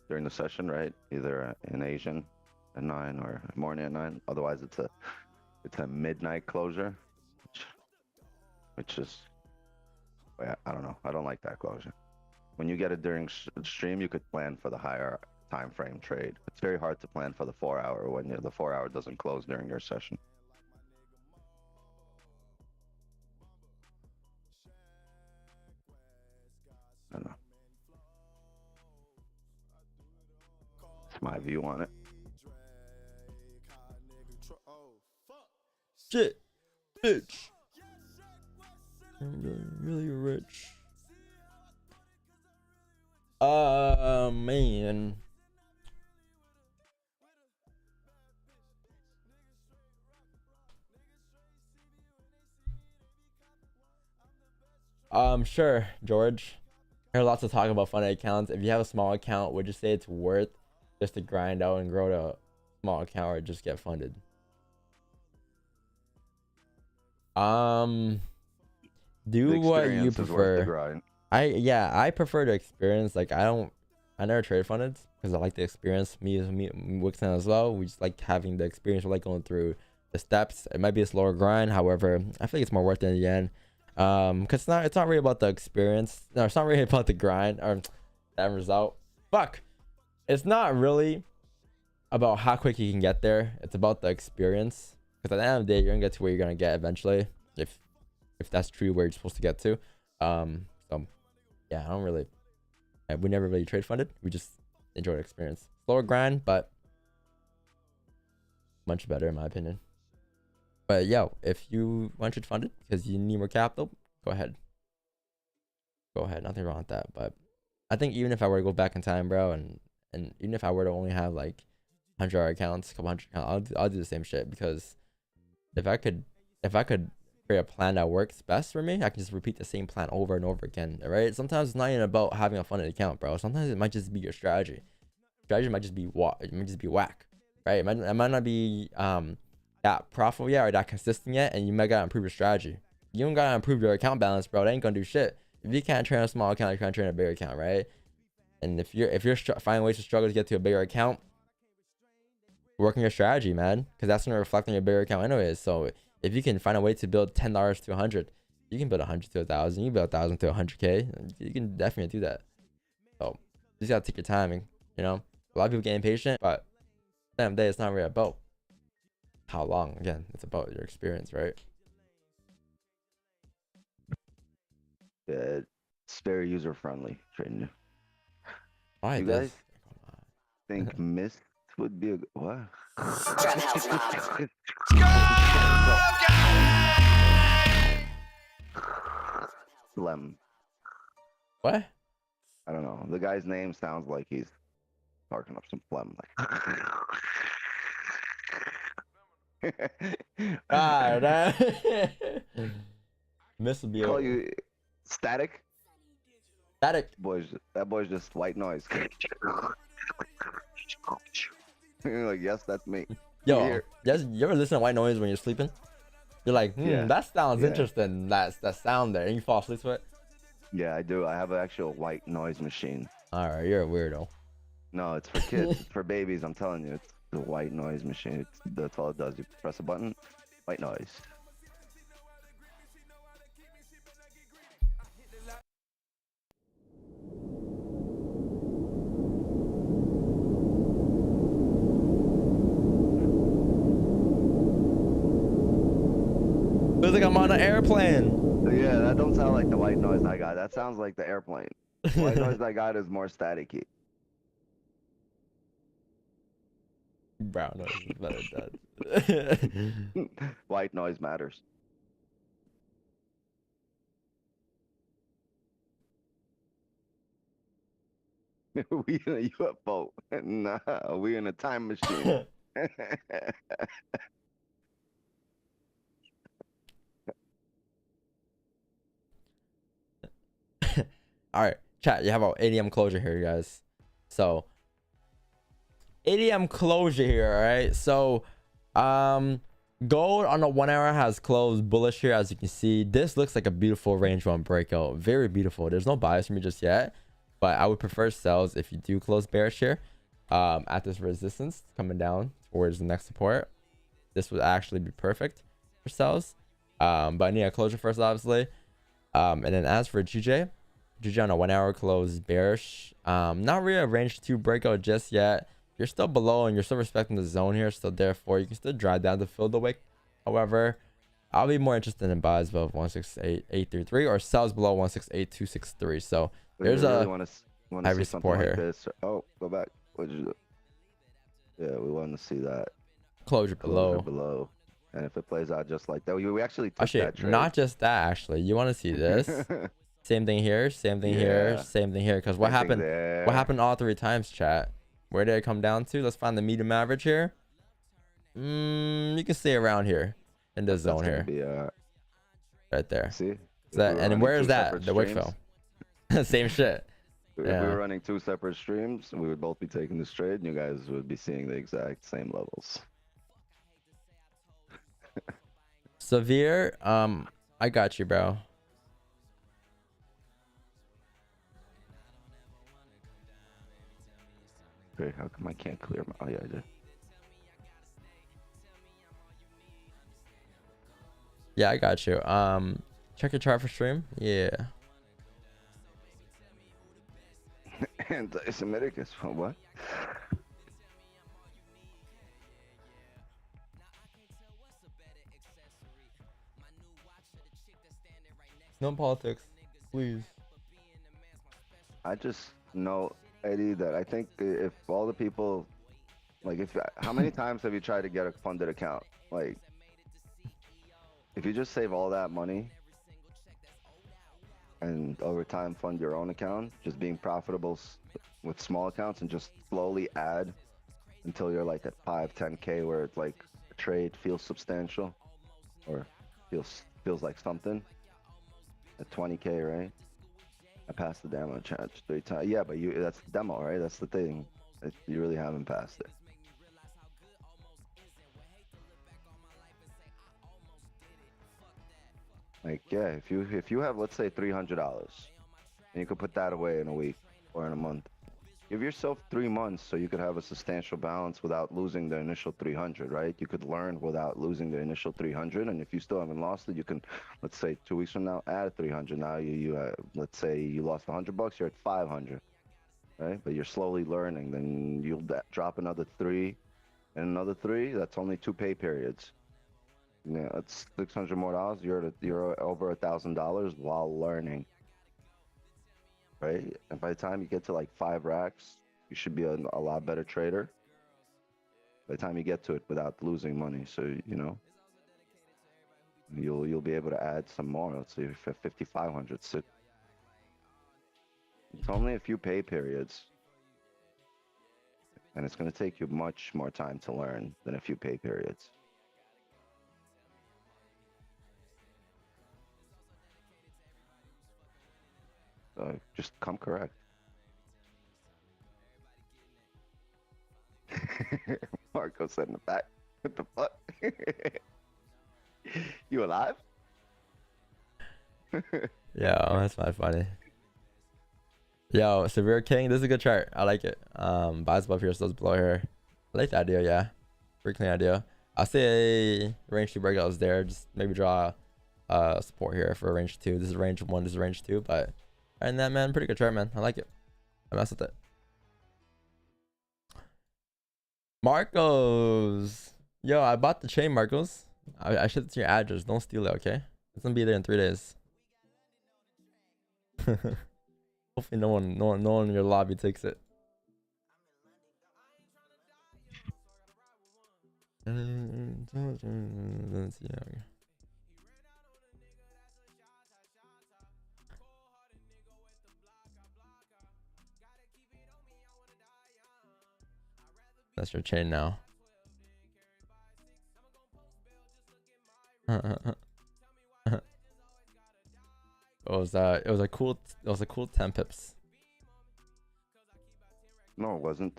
Speaker 5: during the session, right? Either in Asian at 9 or morning at 9. Otherwise, it's a midnight closure, which is, I don't know. I don't like that closure. When you get it during stream, you could plan for the higher time frame trade. It's very hard to plan for the 4-hour when the 4-hour doesn't close during your session. I don't know. That's my view on it.
Speaker 3: Shit, bitch. I'm really rich. Man. Sure, George. I hear lots of talk about funded accounts. If you have a small account, would you say it's worth just to grind out and grow to a small account or just get funded? Do what you prefer. I prefer to experience. Like I never trade funded because I like the experience. Me Wixen as well. We just like having the experience. We like going through the steps. It might be a slower grind, however, I feel like it's more worth it in the end. Because it's not really about the experience. No, it's not really about the grind or the end result. Fuck. It's not really about how quick you can get there. It's about the experience. Because at the end of the day, you're gonna get to where you're gonna get eventually, if that's true where you're supposed to get to. So yeah, we never really trade funded. We just enjoy the experience. Slower grind, but much better in my opinion. But yo, if you want trade funded because you need more capital, go ahead. Nothing wrong with that. But I think even if I were to go back in time, bro, and even if I were to only have like 100 accounts, a couple hundred accounts, I'll do the same shit. Because if I could create a plan that works best for me, I can just repeat the same plan over and over again. Right? Sometimes it's not even about having a funded account, bro. Sometimes it might just be your strategy. Strategy might just be whack. Right? It might not be that profitable yet or that consistent yet, and you might gotta improve your strategy. You don't gotta improve your account balance, bro. That ain't gonna do shit. If you can't train a small account, you can't train a bigger account, right? And if you're finding ways to struggle to get to a bigger account, work on your strategy, man, because that's gonna reflect on your bigger account anyways. So if you can find a way to build $10 to 100, you can build 100 to 1,000. You can build 1,000 to 100K. You can definitely do that. So you just gotta take your time. And, you know, a lot of people get impatient, but at the end of the day, it's not really about how long. Again, it's about your experience, right?
Speaker 5: Yeah, it's very user friendly. Trading.
Speaker 3: Why
Speaker 5: You
Speaker 3: this?
Speaker 5: guys think Mist would be a what? Lem.
Speaker 3: What?
Speaker 5: I don't know. The guy's name sounds like he's barking up some phlegm.
Speaker 3: Ah, Miss would be
Speaker 5: Call you static.
Speaker 3: static.
Speaker 5: That boy's just white noise. You're like, yes, that's me.
Speaker 3: Yo, you ever listen to white noise when you're sleeping? You're like,
Speaker 5: Yeah.
Speaker 3: that sounds
Speaker 5: Yeah.
Speaker 3: interesting. That sound there, and you fall asleep to it.
Speaker 5: Yeah, I do. I have an actual white noise machine.
Speaker 3: All right, you're a weirdo.
Speaker 5: No, it's for kids. It's for babies. I'm telling you, it's the white noise machine. That's all it does. You press a button, white noise.
Speaker 3: Feels like I'm on an airplane.
Speaker 5: Yeah, that don't sound like the white noise I got. That sounds like the airplane. White noise I got is more staticky.
Speaker 3: Brown noise is better than that.
Speaker 5: White noise matters. We in a UFO. Nah, we in a time machine.
Speaker 3: All right, chat. You have our ADM closure here, guys. So ADM closure here. All right. So gold on the 1 hour has closed bullish here, as you can see. This looks like a beautiful range one breakout. Very beautiful. There's no bias for me just yet, but I would prefer sells if you do close bearish here at this resistance coming down towards the next support. This would actually be perfect for sells, but I need a closure first, obviously. And then as for GJ on a 1 hour close bearish, not really a range 2 breakout just yet. You're still below and you're still respecting the zone here, so therefore you can still drive down to fill the wick. However, I'll be more interested in buys above 168.833 or sells below 168.263. So there's
Speaker 5: really
Speaker 3: a
Speaker 5: heavy
Speaker 3: support
Speaker 5: like
Speaker 3: here.
Speaker 5: this. Oh, go back. What'd you do? Yeah, we want to see that
Speaker 3: closure below.
Speaker 5: below. And if it plays out just like that, we actually took that trade.
Speaker 3: Not just that, actually. You want to see this? Same thing here, same thing here, same thing here. Because what happened? What happened all 3 times, chat? Where did it come down to? Let's find the medium average here. You can stay around here in this zone here.
Speaker 5: Be,
Speaker 3: right there.
Speaker 5: see?
Speaker 3: And where is that? The wick fell. Same shit.
Speaker 5: If we
Speaker 3: Yeah.
Speaker 5: were running 2 separate streams, we would both be taking this trade, and you guys would be seeing the exact same levels.
Speaker 3: Severe, I got you, bro.
Speaker 5: Okay, how come I can't clear my? Oh yeah, I did.
Speaker 3: Yeah, I got you. Check your chart for stream. Yeah.
Speaker 5: Anti-Semitic is what?
Speaker 3: No politics, please.
Speaker 5: I just know, Eddie, that I think if all the people, like, how many times have you tried to get a funded account? Like, if you just save all that money and over time fund your own account, just being profitable with small accounts and just slowly add until you're like at 5, 10K where it's like a trade feels substantial or feels like something. At 20K, right? I passed the demo challenge 3 times. Yeah, but that's the demo, right? That's the thing. You really haven't passed it. Like, yeah, if you have, let's say, $300 and you could put that away in a week or in a month, give yourself 3 months so you could have a substantial balance without losing the initial 300, right? You could learn without losing the initial 300, and if you still haven't lost it, you can, let's say 2 weeks from now, add 300. Now let's say you lost $100, you're at 500, right? But you're slowly learning. Then you'll drop another 3 and another 3. That's only 2 pay periods. Yeah, that's $600 more. You're over $1,000 while learning. Right? And by the time you get to like 5 racks, you should be a lot better trader. By the time you get to it without losing money, so you know you'll be able to add some more. Let's see, for 5,500, so it's only a few pay periods, and it's going to take you much more time to learn than a few pay periods. So just come correct. Marco said in the back. What the fuck? You alive?
Speaker 3: Yeah, that's not funny. Yo, Severe King, this is a good chart. I like it. Buys above here, sells below here. I like the idea, yeah. Pretty clean idea. I'll say range 2 breakout is there. Just maybe draw support here for range 2. This is range 1, this is range 2, but and that, man, pretty good chart, man. I like it. I mess with it. Marcos. Yo, I bought the chain, Marcos. I shipped it to your address. Don't steal it, okay? It's gonna be there in 3 days. Hopefully no one in your lobby takes it. That's your chain now. It was a cool 10 pips.
Speaker 5: No, it wasn't.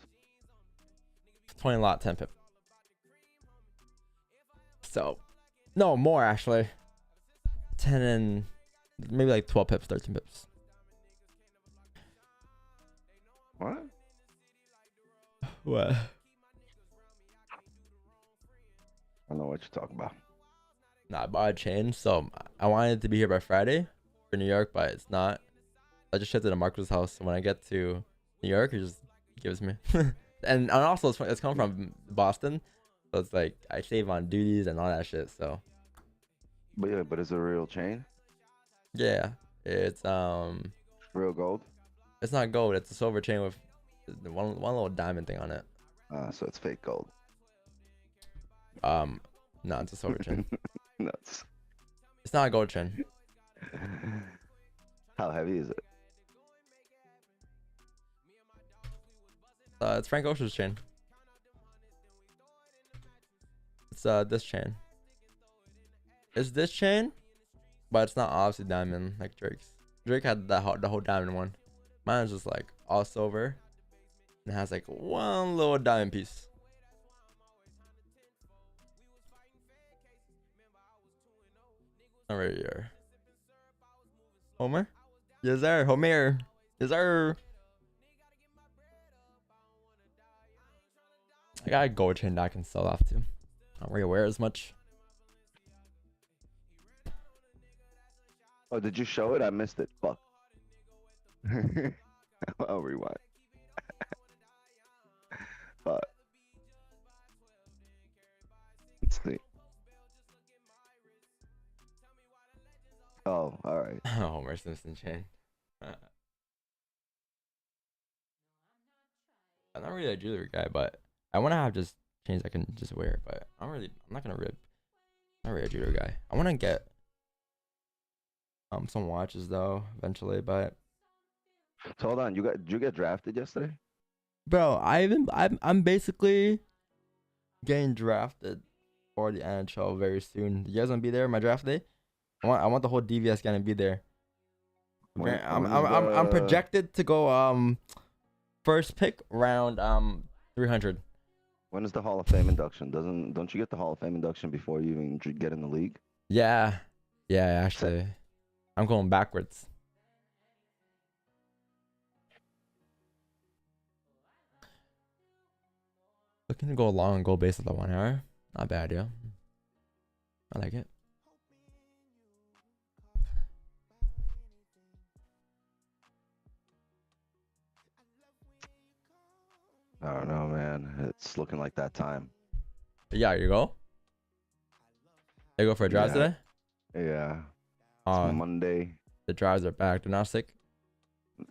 Speaker 3: 20 lot 10 pip. So no, more actually. 10 and maybe like 12 pips, 13 pips.
Speaker 5: What?
Speaker 3: What?
Speaker 5: I don't know what you're talking about.
Speaker 3: Nah, I bought a chain, so I wanted it to be here by Friday for New York, but it's not. I just shipped it to Marcus' house. When I get to New York, he just gives me. and also it's coming from Boston, so it's like I save on duties and all that shit. So
Speaker 5: But yeah, but it's a real chain.
Speaker 3: yeah, it's
Speaker 5: Real gold.
Speaker 3: it's not gold. It's a silver chain with one little diamond thing on it.
Speaker 5: So it's fake gold.
Speaker 3: No, it's a silver chain.
Speaker 5: Nuts.
Speaker 3: It's not a gold chain.
Speaker 5: How heavy is it?
Speaker 3: It's Frank Ocean's chain. It's this chain. It's this chain, but it's not obviously diamond like Drake's. Drake had the whole diamond one. Mine is just like all silver and it has like one little diamond piece. Over here. Homer? Yes, sir. Homer. Yes, sir. I got a gold chain that I can sell off to. I don't really wear as much.
Speaker 5: Oh, did you show it? I missed it. Fuck. I'll rewind. But let's see. Oh, all right.
Speaker 3: Homer Simpson chain. I'm not really a jewelry guy, but I want to have just chains I can just wear. But I'm not gonna rip. I'm not really a jewelry guy. I want to get some watches though eventually, but
Speaker 5: So hold on. Did you get drafted yesterday?
Speaker 3: bro, I'm basically getting drafted for the NHL very soon. You guys wanna be there? My draft day. I want the whole DVS gang to be there. I'm projected to go first pick round 300.
Speaker 5: When is the Hall of Fame induction? Don't you get the Hall of Fame induction before you even get in the league?
Speaker 3: Yeah, actually, I'm going backwards. Looking to go long and go base of the 1 hour. Not bad, yeah. I like it.
Speaker 5: I don't know, man. It's looking like that time.
Speaker 3: Yeah, you go. You go for a drive today?
Speaker 5: Yeah. It's Monday.
Speaker 3: The drives are back. They're not sick.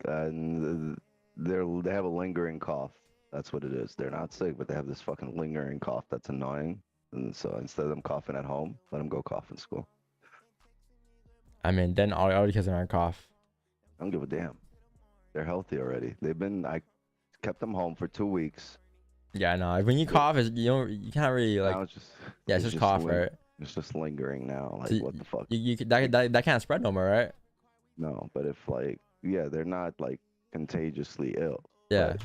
Speaker 5: And they have a lingering cough. That's what it is. They're not sick, but they have this fucking lingering cough that's annoying. And so instead of them coughing at home, let them go cough in school.
Speaker 3: I mean, then all the kids are on cough.
Speaker 5: I don't give a damn. They're healthy already. I kept them home for 2 weeks.
Speaker 3: Yeah, no. When you cough, you can't really like.
Speaker 5: Now it's just,
Speaker 3: Yeah, it's just cough, right?
Speaker 5: It's just lingering now. Like,
Speaker 3: So
Speaker 5: what the fuck?
Speaker 3: That can't spread no more, right?
Speaker 5: No, but if like, yeah, they're not like contagiously ill.
Speaker 3: Yeah.
Speaker 5: But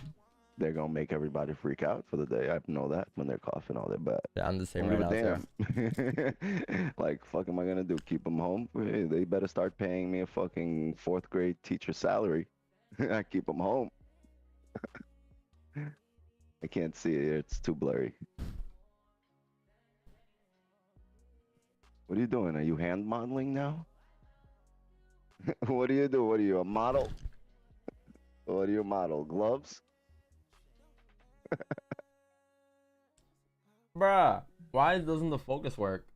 Speaker 5: they're gonna make everybody freak out for the day. I know that when they're coughing all their bad.
Speaker 3: Yeah, I'm the same
Speaker 5: Don't
Speaker 3: right now.
Speaker 5: give a damn. Like, fuck am I gonna do? Keep them home? Hey, they better start paying me a fucking 4th grade teacher salary. I keep them home. I can't see it. It's too blurry. What are you doing? Are you hand modeling now? What do you do? What are you, a model? What do you model? Gloves?
Speaker 3: Bruh, why doesn't the focus work?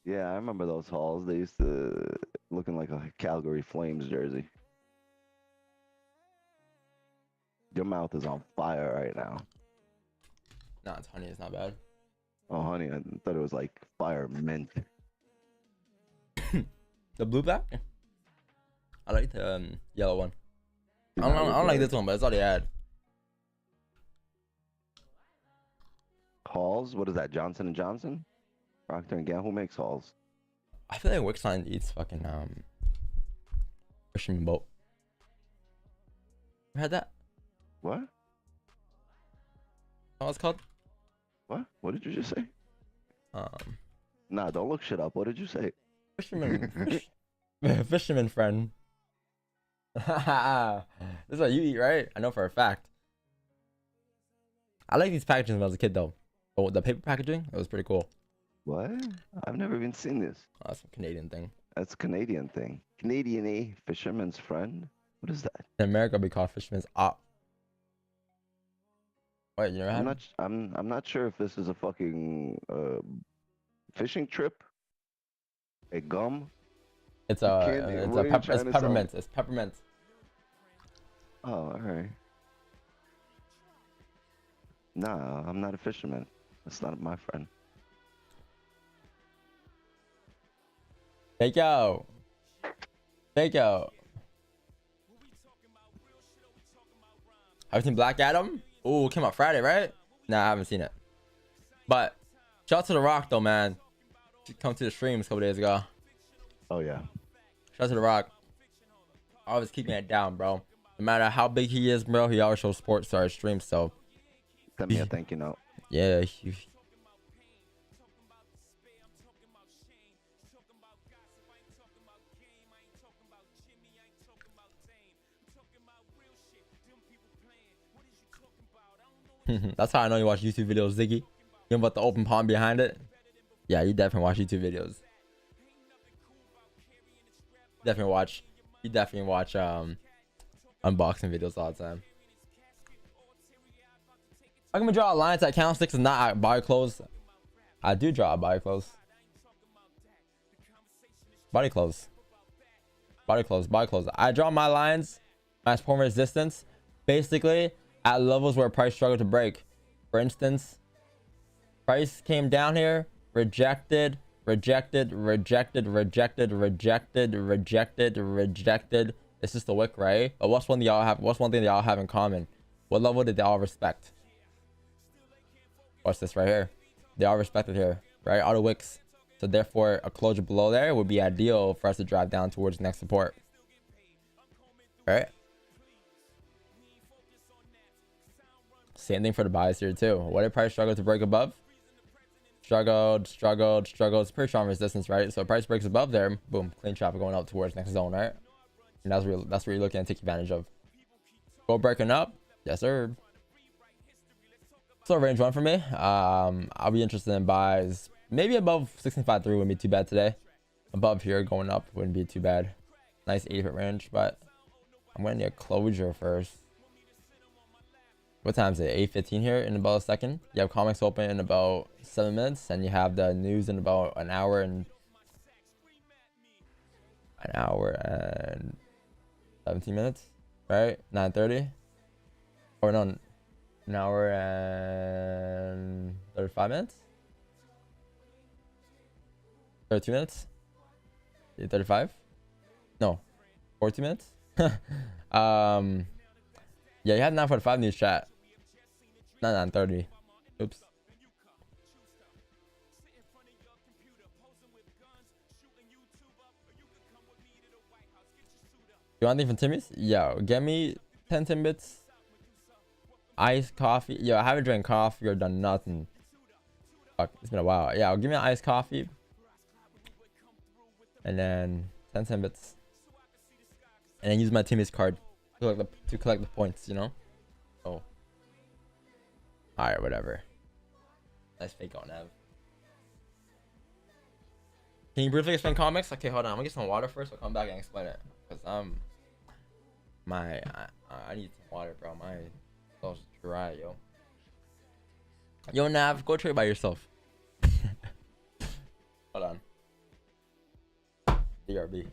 Speaker 5: Yeah, I remember those halls. They used to looking like a Calgary Flames jersey. Your mouth is on fire right now.
Speaker 3: Nah, it's honey. It's not bad.
Speaker 5: Oh, honey, I thought it was like fire mint.
Speaker 3: The blue back? I like the yellow one. I don't like this one, but it's all they had.
Speaker 5: Halls? What is that? Johnson and Johnson? Procter and Gamble? Who makes Halls?
Speaker 3: I feel like Wixline eats fucking fisherman boat. You had that?
Speaker 5: What?
Speaker 3: What it's called?
Speaker 5: What? What did you just say? Nah, don't look shit up. What did you say?
Speaker 3: Fisherman fisherman friend. This is what you eat, right? I know for a fact. I like these packaging when I was a kid though. Oh, the paper packaging, it was pretty cool.
Speaker 5: What? I've never even seen this.
Speaker 3: Oh, that's a Canadian thing.
Speaker 5: That's a Canadian thing. Canadian A fisherman's friend? What is that?
Speaker 3: In America, we call fisherman's op. Wait, you never had?
Speaker 5: I'm not sure if this is a fucking fishing trip. A gum.
Speaker 3: It's
Speaker 5: Candy.
Speaker 3: it's
Speaker 5: What are you trying
Speaker 3: it's
Speaker 5: to
Speaker 3: peppermint. It's peppermint.
Speaker 5: Oh, all right. Nah, I'm not a fisherman. That's not my friend.
Speaker 3: Take out. Take out. Have you seen Black Adam? Ooh, came out Friday, right? Nah, I haven't seen it. But shout out to The Rock though, man. come to the streams a couple days ago.
Speaker 5: Oh yeah.
Speaker 3: Shout out to the Rock. Always keeping it down, bro. No matter how big he is, bro, he always shows sports to our streams. So
Speaker 5: Send me a thank you note.
Speaker 3: yeah, that's how I know you watch YouTube videos, Ziggy. You know about the open palm behind it? Yeah, you definitely watch YouTube videos. Definitely watch. You definitely watch unboxing videos all the time. I'm gonna draw a line to candlesticks and not at body clothes. I do draw a body clothes. Body clothes. Body clothes. Body clothes. I draw my lines, my support and resistance, basically at levels where price struggled to break. For instance, price came down here, rejected, rejected, rejected, rejected, rejected, rejected, rejected. It's just a wick, right? But what's one thing they all have in common? What level did they all respect? What's this right here? They all respected here, right? All the wicks. So therefore, a closure below there would be ideal for us to drive down towards the next support. Right? Same thing for the buys here too. What did price struggle to break above? Struggled. It's pretty strong resistance, right? So price breaks above there, boom, clean traffic going up towards next zone, right? And that's what you're looking to take advantage of. Go breaking up, yes sir. So range one for me. I'll be interested in buys. Maybe above 16.53 wouldn't be too bad today. Above here going up wouldn't be too bad. Nice 80-foot range, but I'm going to need a closure first. What time is it? 8:15 here in about a second. You have comics open in about 7 minutes, and you have the news in about an hour and 17 minutes, right? 9:30, or no, an hour and 35 minutes, 32 minutes, 35, no, 42 minutes. Yeah, you had 9:45 news chat. Not 9:30. Oops. You want anything from Timmy's? Yo, get me 10 Timbits. Iced coffee. Yo, I haven't drank coffee or done nothing. Fuck, it's been a while. Yeah, I'll give me an iced coffee. And then 10 Timbits. And then use my Timmy's card to collect the points, you know? Oh. Alright, whatever. Nice fake on Ev. Can you briefly explain comics? Okay, hold on. I'm gonna get some water first. I'll come back and explain it. Because I need some water, bro. My throat's dry, yo. Yo, Nav, go trade by yourself. Hold on. BRB.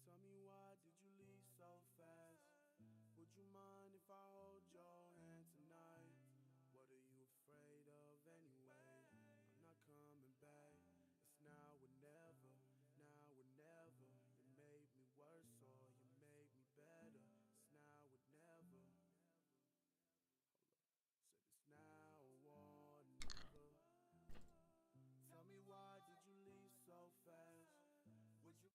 Speaker 2: Tell me why did you leave so fast? Would you mind if I hold your hand tonight? What are you afraid of anyway? I'm not coming back. It's now or never. Now or never. You made me worse or you made me better. It's now or never. Said it's now or never. Tell me why did you leave so fast? Would you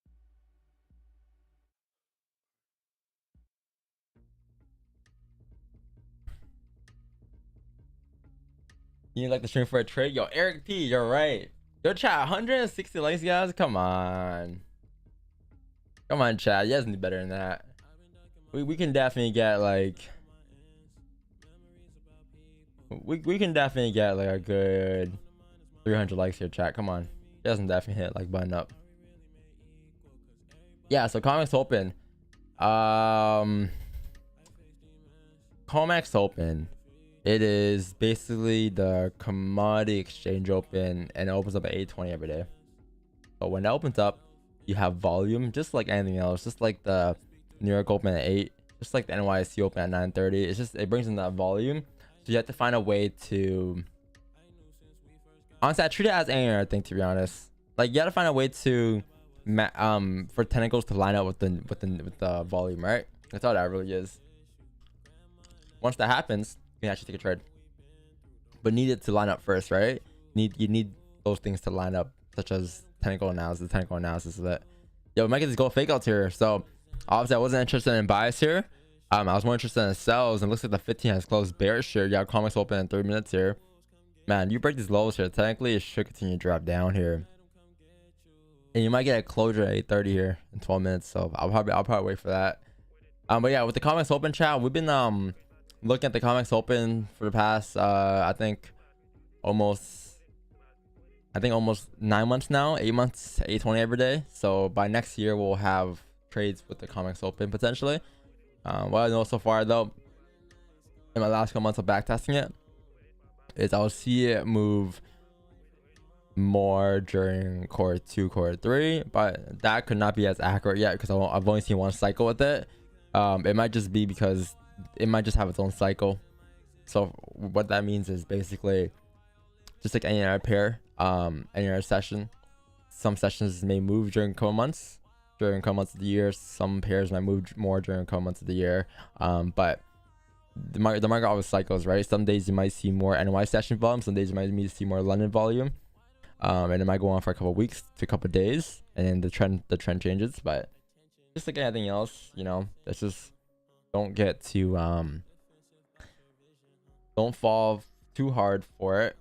Speaker 3: You like the stream for a trade? Yo, Eric P, you're right. Yo, chat, 160 likes, guys. Come on. Come on, chat. You guys need better than that. We can definitely get like we can definitely get like a good 300 likes here, chat. Come on. He hasn't definitely hit like button up. Yeah, so COMEX open. COMEX open. It is basically the commodity exchange open, and it opens up at 8:20 every day. But when it opens up, you have volume, just like anything else, just like the New York open at 8, just like the NYC open at 9:30. It's just, it brings in that volume. So you have to find a way to, honestly, I treat it as any other thing, to be honest. Like, you gotta find a way to for tentacles to line up with the volume, right? That's all that really is. Once that happens, you can actually take a trade, but need it to line up first, right? You need those things to line up, such as technical analysis of it. Yo, we might get these gold fake outs here. So obviously I wasn't interested in buys here. I was more interested in sells, and it looks like the 15 has closed bearish here. You got COMEX open in 3 minutes here. Man, you break these lows here, technically it should continue to drop down here, and you might get a closure at 8:30 here in 12 minutes. So I'll probably wait for that. But yeah, with the COMEX open, chat, we've been looking at the COMEX open for the past I think almost 9 months now, 8 months, 8:20 every day. So by next year we'll have trades with the COMEX open potentially. What I know so far though, in my last couple months of backtesting it, is I'll see it move more during quarter 2, quarter 3, but that could not be as accurate yet because I've only seen one cycle with it. It might just be because it might just have its own cycle. So what that means is basically just like any other pair, any other session, some sessions may move during a couple months of the year. Some pairs might move more during a couple months of the year. But the market always cycles, right? Some days you might see more NY session volume, some days you might see more London volume, and it might go on for a couple of weeks to a couple of days, and then the trend changes. But just like anything else, you know, that's just, don't get too don't fall too hard for it.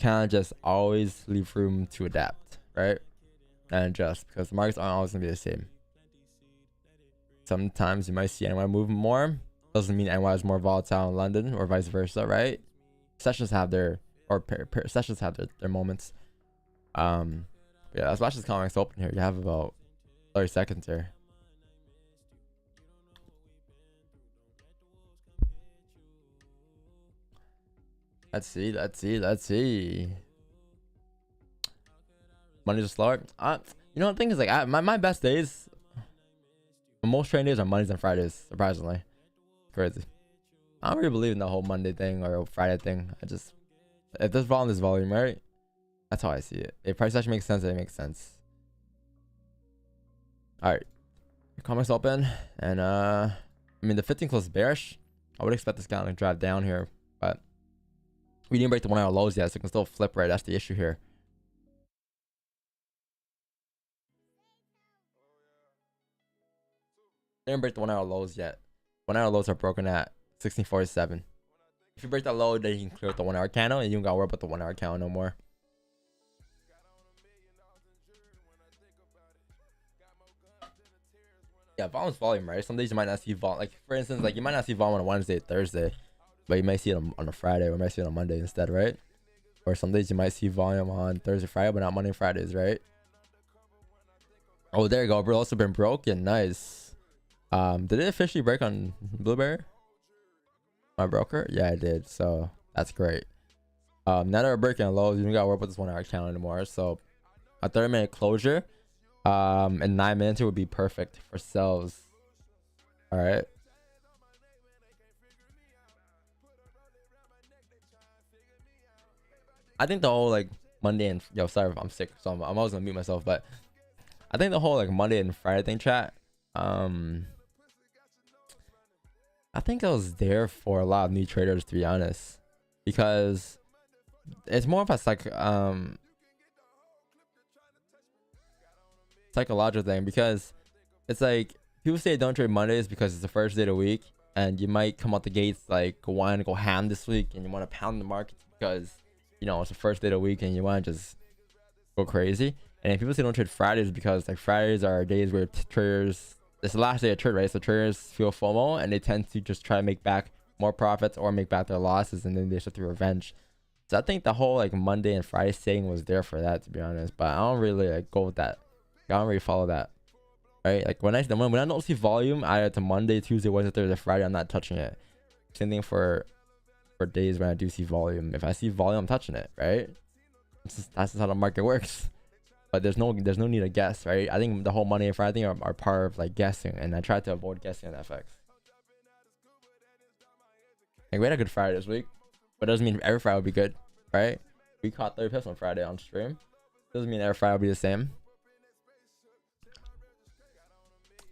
Speaker 3: Kind of just always leave room to adapt, right? And adjust, because the markets aren't always gonna be the same. Sometimes you might see NY move more, doesn't mean NY is more volatile in London, or vice versa, right? Sessions have their, or sessions have their moments. Yeah, let's watch this COMEX open here. You have about 30 seconds here. Let's see. Mondays are slower. You know, the thing is, like, my best days, most trading days are Mondays and Fridays, surprisingly. Crazy. I don't really believe in the whole Monday thing or Friday thing. I just, if there's volume, there's volume, right? That's how I see it. If price action makes sense, it makes sense. Alright. COMEX open, and I mean, the 15 closed bearish. I would expect this guy to drive down here, but we didn't break the 1 hour lows yet, so it can still flip, right? That's the issue here. Didn't break the 1 hour lows yet. 1 hour lows are broken at 1647. If you break that low, then you can clear out the 1 hour candle, and you don't gotta worry about the 1 hour candle no more. Yeah, volume, right? Some days you might not see volume. Like, for instance, like, you might not see volume on a Wednesday, Thursday, but you might see it on a Friday, or you might see it on Monday instead, right? Or some days you might see volume on Thursday, Friday, but not Monday, Fridays, right? Oh, there you go. Bro, also been broken. Nice. Did it officially break on Blueberry? My broker? Yeah, it did. So that's great. Now that we're breaking lows, you don't gotta worry about this 1 hour candle anymore. So a 30-minute closure in 9 minutes, it would be perfect for sells. All right. I think the whole, like, Monday and, yo, sorry if I'm sick, so I'm always gonna mute myself, but I think the whole, like, Monday and Friday thing, chat, I think I was there for a lot of new traders, to be honest, because it's more of a psychological thing, because it's like, people say don't trade Mondays because it's the first day of the week, and you might come out the gates like wanting to go ham this week, and you want to pound the market because, you know, it's the first day of the week and you want to just go crazy. And if people say don't trade Fridays, because like Fridays are days where traders, it's the last day of trade, right? So traders feel FOMO and they tend to just try to make back more profits or make back their losses, and then they start to revenge. So I think the whole like Monday and Friday saying was there for that, to be honest. But I don't really like go with that. I don't really follow that. Right? Like when I don't see volume either to Monday, Tuesday, Wednesday, Thursday, Friday, I'm not touching it. Same thing for days when I do see volume. If I see volume, I'm touching it, right? That's just how the market works. But there's no need to guess, right? I think the whole Monday and Friday thing are part of like guessing, and I try to avoid guessing on FX. Like we had a good Friday this week, but it doesn't mean every Friday will be good, right? We caught 30 pips on Friday on stream. Doesn't mean every Friday will be the same.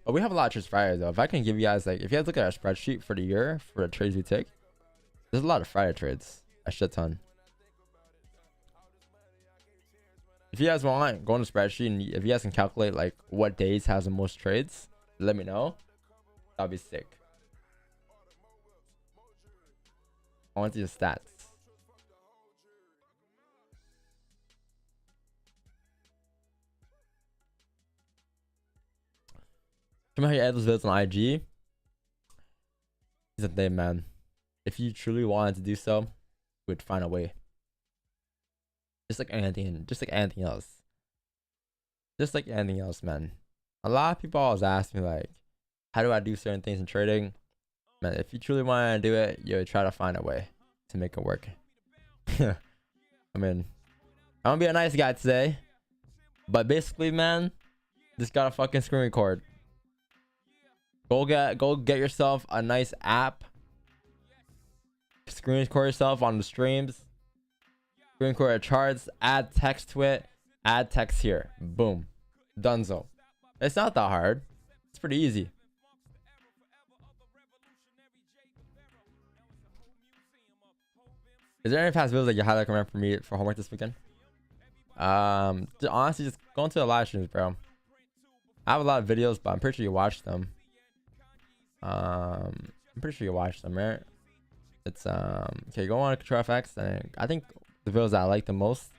Speaker 3: But we have a lot of trades Friday though. If I can give you guys like, if you guys look at our spreadsheet for the year for the trades we take, there's a lot of Friday trades, a shit ton. If you guys want, go on the spreadsheet, and if you guys can calculate like what days has the most trades, let me know. That'll be sick. I want to see the stats. Remember how you add those videos on IG? Here's the thing, man. If you truly wanted to do so, you would find a way. Just like anything else. Just like anything else, man. A lot of people always ask me like, how do I do certain things in trading? Man, if you truly want to do it, you would try to find a way to make it work. I mean, I'm gonna be a nice guy today, but basically, man, just got a fucking screen record. Go get yourself a nice app. Screen record yourself on the streams. Screen record charts. Add text to it. Add text here. Boom. Dunzo. It's not that hard. It's pretty easy. Is there any past videos that you highly recommend for me for homework this weekend? Honestly, just go into the live streams, bro. I have a lot of videos, but I'm pretty sure you watched them. I'm pretty sure you watched them, right? It's okay. Go on to Control FX, and I think the videos that I like the most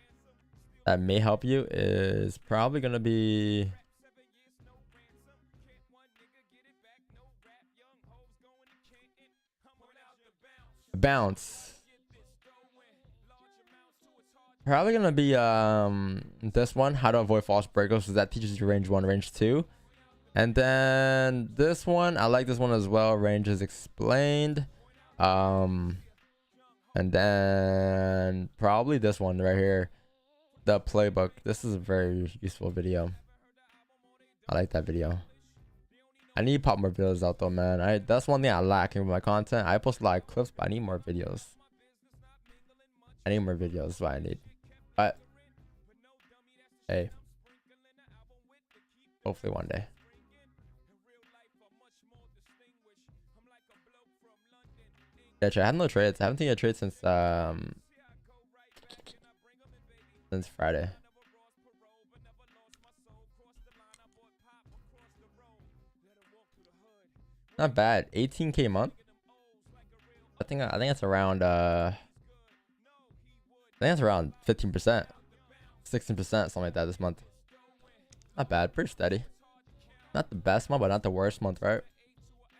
Speaker 3: that may help you is probably gonna be bounce. Probably gonna be this one, how to avoid false breakouts, so that teaches you range 1, range 2. And then this one, I like this one as well, range is explained. And then probably this one right here, the playbook. This is a very useful video. I like that video. I need to pop more videos out though, man. That's one thing I lack in my content. I post a lot of clips, but I need more videos. I need more videos. That's what I need. But hey, hopefully one day. Yeah, I have no trades. I haven't taken a trade since Friday. Not bad. 18K a month. I think that's around I think that's around 15%, 16%, something like that this month. Not bad, pretty steady. Not the best month, but not the worst month, right?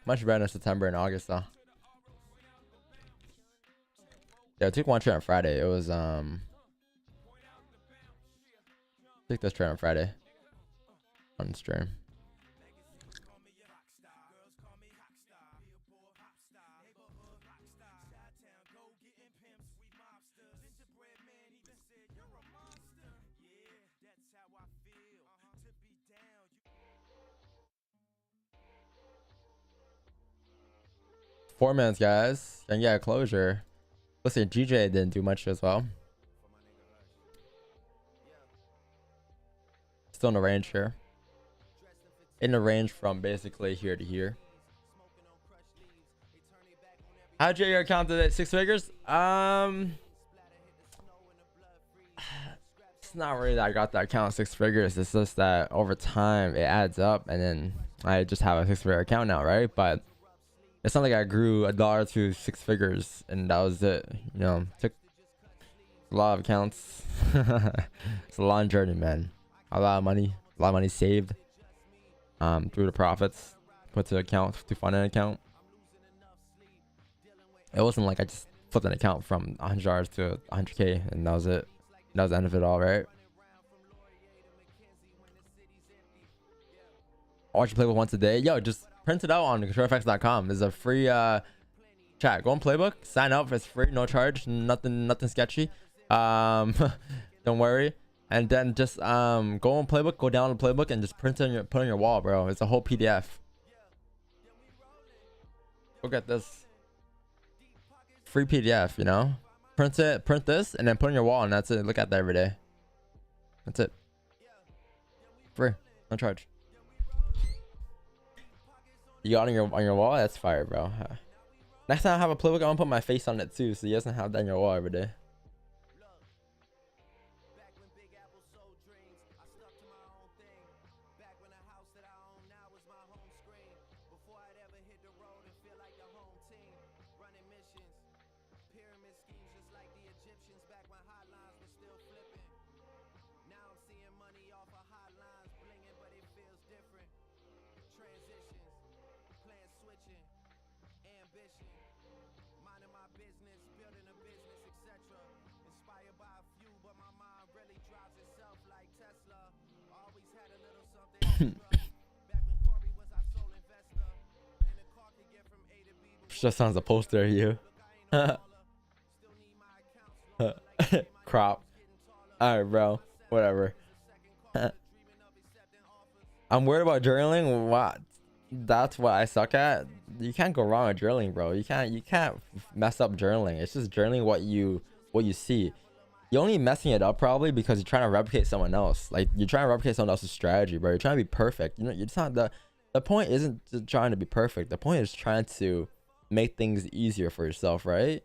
Speaker 3: Much better than September and August though. Yeah, I took one trade on Friday. It was took this trade on Friday on stream. Four minutes, guys. And yeah, closure. Listen, GJ didn't do much as well. Still in the range here. In the range from basically here to here. How'd you get your account today? 6 figures? It's not really that I got that account 6 figures. It's just that over time it adds up, and then I just have a 6-figure account now, right? But it's not like I grew $1 to 6 figures and that was it. You know, took a lot of accounts. It's a long journey, man. A lot of money saved through the profits, put to account, to fund an account. It wasn't like I just flipped an account from $100 to 100K, and that was it. That was the end of it all, right? I watch Playbook once a day. Yo, just print it out on controlfx.com. There's a free chat. Go on Playbook, sign up. It's free, no charge, nothing sketchy. Don't worry. And then just go on Playbook, go down to Playbook, and just print it on your put on your wall, bro. It's a whole PDF. Look at this free PDF, you know. Print this, and then put on your wall, and that's it. Look at that every day. That's it. Free, no charge. You got it on your wall? That's fire, bro. Next time I have a Playbook, I want to put my face on it too, so you guys can have that on your wall every day. Just sounds a poster of you. Crop. Alright, bro. Whatever. I'm worried about journaling. What? That's what I suck at. You can't go wrong with journaling, bro. You can't mess up journaling. It's just journaling what you see. You're only messing it up probably because you're trying to replicate someone else. Like, you're trying to replicate someone else's strategy, bro. You're trying to be perfect. You know, it's not the point isn't just trying to be perfect. The point is trying to make things easier for yourself, right?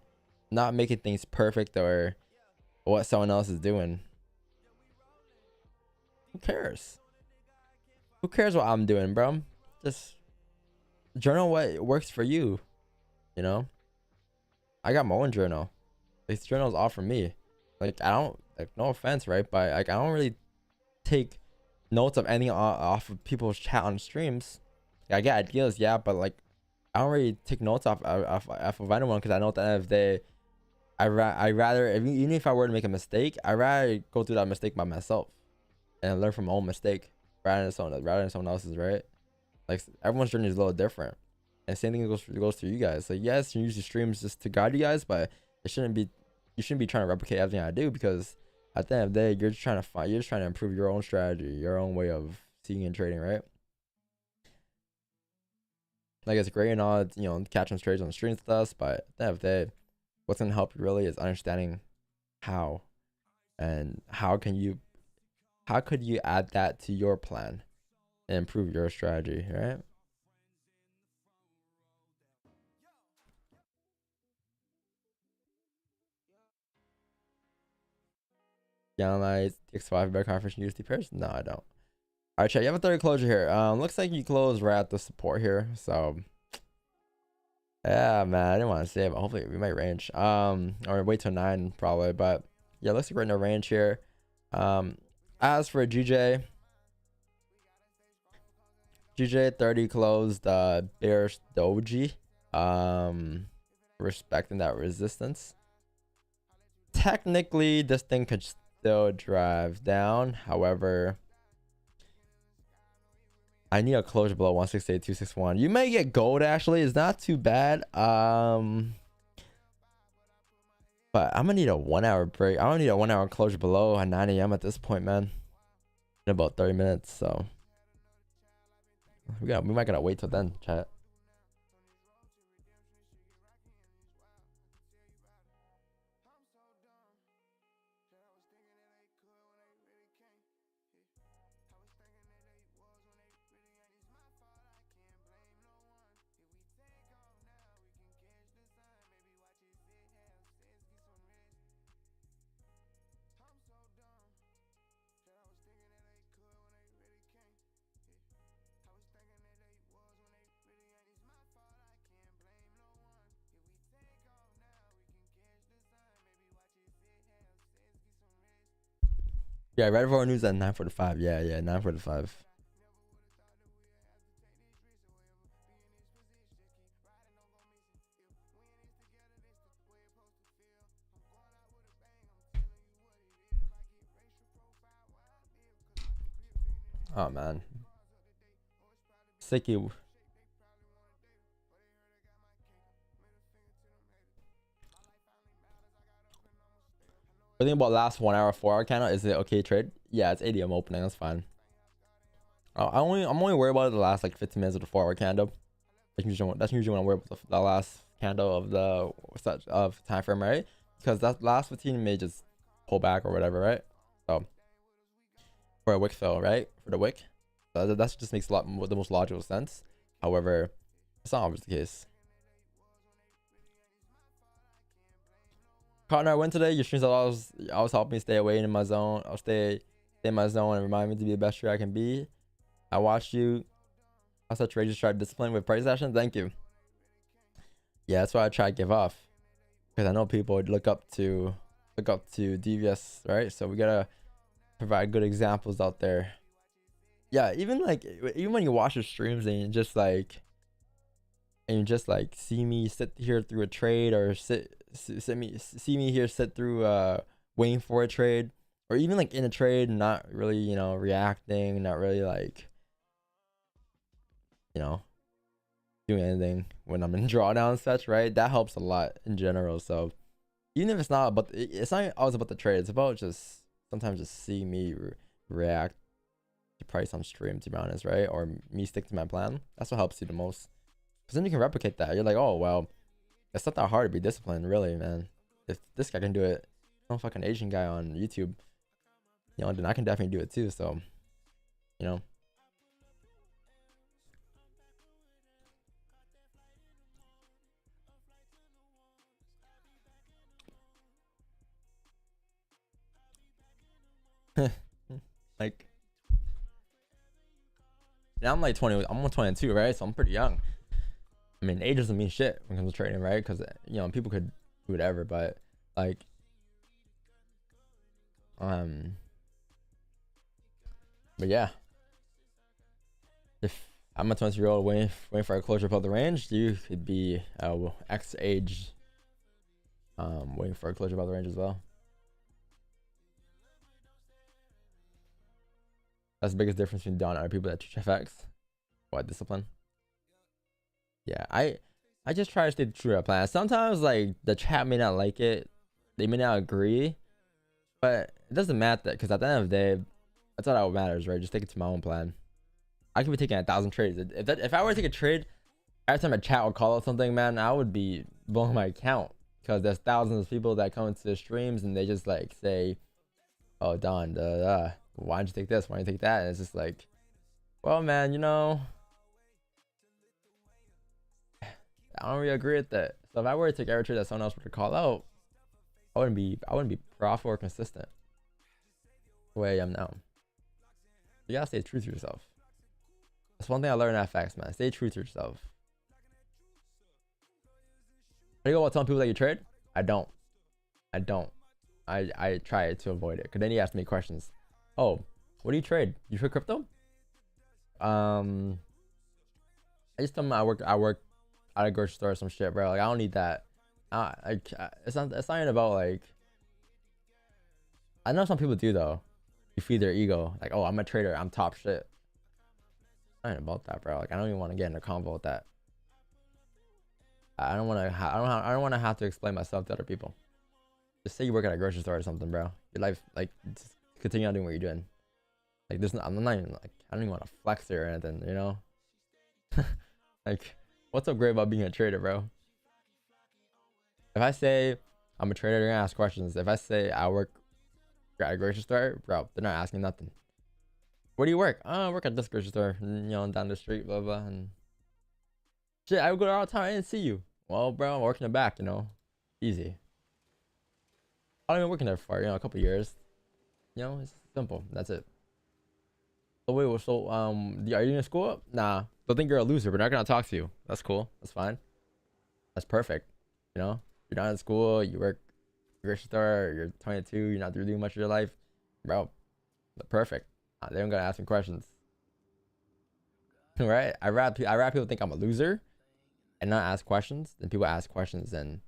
Speaker 3: Not making things perfect or what someone else is doing. Who cares? Who cares what I'm doing, bro? Just journal what works for you. You know, I got my own journal. This journal is all for me. Like, I don't, like, no offense, right? But like, I don't really take notes of anything off of people's chat on streams. Like, I get ideas, yeah, but like, I don't really take notes off of anyone, because I know at the end of the day, I rather, even if I were to make a mistake, I rather go through that mistake by myself and learn from my own mistake rather than someone else's, right? Like, everyone's journey is a little different, and same thing goes through you guys. So yes, you use your streams just to guide you guys, but you shouldn't be trying to replicate everything I do, because at the end of the day, you're just trying to improve your own strategy, your own way of seeing and trading, right? Like, it's great and all, you know, catching trades on the stream stuff, but at the end of the day, what's gonna help you really is understanding how, and how could you add that to your plan and improve your strategy, right? Yeah, my X5 bear confirmation USD pairs? No, I don't. All right, chat. You have a 30 closure here. Looks like you closed right at the support here. So, yeah, man, I didn't want to say it, but hopefully we might range. Or wait till 9 probably. But yeah, looks like we're in a range here. As for GJ 30 closed bearish doji. Respecting that resistance. Technically, this thing could still drive down. However, I need a closure below 168.261. You may get gold, actually. It's not too bad. But I'm gonna need a 1 hour break. I don't need a 1 hour closure below at 9 a.m. at this point, man. In about 30 minutes, so we might gotta wait till then, chat. Yeah, Red for news at 9:45. Yeah, 9:45. Oh man, Sicky. What do you think about last 1 hour 4 hour candle? Is it okay trade? Yeah, it's ADM opening. That's fine. I'm only worried about the last like 15 minutes of the 4 hour candle. That's usually when I'm worried about the last candle of the time frame, right? Because that last 15 may just pull back or whatever, right? So for a wick fill, right? For the wick, that just makes a lot more, the most logical sense. However, it's not always the case. Partner, I went today. Your streams always helping me stay away in my zone. I'll stay in my zone and remind me to be the best trader I can be. I watched you. I saw traders try to discipline with price action. Thank you. Yeah, that's why I try to give off, because I know people would look up to DVS, right? So we gotta provide good examples out there. Yeah, even when you watch the streams and you just like see me sit here through a trade, or see me here sit through waiting for a trade, or even like in a trade, not really, you know, reacting, not really like, you know, doing anything when I'm in drawdown and such, right? That helps a lot in general. So even if it's not always about the trade, it's about just sometimes just see me react to price on stream, to be honest, right? Or me stick to my plan. That's what helps you the most, because then you can replicate that. You're like, oh well, it's not that hard to be disciplined, really, man. If this guy can do it, some fucking Asian guy on YouTube, you know, then I can definitely do it too. So, you know. Like, now I'm like 20. I'm 22, right? So I'm pretty young. I mean, age doesn't mean shit when it comes to trading, right? Because, you know, people could do whatever, but like, but yeah, if I'm a 20-year-old waiting for a closure above the range, you could be X age, waiting for a closure above the range as well. That's the biggest difference between Don and other people that teach FX. What, discipline? Yeah, I just try to stay true to our plan. Sometimes like the chat may not like it, they may not agree, but it doesn't matter, because at the end of the day, that's all that matters, right? Just take it to my own plan. I could be taking 1,000 trades. If I were to take a trade, every time a chat would call out something, man, I would be blowing my account, because there's thousands of people that come into the streams and they just like say, oh Don, why don't you take this? Why don't you take that? And it's just like, well, man, you know, I don't really agree with that. So if I were to take every trade that someone else were to call out, I wouldn't be profitable or consistent the way I am now. You gotta stay true to yourself. That's one thing I learned at FX, man. Stay true to yourself. How do you go about telling people that you trade? I don't. I try to avoid it, because then you ask me questions. Oh, what do you trade? You trade crypto? I just tell them I work at a grocery store or some shit, bro. Like, I don't need that. It's not even about like. I know some people do though. You feed their ego, like, oh, I'm a trader, I'm top shit. It's not even about that, bro. Like, I don't even want to get in a convo with that. I don't want to have to explain myself to other people. Just say you work at a grocery store or something, bro. Your life, like, just continue on doing what you're doing. Like, I'm not even like, I don't even want to flex it or anything, you know. Like, what's so great about being a trader, bro? If I say I'm a trader, they're gonna ask questions. If I say I work at a grocery store, bro, they're not asking nothing. Where do you work? Oh, I work at this grocery store, you know, down the street, blah blah. And shit, I would go there all the time. I didn't see you. Well, bro, I'm working the back, you know, easy. I've been working there for, you know, a couple years. You know, it's simple. That's it. So wait, so are you in school? Nah, they'll think you're a loser, but they're not gonna talk to you. That's cool. That's fine. That's perfect. You know, you're not in school. You work at a grocery store. You're 22. You're not doing much of your life, bro. Perfect. They don't gotta ask me questions. Right? I rather people think I'm a loser and not ask questions than people ask questions and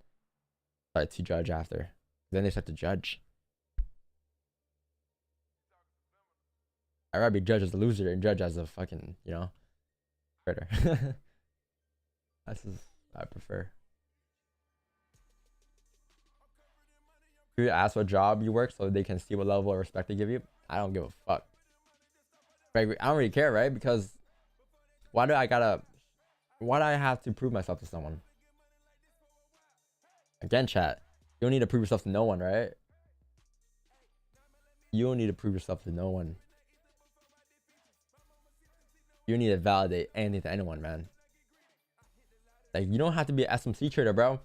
Speaker 3: start to judge after. Then they start to judge. I'd rather be judged as a loser and judged as a fucking, you know, trader. That's just I prefer. You ask what job you work so they can see what level of respect they give you. I don't give a fuck. Right? I don't really care, right? Because why do I have to prove myself to someone? Again, chat. You don't need to prove yourself to no one, right? You don't need to prove yourself to no one. You don't need to validate anything to anyone, man. Like, you don't have to be an SMC trader, bro.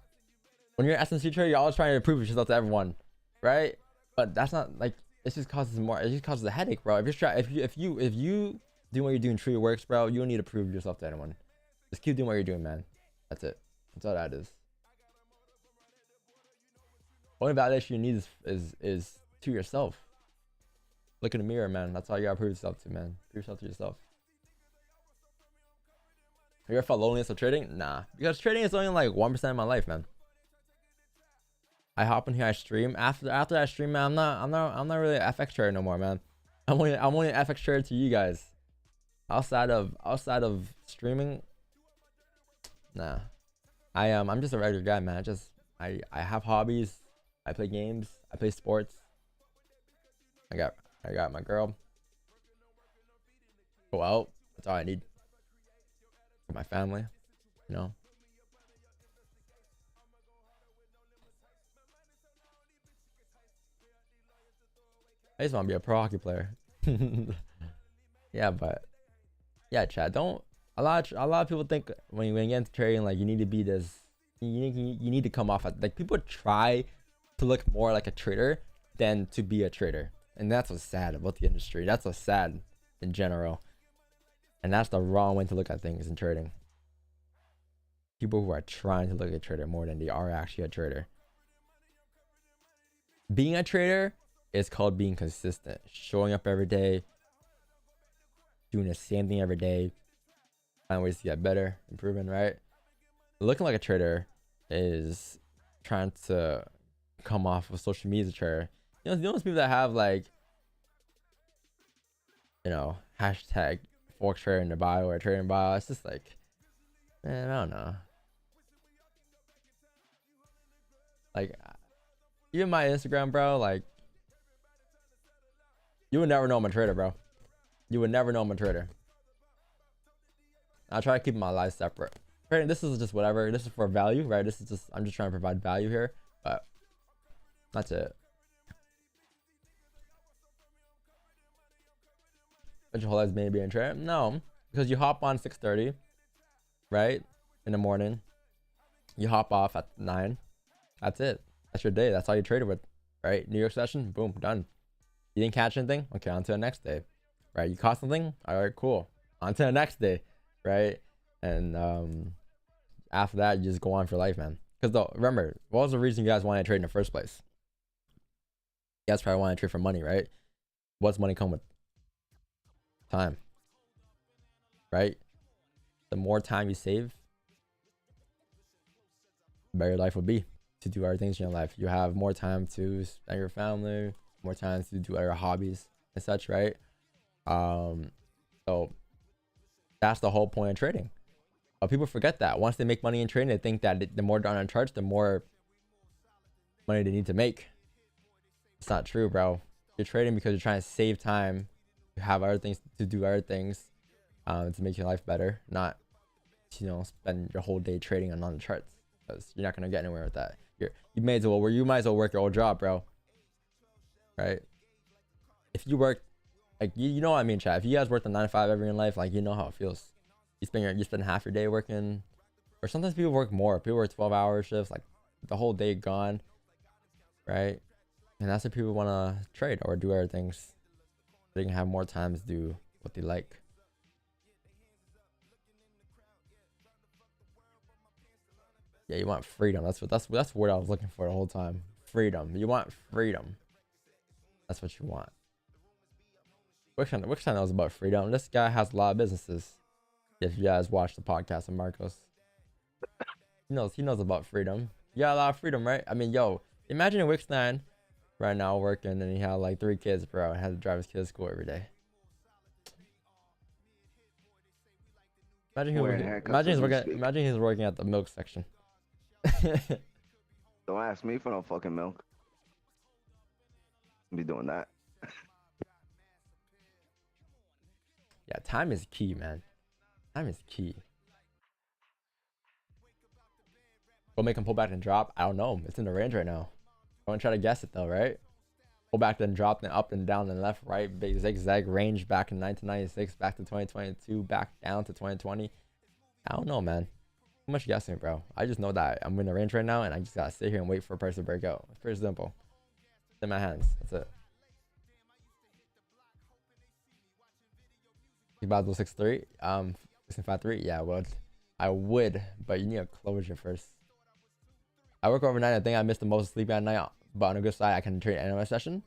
Speaker 3: When you're an SMC trader, you're always trying to prove yourself to everyone, right? But that's not like, it just causes more. It just causes a headache, bro. If you do what you're doing truly works, bro, you don't need to prove yourself to anyone. Just keep doing what you're doing, man. That's it. That's all that is. Only validation you need is to yourself. Look in the mirror, man. That's all you gotta prove yourself to, man. Prove yourself to yourself. Have you ever felt loneliness of trading? Nah, because trading is only like 1% of my life, man. I hop in here, I stream. After I stream, man, I'm not really an FX trader no more, man. I'm only an FX trader to you guys. Outside of streaming, nah. I'm just a regular guy, man. I have hobbies. I play games. I play sports. I got my girl. Go out. That's all I need. For my family, you know. I just want to be a pro hockey player. Yeah, but yeah, Chad. Don't a lot of people think when you get into trading, like you need to be this. You need to come off like people try to look more like a trader than to be a trader, and that's what's sad about the industry. That's what's sad in general, and that's the wrong way to look at things in trading. People who are trying to look at a trader more than they are actually a trader. Being a trader is called being consistent, showing up every day, doing the same thing every day, finding ways to get better, improving, right? Looking like a trader is trying to come off of social media as a trader. You know those people that have like, you know, hashtag FOREX trader in their bio or trading bio. It's just like, man, I don't know. Like, even my Instagram, bro, like, you would never know I'm a trader, bro. You would never know I'm a trader. I try to keep my life separate. Right, this is just whatever. This is for value, right? This is just, I'm just trying to provide value here, but that's it. But your whole life maybe in trader? No, because you hop on 6:30, right, in the morning. You hop off at 9. That's it. That's your day. That's all you traded with, right? New York session, boom, done. You didn't catch anything? Okay, on to the next day, right? You caught something? All right, cool. On to the next day, right? And after that, you just go on for life, man. Because remember, what was the reason you guys wanted to trade in the first place? You guys probably wanted to trade for money, right? What's money come with? Time, right? The more time you save, the better your life will be to do other things in your life. You have more time to spend your family, more time to do other hobbies and such, right? So that's the whole point of trading. But people forget that once they make money in trading, they think that the more they're on charts, the more money they need to make. It's not true, bro. You're trading because you're trying to save time. You have other things to do, other things to make your life better, not, you know, spend your whole day trading on the charts, because you're not gonna get anywhere with that. You might as well work your old job, bro. Right? If you work, like, you know what I mean, chat. If you guys worked a 9 to 5 ever in life, like, you know how it feels. You spend half your day working, or sometimes people work more. People work 12-hour shifts, like the whole day gone, right? And that's what people want to trade or do other things. They can have more time to do what they like. Yeah, you want freedom. That's the word I was looking for the whole time. Freedom. You want freedom. That's what you want. Which one knows about freedom? This guy has a lot of businesses. If you guys watch the podcast of Marcos, he knows about freedom. You got a lot of freedom, right? I mean, yo, imagine a Wix9 right now working, and he had like 3 kids, bro, and had to drive his kids to school every day. Imagine he
Speaker 5: Wearing
Speaker 3: was,
Speaker 5: haircuts
Speaker 3: imagine
Speaker 5: as
Speaker 3: he's
Speaker 5: we
Speaker 3: working.
Speaker 5: speak.
Speaker 3: Imagine he's working at the milk section.
Speaker 5: Don't ask me for no fucking milk. I'll be doing that.
Speaker 3: Yeah, time is key, man. Time is key. Will make him pull back and drop? I don't know. It's in the range right now. I want to try to guess it though, right? Pull back then drop, then up and down and left, right. Big zigzag range back in 1996, back to 2022, back down to 2020. I don't know, man. Too much guessing, bro. I just know that I'm in the range right now, and I just gotta sit here and wait for a price to break out. It's pretty simple. It's in my hands. That's it. You about to 6-3? 6-5-3? Yeah, well, I would, but you need a closure first. I work overnight. I think I missed the most sleep at night, but on a good side, I can trade analyst session.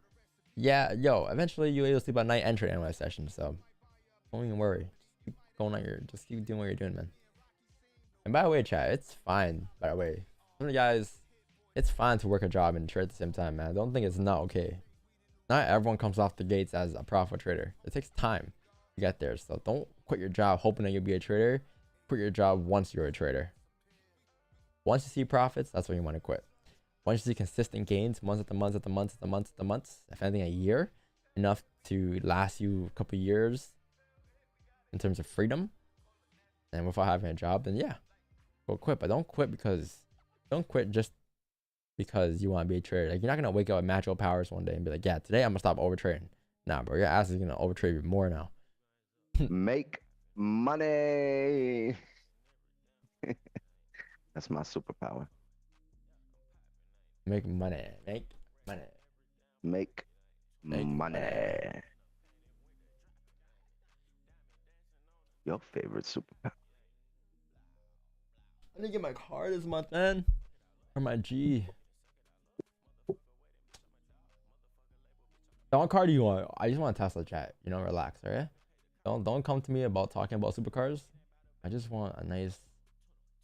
Speaker 3: Yeah, yo, eventually you'll able to sleep at night and trade analyst session. So don't even worry. Just keep going on just keep doing what you're doing, man. And by the way, chat, it's fine. By the way, some of the guys, it's fine to work a job and trade at the same time, man. Don't think it's not okay. Not everyone comes off the gates as a profit trader. It takes time to get there. So don't quit your job hoping that you'll be a trader. Quit your job once you're a trader. Once you see profits, that's when you want to quit. Once you see consistent gains, months after months after months after months after months, if anything a year, enough to last you a couple years in terms of freedom and without having a job, then yeah, go quit. But don't quit just because you want to be a trader. Like, you're not gonna wake up with magical powers one day and be like, yeah, today I'm gonna stop overtrading. Nah, bro, your ass is gonna overtrade more now.
Speaker 5: Make money. That's my superpower.
Speaker 3: Make money. Make money.
Speaker 5: Make money. Your favorite superpower.
Speaker 3: I didn't get my car this month, man. Or my G. So what car do you want? I just want a Tesla, chat. You know, relax, alright? Don't come to me about talking about supercars. I just want a nice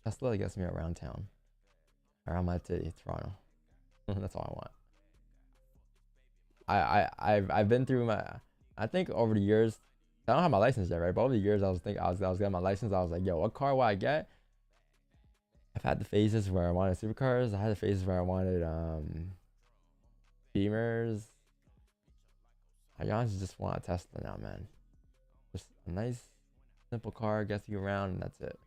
Speaker 3: Tesla that gets me around town. Around my city, Toronto. That's all I want. I've been through I think over the years, I don't have my license yet, right? But over the years I was getting my license. I was like, yo, what car will I get? I've had the phases where I wanted supercars. I had the phases where I wanted Beamers. I honestly just want a Tesla now, man. Just a nice, simple car, gets you around, and that's it.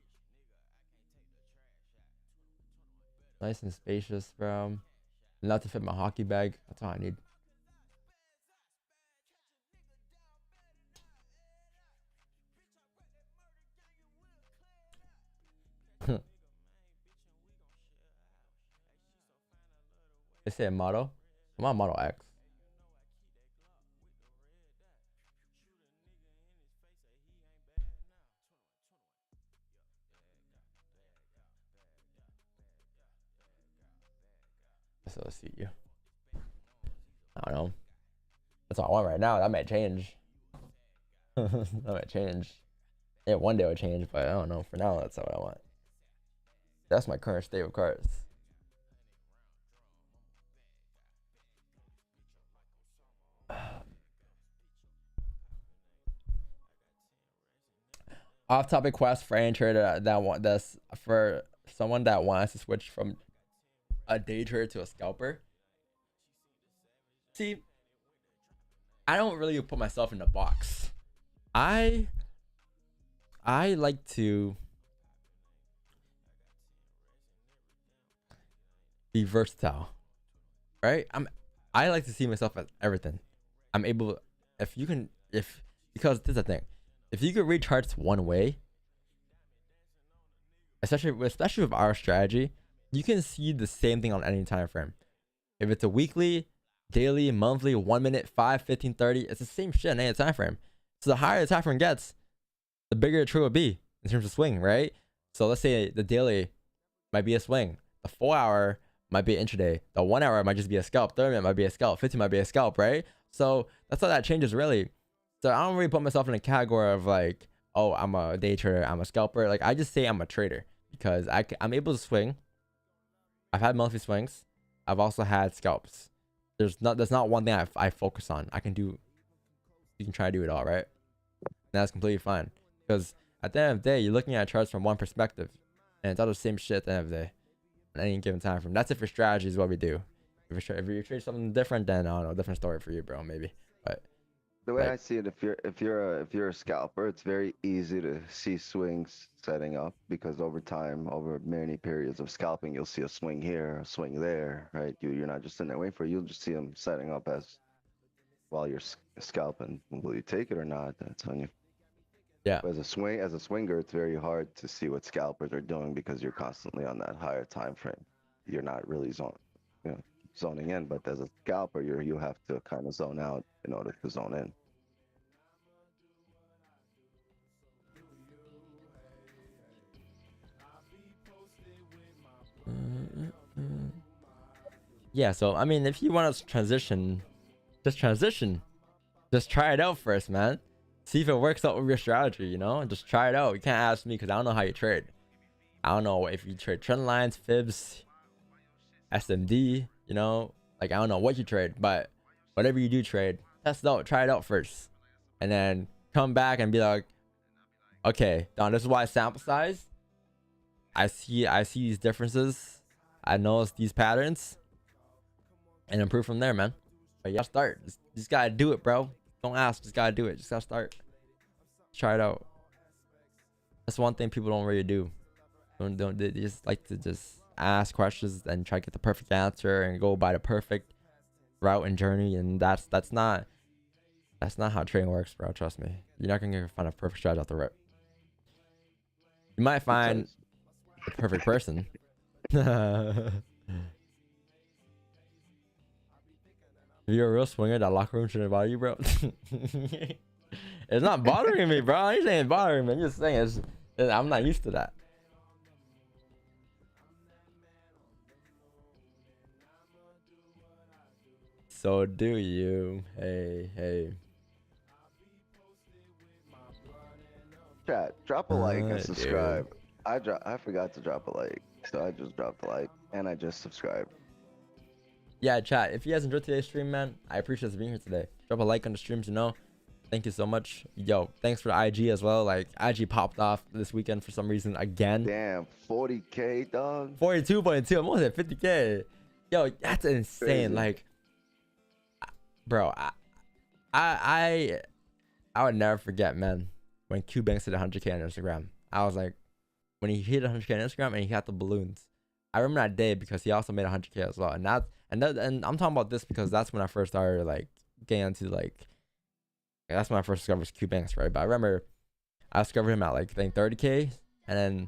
Speaker 3: Nice and spacious, bro. Enough to fit my hockey bag. That's all I need. They say a Model. I'm on Model X. So I'll see you. I don't know. That's all I want right now. That might change. That might change. Yeah, one day it'll change, but I don't know. For now, that's what I want. That's my current state of cars. Off-topic quest for any trader that's for someone that wants to switch from a day trader to a scalper. See, I don't really put myself in the box. I like to be versatile, right? I like to see myself as everything. I'm able, because this is the thing. If you could read charts one way, especially with our strategy, you can see the same thing on any time frame. If it's a weekly, daily, monthly, 1 minute, 5, 15, 30, it's the same shit on any time frame. So the higher the time frame gets, the bigger the trade will be in terms of swing, right? So let's say the daily might be a swing, the 4 hour might be an intraday, the 1 hour might just be a scalp, 30 minute might be a scalp, 15 might be a scalp, right? So that's how that changes really. So I don't really put myself in a category of like, oh, I'm a day trader, I'm a scalper. Like, I just say I'm a trader because I'm able to swing. I've had monthly swings. I've also had scalps. There's not one thing I focus on. You can try to do it all, right? And that's completely fine because At the end of the day, you're looking at charts from one perspective, and it's all the same shit at the end of the day. At any given time frame. That's it for strategy is what we do. If you trade something different, then I don't know, different story for you, bro, maybe. But
Speaker 5: The way
Speaker 3: like,
Speaker 5: I see it, if you're a scalper, it's very easy to see swings setting up because over time, over many periods of scalping, you'll see a swing here, a swing there, right? You're not just sitting there waiting for it, you'll just see them setting up as while you're scalping. Will you take it or not? That's on you.
Speaker 3: yeah.
Speaker 5: But as a swinger, it's very hard to see what scalpers are doing because you're constantly on that higher time frame. You're not really zoning in, but as a scalper, you have to kind of zone out in order to zone in.
Speaker 3: Yeah, so I mean, if you want to transition, just transition. Just try it out first, man. See if it works out with your strategy, you know? Just try it out. You can't ask me because I don't know how you trade. I don't know if you trade trend lines, fibs, SMD, you know? Like, I don't know what you trade, but whatever you do trade, test it out, try it out first. And then come back and be like, okay, Don, this is why sample size. I see these differences. I notice these patterns. And improve from there, man. But yeah, start. Just gotta do it, bro. Don't ask, just gotta do it. Just gotta start. Try it out. That's one thing people don't really do. They just like to just ask questions and try to get the perfect answer and go by the perfect route and journey. And that's not how trading works, bro. Trust me. You're not gonna find a perfect strategy off the rip. You might find the perfect person. If you're a real swinger, that locker room shouldn't bother you, bro. It's not bothering me, bro. I ain't saying it's bothering me. I'm just saying I'm not used to that. So do you. Hey.
Speaker 5: Chat, drop a like and subscribe. I forgot to drop a like, so I just dropped a like and I just subscribed.
Speaker 3: Yeah, chat. If you guys enjoyed today's stream, man, I appreciate you being here today. Drop a like on the streams, you know. Thank you so much. Yo, thanks for the IG as well. Like, IG popped off this weekend for some reason again.
Speaker 5: Damn, 40K, dog.
Speaker 3: 42.2. I'm almost at 50K. Yo, that's insane.
Speaker 5: Crazy.
Speaker 3: Like, bro, I would never forget, man, when Q Banks hit 100K on Instagram. I was like, when he hit 100K on Instagram and he had the balloons. I remember that day because he also made 100K as well. And I'm talking about this because that's when I first started like getting into like, that's when I first discovered Q Banks, right? But I remember I discovered him at like, I think 30K and then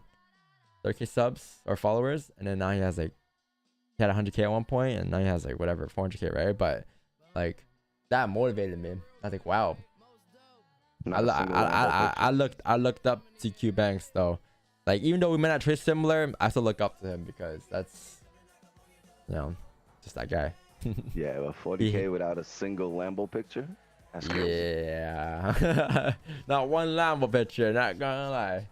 Speaker 3: 30K subs or followers. And then now he has like, he had 100K at one point and now he has like whatever, 400K, right? But like that motivated me. I think, wow. I looked up to Q Banks though. Like, even though we may not trade similar, I still look up to him because that's, you know, just that guy.
Speaker 5: Yeah, but 40K without a single Lambo picture? That's crazy.
Speaker 3: Yeah. Not one Lambo picture, not gonna lie.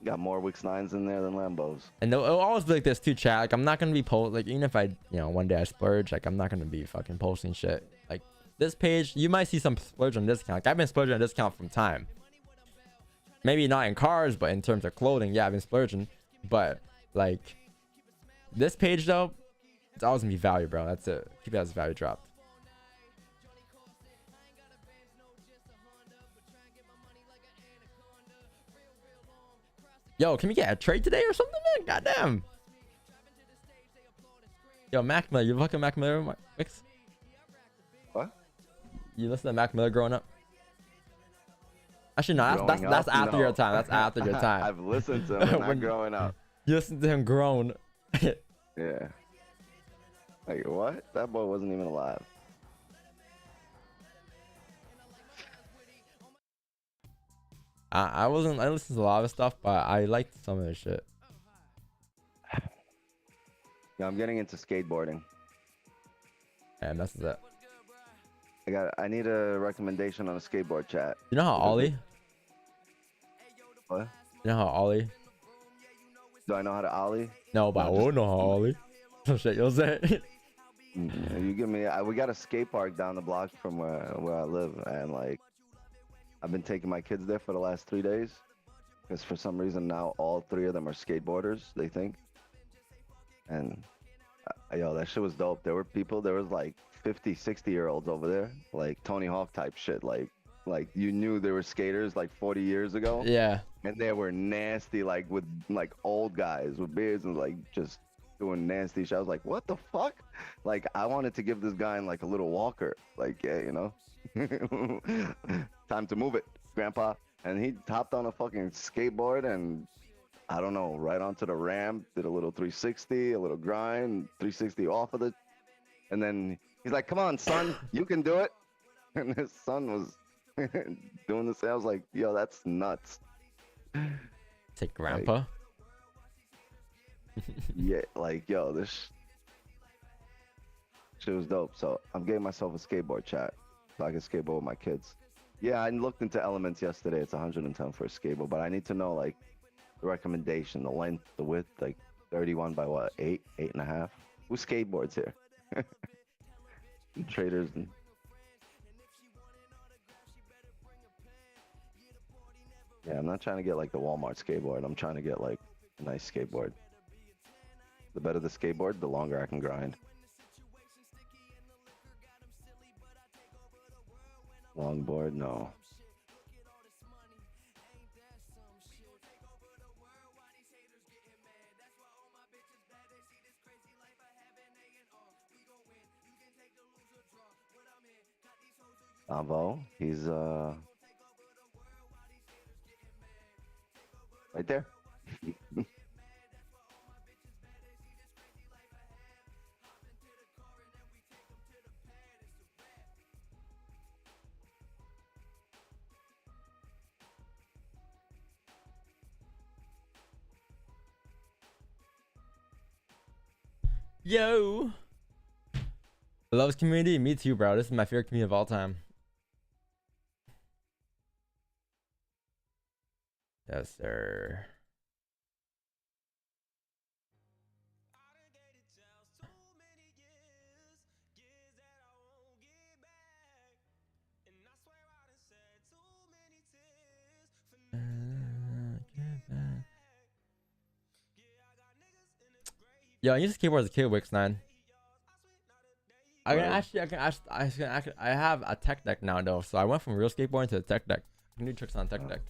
Speaker 5: Got more Wix 9s in there than Lambos.
Speaker 3: And it'll always be like this too, chat. Like, I'm not gonna be like, even if I, you know, one day I splurge, like, I'm not gonna be fucking posting shit. Like, this page, you might see some splurge on discount. Like, I've been splurging on discount from time. Maybe not in cars, but in terms of clothing, yeah, I've been splurging. But like this page though, it's always gonna be value, bro. That's it. Keep it as value dropped. Yo, can we get a trade today or something, man? Goddamn. Yo, Mac Miller, you fucking Mac Miller mix?
Speaker 5: What?
Speaker 3: You listen to Mac Miller growing up? Actually, no, that's after
Speaker 5: No.
Speaker 3: your time. That's after your time.
Speaker 5: I've listened to him when
Speaker 3: When-
Speaker 5: not growing up.
Speaker 3: You listen to him grown.
Speaker 5: Yeah. Like, what? That boy wasn't even alive.
Speaker 3: I listened to a lot of stuff, but I liked some of the shit.
Speaker 5: Yeah, I'm getting into skateboarding.
Speaker 3: And that's it.
Speaker 5: I need a recommendation on a skateboard, chat.
Speaker 3: You know how Ollie?
Speaker 5: What?
Speaker 3: You know how Ollie?
Speaker 5: Do I know how to ollie?
Speaker 3: No, but I won't know how Ollie. Some shit you'll say.
Speaker 5: You give me. We got a skate park down the block from where I live, and like, I've been taking my kids there for the last 3 days because for some reason now all 3 of them are skateboarders, they think. And yo, that shit was dope. There was like 50, 60-year-olds over there, like Tony Hawk type shit. Like you knew they were skaters like 40 years ago.
Speaker 3: Yeah.
Speaker 5: And they were nasty, like with like old guys with beards and like just doing nasty shit. I was like, what the fuck? Like I wanted to give this guy like a little walker. Like, yeah, you know, time to move it, grandpa. And he hopped on a fucking skateboard and I don't know, right onto the ramp, did a little 360, a little grind, 360 off of it. And then he's like, come on, son, you can do it. And his son was doing the same. I was like, yo, that's nuts.
Speaker 3: Take grandpa.
Speaker 5: Yeah, like, yo, this shit was dope. So I'm getting myself a skateboard, chat, so I can skateboard with my kids. Yeah, I looked into Elements yesterday. It's 110 for a skateboard, but I need to know like the recommendation, the length, the width, like 31 by what, 8.5. Who skateboards here? Traders and yeah, I'm not trying to get like the Walmart skateboard. I'm trying to get like a nice skateboard. The better the skateboard, the longer I can grind. Longboard, no. Avo, he's right there.
Speaker 3: Yo. Loves community. Me too, bro. This is my favorite community of all time. Yes, sir. Yo, I used to skateboard as a kid, Wix9. I have a tech deck now though, so I went from real skateboarding to a tech deck. I can do tricks on tech deck.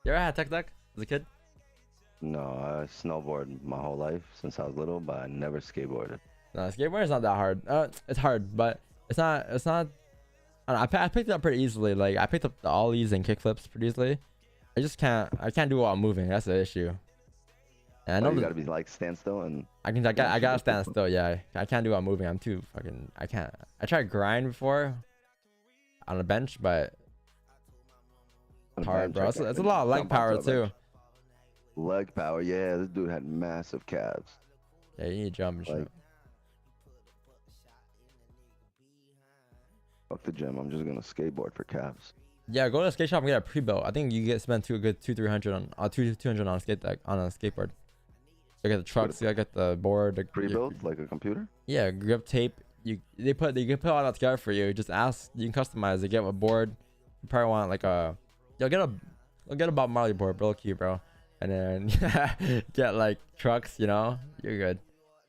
Speaker 3: You ever had a tech deck as a kid?
Speaker 5: No, I snowboarded my whole life since I was little, but I never skateboarded.
Speaker 3: No, skateboarding is not that hard. It's hard, but it's not. I don't know, I picked it up pretty easily. Like I picked up the ollies and kickflips pretty easily. I just can't. I can't do it while moving. That's the issue. And I know
Speaker 5: you gotta be like stand still and.
Speaker 3: I gotta stand still. Yeah, I can't do it while moving. I'm too fucking. I can't. I tried grind before on a bench, but it's hard, bro. It's a lot of leg power too.
Speaker 5: Leg power, yeah. This dude had massive calves.
Speaker 3: Yeah, you need to jump and shit.
Speaker 5: Fuck the gym. I'm just gonna skateboard for calves.
Speaker 3: Yeah, go to a skate shop and get a pre-built. I think you spend a good 200-300 on 200 on a skate deck on a skateboard. You get the trucks, you get the board, the
Speaker 5: pre-built like a computer.
Speaker 3: Yeah, grip tape. They can put all that together for you. Just ask, you can customize it. Get a board. You probably want like a, get a Bob Marley board, real cute, bro. And then get like trucks, you know, you're good.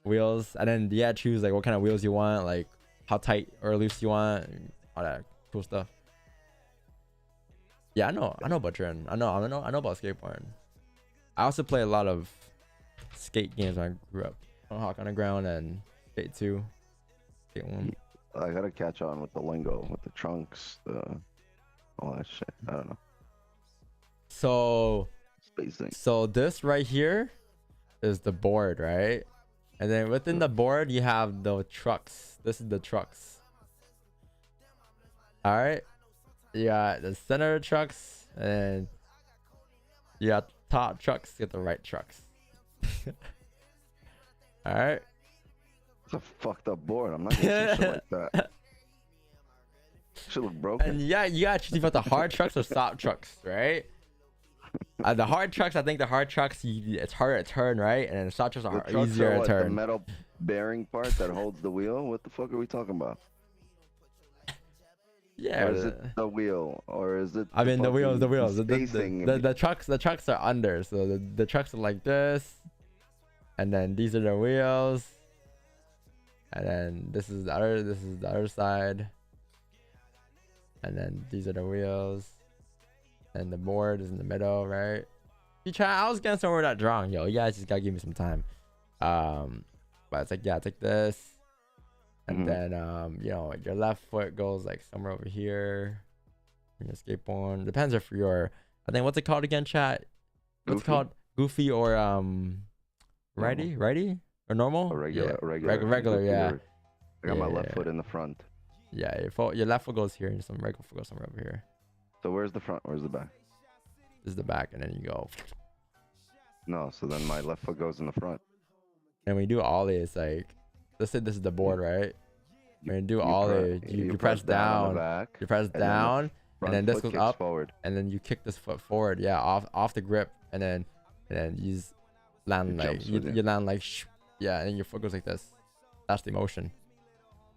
Speaker 3: Wheels, and then choose like what kind of wheels you want, like how tight or loose you want, all that cool stuff. Yeah, I know about Dren. I know about skateboarding. I also play a lot of skate games when I grew up. Hawk Underground and Skate 2. Skate 1.
Speaker 5: I gotta catch on with the lingo, with the trunks, all that shit. I don't know.
Speaker 3: So this right here is the board, right? And then within the board you have the trucks. This is the trucks. All right. You got the center trucks, and you got top trucks. Get the right trucks. All right.
Speaker 5: It's a fucked up board. I'm not gonna do shit like that. Should look broken.
Speaker 3: And yeah, you gotta choose about the hard trucks or soft trucks, right? The hard trucks, I think the hard trucks, it's harder to turn, right? And then the soft trucks are easier to turn.
Speaker 5: The metal bearing part that holds the wheel. What the fuck are we talking about?
Speaker 3: Yeah.
Speaker 5: Or is it the wheel? Or is it?
Speaker 3: I mean the wheels,
Speaker 5: spacing?
Speaker 3: the trucks are under, so the trucks are like this, and then these are the wheels, and then this is the other side, and then these are the wheels, and the board is in the middle, right? I was getting somewhere with that drawing, yo. You guys just gotta give me some time. But it's like, yeah, it's like this, and then you know, your left foot goes like somewhere over here. Your skateboard depends if you're, I think, what's it called again, chat? What's it called? Goofy or righty or normal? Regular, yeah.
Speaker 5: I got my left foot in the front.
Speaker 3: Yeah, your left foot goes here, and some regular foot goes somewhere over here.
Speaker 5: So where's the front? Where's the back?
Speaker 3: This is the back, and then you go.
Speaker 5: No, so then my left foot goes in the front.
Speaker 3: And when you do ollie, it's like, let's say this is the board, right? When you do ollie, you press down,
Speaker 5: back,
Speaker 3: you press down, and then this goes up
Speaker 5: forward,
Speaker 3: and then you kick this foot forward, yeah, off the grip, and then you just land like you land like, yeah, and then your foot goes like this. That's the motion.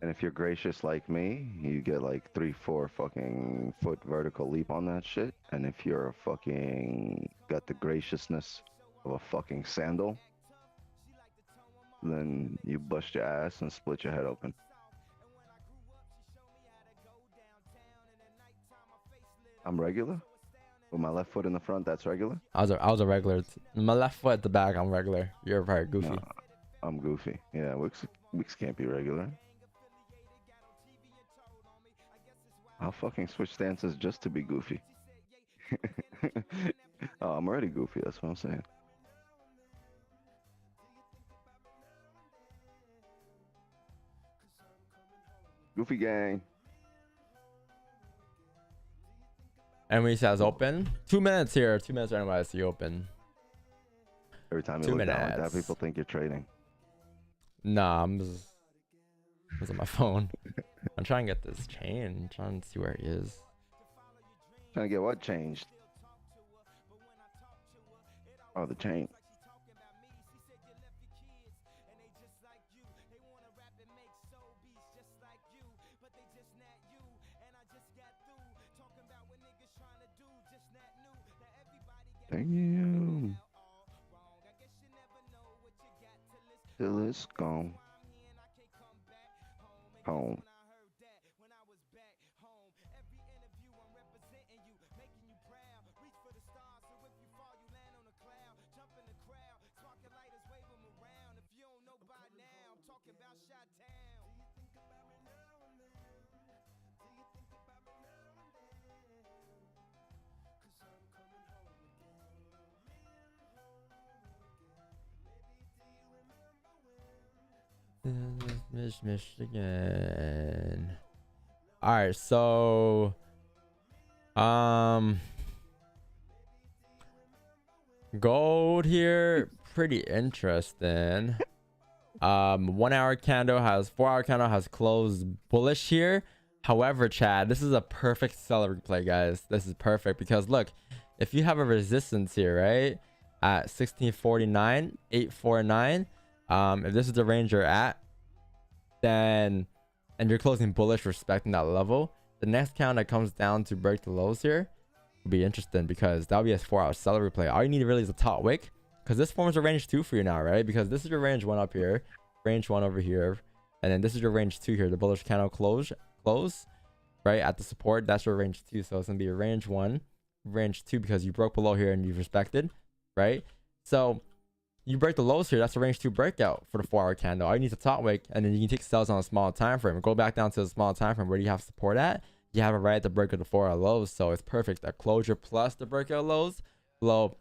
Speaker 5: And if you're gracious like me, you get like 3-4 fucking foot vertical leap on that shit. And if you're a fucking got the graciousness of a fucking sandal, then you bust your ass and split your head open. I'm regular with my left foot in the front. That's regular.
Speaker 3: I was a regular. My left foot at the back, I'm regular. You're probably goofy.
Speaker 5: No, I'm goofy. Yeah, Wix can't be regular. I'll fucking switch stances just to be goofy. Oh, I'm already goofy. That's what I'm saying. Goofy gang.
Speaker 3: And when he says open, 2 minutes here, 2 minutes right now. I see open.
Speaker 5: Every time you
Speaker 3: 2
Speaker 5: look down like that,
Speaker 3: minutes.
Speaker 5: people think you're trading.
Speaker 3: Nah, I'm just on my phone. I'm trying to get this chain. I'm trying to see where he is.
Speaker 5: Trying to get what changed? Oh, the chain. Damn. Till it's gone. Home.
Speaker 3: Michigan. All right, so gold here, pretty interesting. 1 hour candle has 4 hour candle has closed bullish here. However, Chad, this is a perfect seller replay, guys. This is perfect because look, if you have a resistance here, right, at 1649, 849, if this is the range you're at, then and you're closing bullish respecting that level, the next count that comes down to break the lows here will be interesting because that'll be a 4 hour seller replay. All you need really is a top wick, because this forms a range 2 for you now, right? Because this is your range 1 up here, range 1 over here, and then this is your range 2 here. The bullish candle close right at the support. That's your range 2. So it's gonna be a range 1, range 2, because you broke below here and you've respected, right? So you break the lows here, that's a range 2 breakout for the 4 hour candle. All you need is a top wick, and then you can take sells on a smaller time frame. Go back down to the small time frame. Where do you have support at? You have it right at the break of the 4 hour lows. So it's perfect. A closure plus the breakout lows below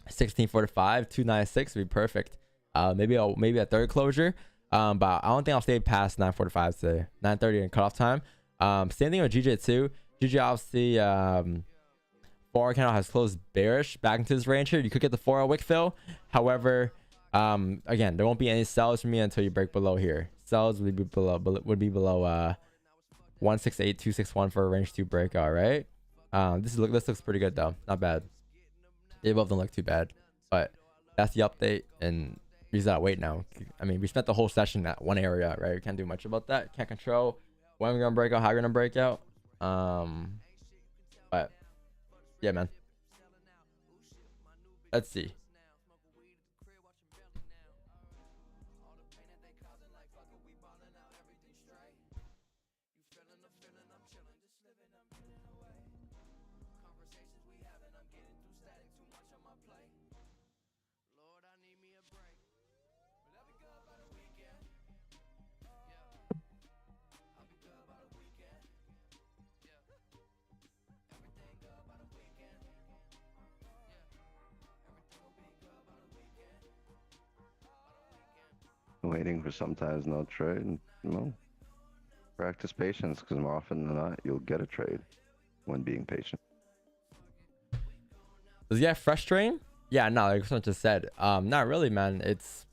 Speaker 3: 1645, 296 would be perfect. Maybe a third closure. But I don't think I'll stay past 945 today. 930 and cutoff time. Same thing with GJ2. GJ obviously 4 hour candle has closed bearish back into this range here. You could get the 4 hour wick fill. However, again, there won't be any sells for me until you break below here. Sells would be below 168261 for a range 2 breakout, right? This looks pretty good though. Not bad. They both don't look too bad. But that's the update, and we just gotta wait now. I mean, we spent the whole session at one area, right? We can't do much about that. Can't control when we're gonna break out, how we're gonna break out. But yeah, man. Let's see.
Speaker 5: Waiting for sometimes no trade. No. Practice patience, because more often than not, you'll get a trade when being patient.
Speaker 3: Does he get frustrating? Yeah, no, like someone just said. Not really, man. It's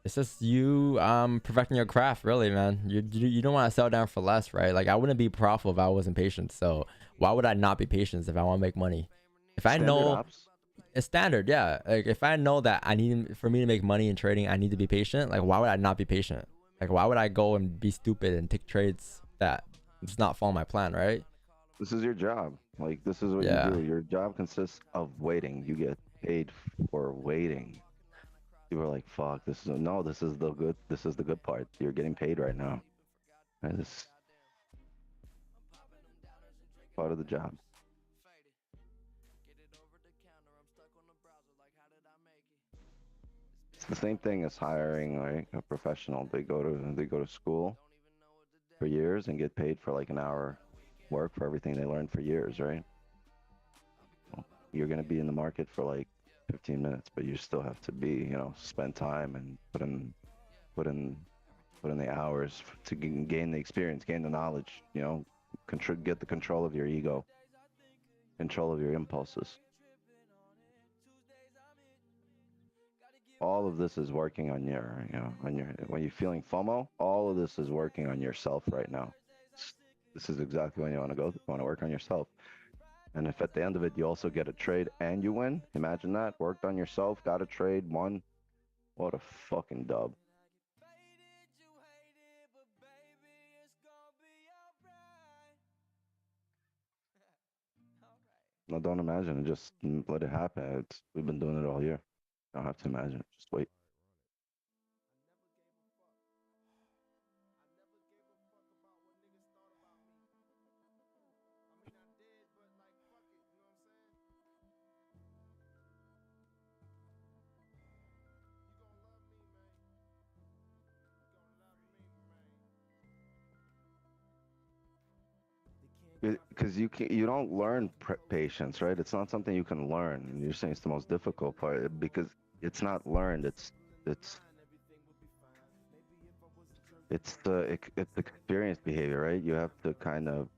Speaker 3: just you perfecting your craft, really, man. You don't want to sell down for less, right? Like I wouldn't be profitable if I wasn't patient. So why would I not be patient if I want to make money? If I
Speaker 5: Standard
Speaker 3: know
Speaker 5: ops.
Speaker 3: it's standard, yeah. Like if I know that I need for me to make money in trading, I need to be patient. Like why would I not be patient? Like why would I go and be stupid and take trades that it's not following my plan, right?
Speaker 5: This is your job. Like this is what you
Speaker 3: Yeah.
Speaker 5: do. Your job consists of waiting. You get paid for waiting. You were like, "Fuck, this is no. This is the good. This is the good part. You're getting paid right now. And this is part of the job." It's the same thing as hiring like a professional. They go to school for years and get paid for like an hour work for everything they learned for years, right? Well, you're gonna be in the market for like 15 minutes, but you still have to be, spend time and put in the hours to gain the experience, gain the knowledge, get the control of your ego, control of your impulses. All of this is working on when you're feeling FOMO, all of this is working on yourself right now. This is exactly when you want to go. You want to work on yourself. And if at the end of it, you also get a trade and you win, imagine that. Worked on yourself, got a trade, won. What a fucking dub. No, don't imagine it. Just let it happen. We've been doing it all year. You don't have to imagine it. Just wait. Because you don't learn patience, right? It's not something you can learn. And you're saying it's the most difficult part because it's not learned. It's it's experienced behavior, right? You have to kind of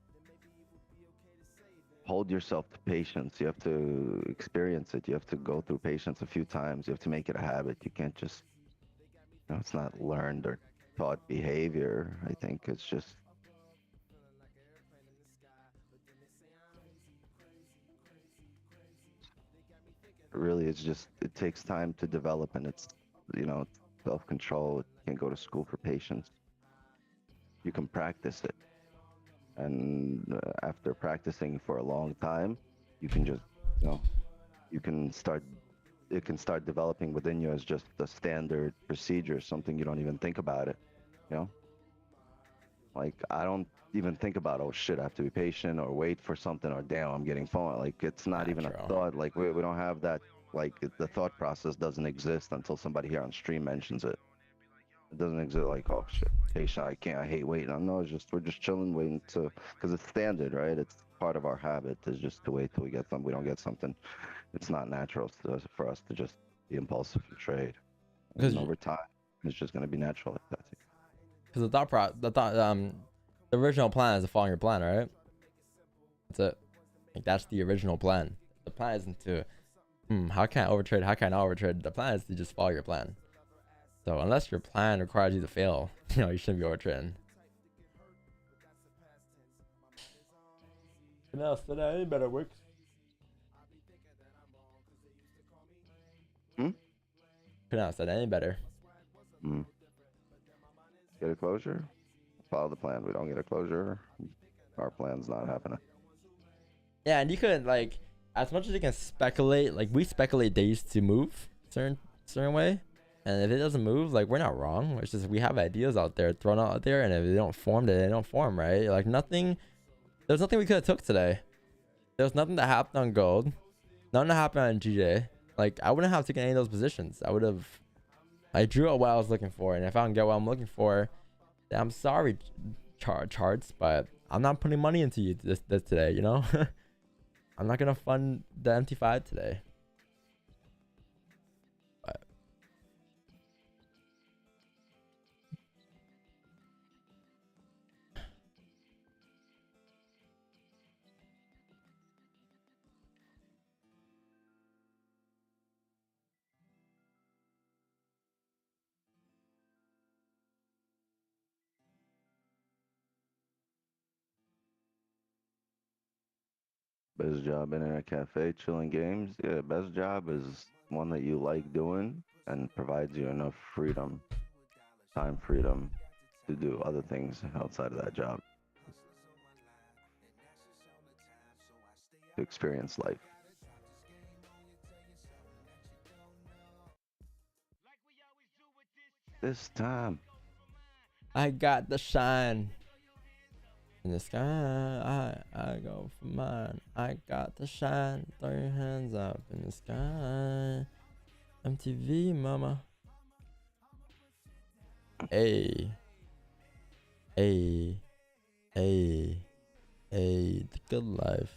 Speaker 5: hold yourself to patience. You have to experience it. You have to go through patience a few times. You have to make it a habit. You can't just, it's not learned or taught behavior. I think it's just really, it takes time to develop, and it's, self-control. You can't go to school for patience. You can practice it. And after practicing for a long time, you can just, you can start, it can start developing within you as just a standard procedure, something you don't even think about it, you know? Like, I don't even think about, oh shit, I have to be patient or wait for something or damn, I'm getting phone. Like, it's not even a
Speaker 3: Natural.
Speaker 5: thought. Like, we don't have that. Like, the thought process doesn't exist until somebody here on stream mentions it. It doesn't exist like, oh shit, patient, I hate waiting. No, we're just chilling, waiting because it's standard, right? It's part of our habit is just to wait till we get something. We don't get something. It's not natural for us to just be impulsive and trade.
Speaker 3: Because
Speaker 5: And over time, it's just going to be natural like that.
Speaker 3: because the original plan is to follow your plan, right? That's it. Like that's the original plan. The plan isn't to how can I overtrade, how can I not overtrade? The plan is to just follow your plan. So unless your plan requires you to fail, you shouldn't be overtrading. Pronounce that any better works. Pronounce that any better.
Speaker 5: Get a closure, follow the plan. We don't get a closure, Our plan's not happening.
Speaker 3: Yeah, and you could like, as much as you can speculate, like we speculate days to move certain way, and if it doesn't move, like we're not wrong. It's just we have ideas out there thrown out there, and if they don't form, then they don't form, right? Like nothing. There's nothing we could have took today. There's nothing that happened on gold. Nothing that happened on GJ. Like I wouldn't have taken any of those positions. I would have. I drew out what I was looking for, and if I don't get what I'm looking for, then I'm sorry, charts, but I'm not putting money into you this today. You know. I'm not gonna fund the MT5 today. But
Speaker 5: Best job in a cafe, chilling games. Yeah, best job is one that you like doing and provides you enough freedom, time freedom to do other things outside of that job. To experience life. This time.
Speaker 3: I got the shine in the sky. I go for mine. I got the shine. Throw your hands up in the sky. MTV, mama. Hey, hey, hey, hey. The good life.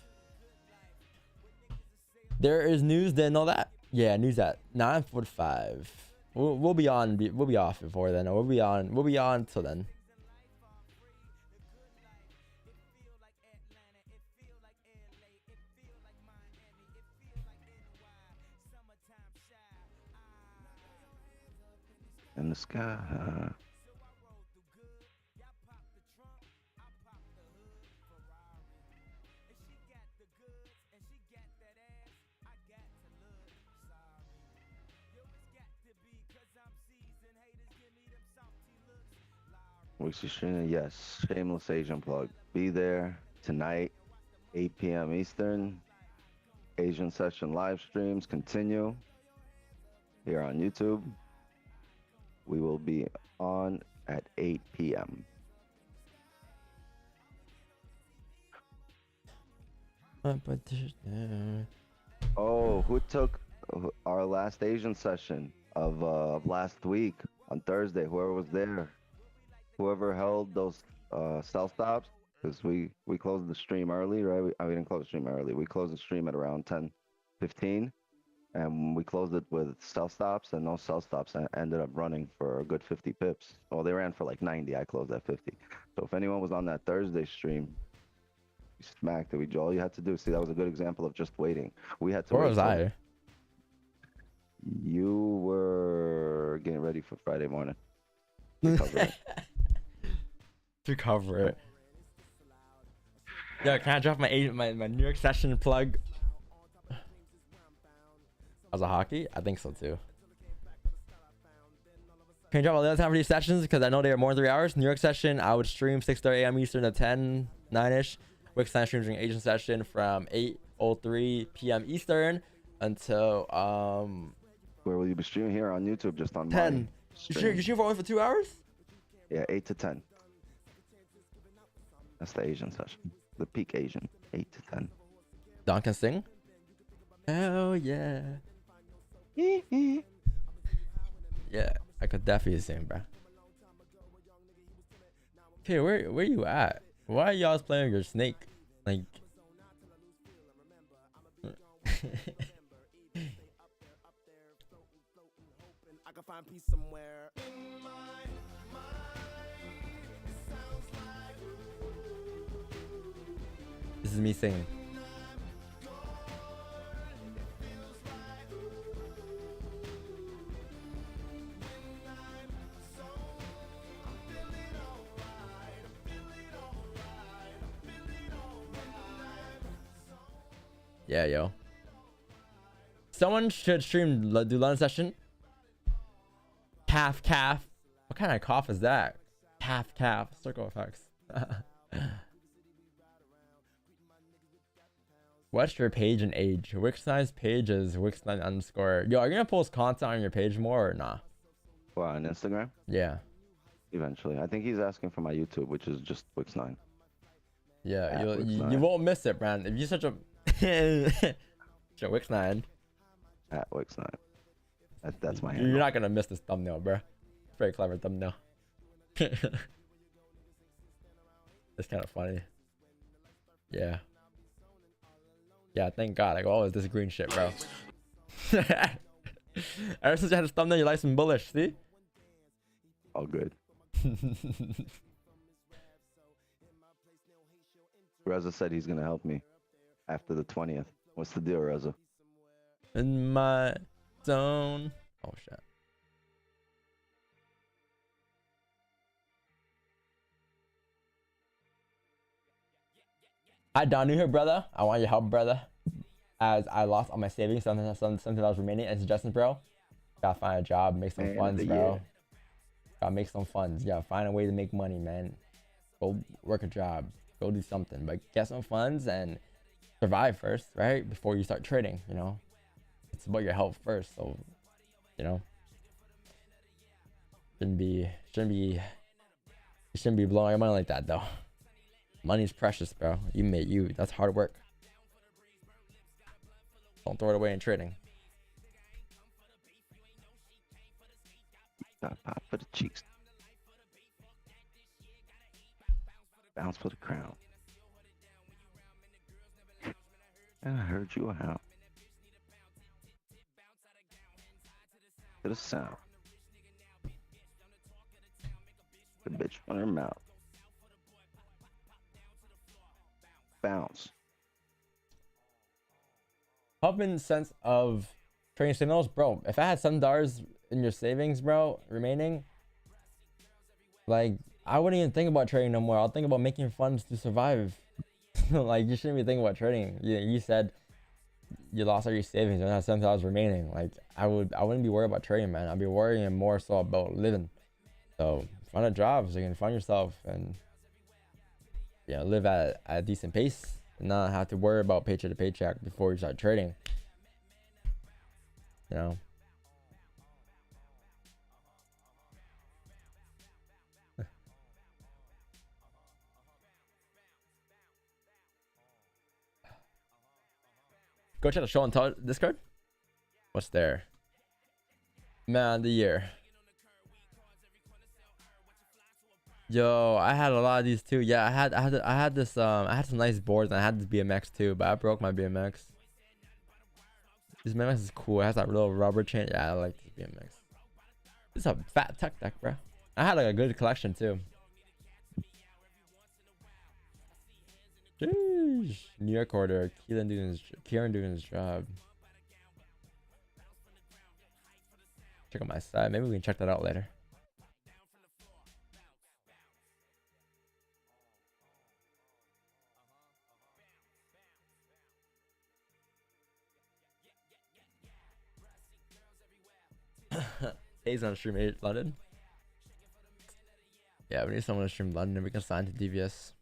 Speaker 3: There is news. Didn't know that. Yeah, news at 9:45. We'll be on. We'll be off before then. We'll be on. We'll be on till then.
Speaker 5: In the sky. Wixie streaming, yes. Shameless Asian plug. Be there tonight, 8 p.m. Eastern. Asian session live streams continue here on YouTube. We will be on at 8 p.m. Oh, who took our last Asian session of last week on Thursday? Whoever was there. Whoever held those sell stops, because we closed the stream early, right? We didn't close the stream early. We closed the stream at around 10:15, and we closed it with sell stops, and those sell stops ended up running for a good 50 pips. Well, they ran for like 90. I closed at 50. So if anyone was on that Thursday stream, you smacked it. All you had to do, see, that was a good example of just waiting. We had to.
Speaker 3: Where was I?
Speaker 5: You were getting ready for Friday morning. To cover it.
Speaker 3: To cover it. Yo, can I drop my New York session plug? As a hockey? I think so too. Can you drop all the other time for these sessions? Because I know they are more than 3 hours. New York session, I would stream 6:30 a.m. Eastern to 10, 9-ish. Wix time streams during Asian session from 8:03 p.m. Eastern until
Speaker 5: Where will you be streaming? Here on YouTube, just on
Speaker 3: 10. You stream for only for 2 hours?
Speaker 5: Yeah, 8 to 10. That's the Asian session. The peak Asian. 8 to 10.
Speaker 3: Don can sing? Hell yeah. Yeah, I could definitely sing, bro. Okay, where you at? Why are y'all playing with your snake? Like
Speaker 2: I can find peace somewhere.
Speaker 3: this is me singing. Yeah, yo. Someone should stream do London session. Calf. What kind of cough is that? Calf. Circle effects. What's your page and age? Wix9's page is Wix9 underscore. Yo, are you gonna post content on your page more or nah?
Speaker 5: Well, on Instagram,
Speaker 3: Yeah.
Speaker 5: eventually. I think he's asking for my YouTube, which is just Wix9.
Speaker 3: Yeah,
Speaker 5: At
Speaker 3: you
Speaker 5: Wix9.
Speaker 3: won't miss it, Brand. If you such a Wix9,
Speaker 5: At Wix9. That's my
Speaker 3: you're
Speaker 5: handle.
Speaker 3: not gonna miss this thumbnail, bro. Very clever thumbnail. It's kind of funny. Yeah. Yeah, thank God. Like, oh, it's this green shit, bro. Ever since you had this thumbnail, you like some bullish, see?
Speaker 5: All good. Reza said he's gonna help me after the 20th. What's the deal, Reza?
Speaker 3: In my zone. Oh, shit. Hi, Donu here, brother. I want your help, brother. As I lost all my savings, something that was remaining. And suggestions, bro. Gotta find a job, make some funds, bro. Gotta make some funds. Gotta find a way to make money, man. Go work a job. Go do something. But get some funds and survive first, right? Before you start trading, you know? It's about your health first, so, you know? Shouldn't be blowing your money like that, though. Money's precious, bro. That's hard work. Don't throw it away in trading.
Speaker 5: Pop for the cheeks. Bounce for the crown. And I heard you out. To the sound. The bitch on her mouth. Bounce.
Speaker 3: Helping sense of trading signals, bro. If I had $7 in your savings, bro, remaining, like, I wouldn't even think about trading no more. I'll think about making funds to survive. Like, you shouldn't be thinking about trading. You said you lost all your savings and had $7 remaining. Like, I wouldn't be worried about trading, man. I'd be worrying more so about living. So find a job so you can fund yourself and, you know, live at a decent pace and not have to worry about paycheck to paycheck before you start trading. You know. Go check the show and tell Discord. What's there? Man of the year. Yo, I had a lot of these too. Yeah, I had some nice boards and I had this BMX too, but I broke my BMX. This BMX is cool. It has that little rubber chain. Yeah, I like this BMX. This is a fat tech deck, bro. I had like a good collection too. Sheesh. New York order. Kieran doing his job. Check out my site. Maybe we can check that out later. He's on stream 8 London. Yeah, we need someone to stream London and we can sign to DVS.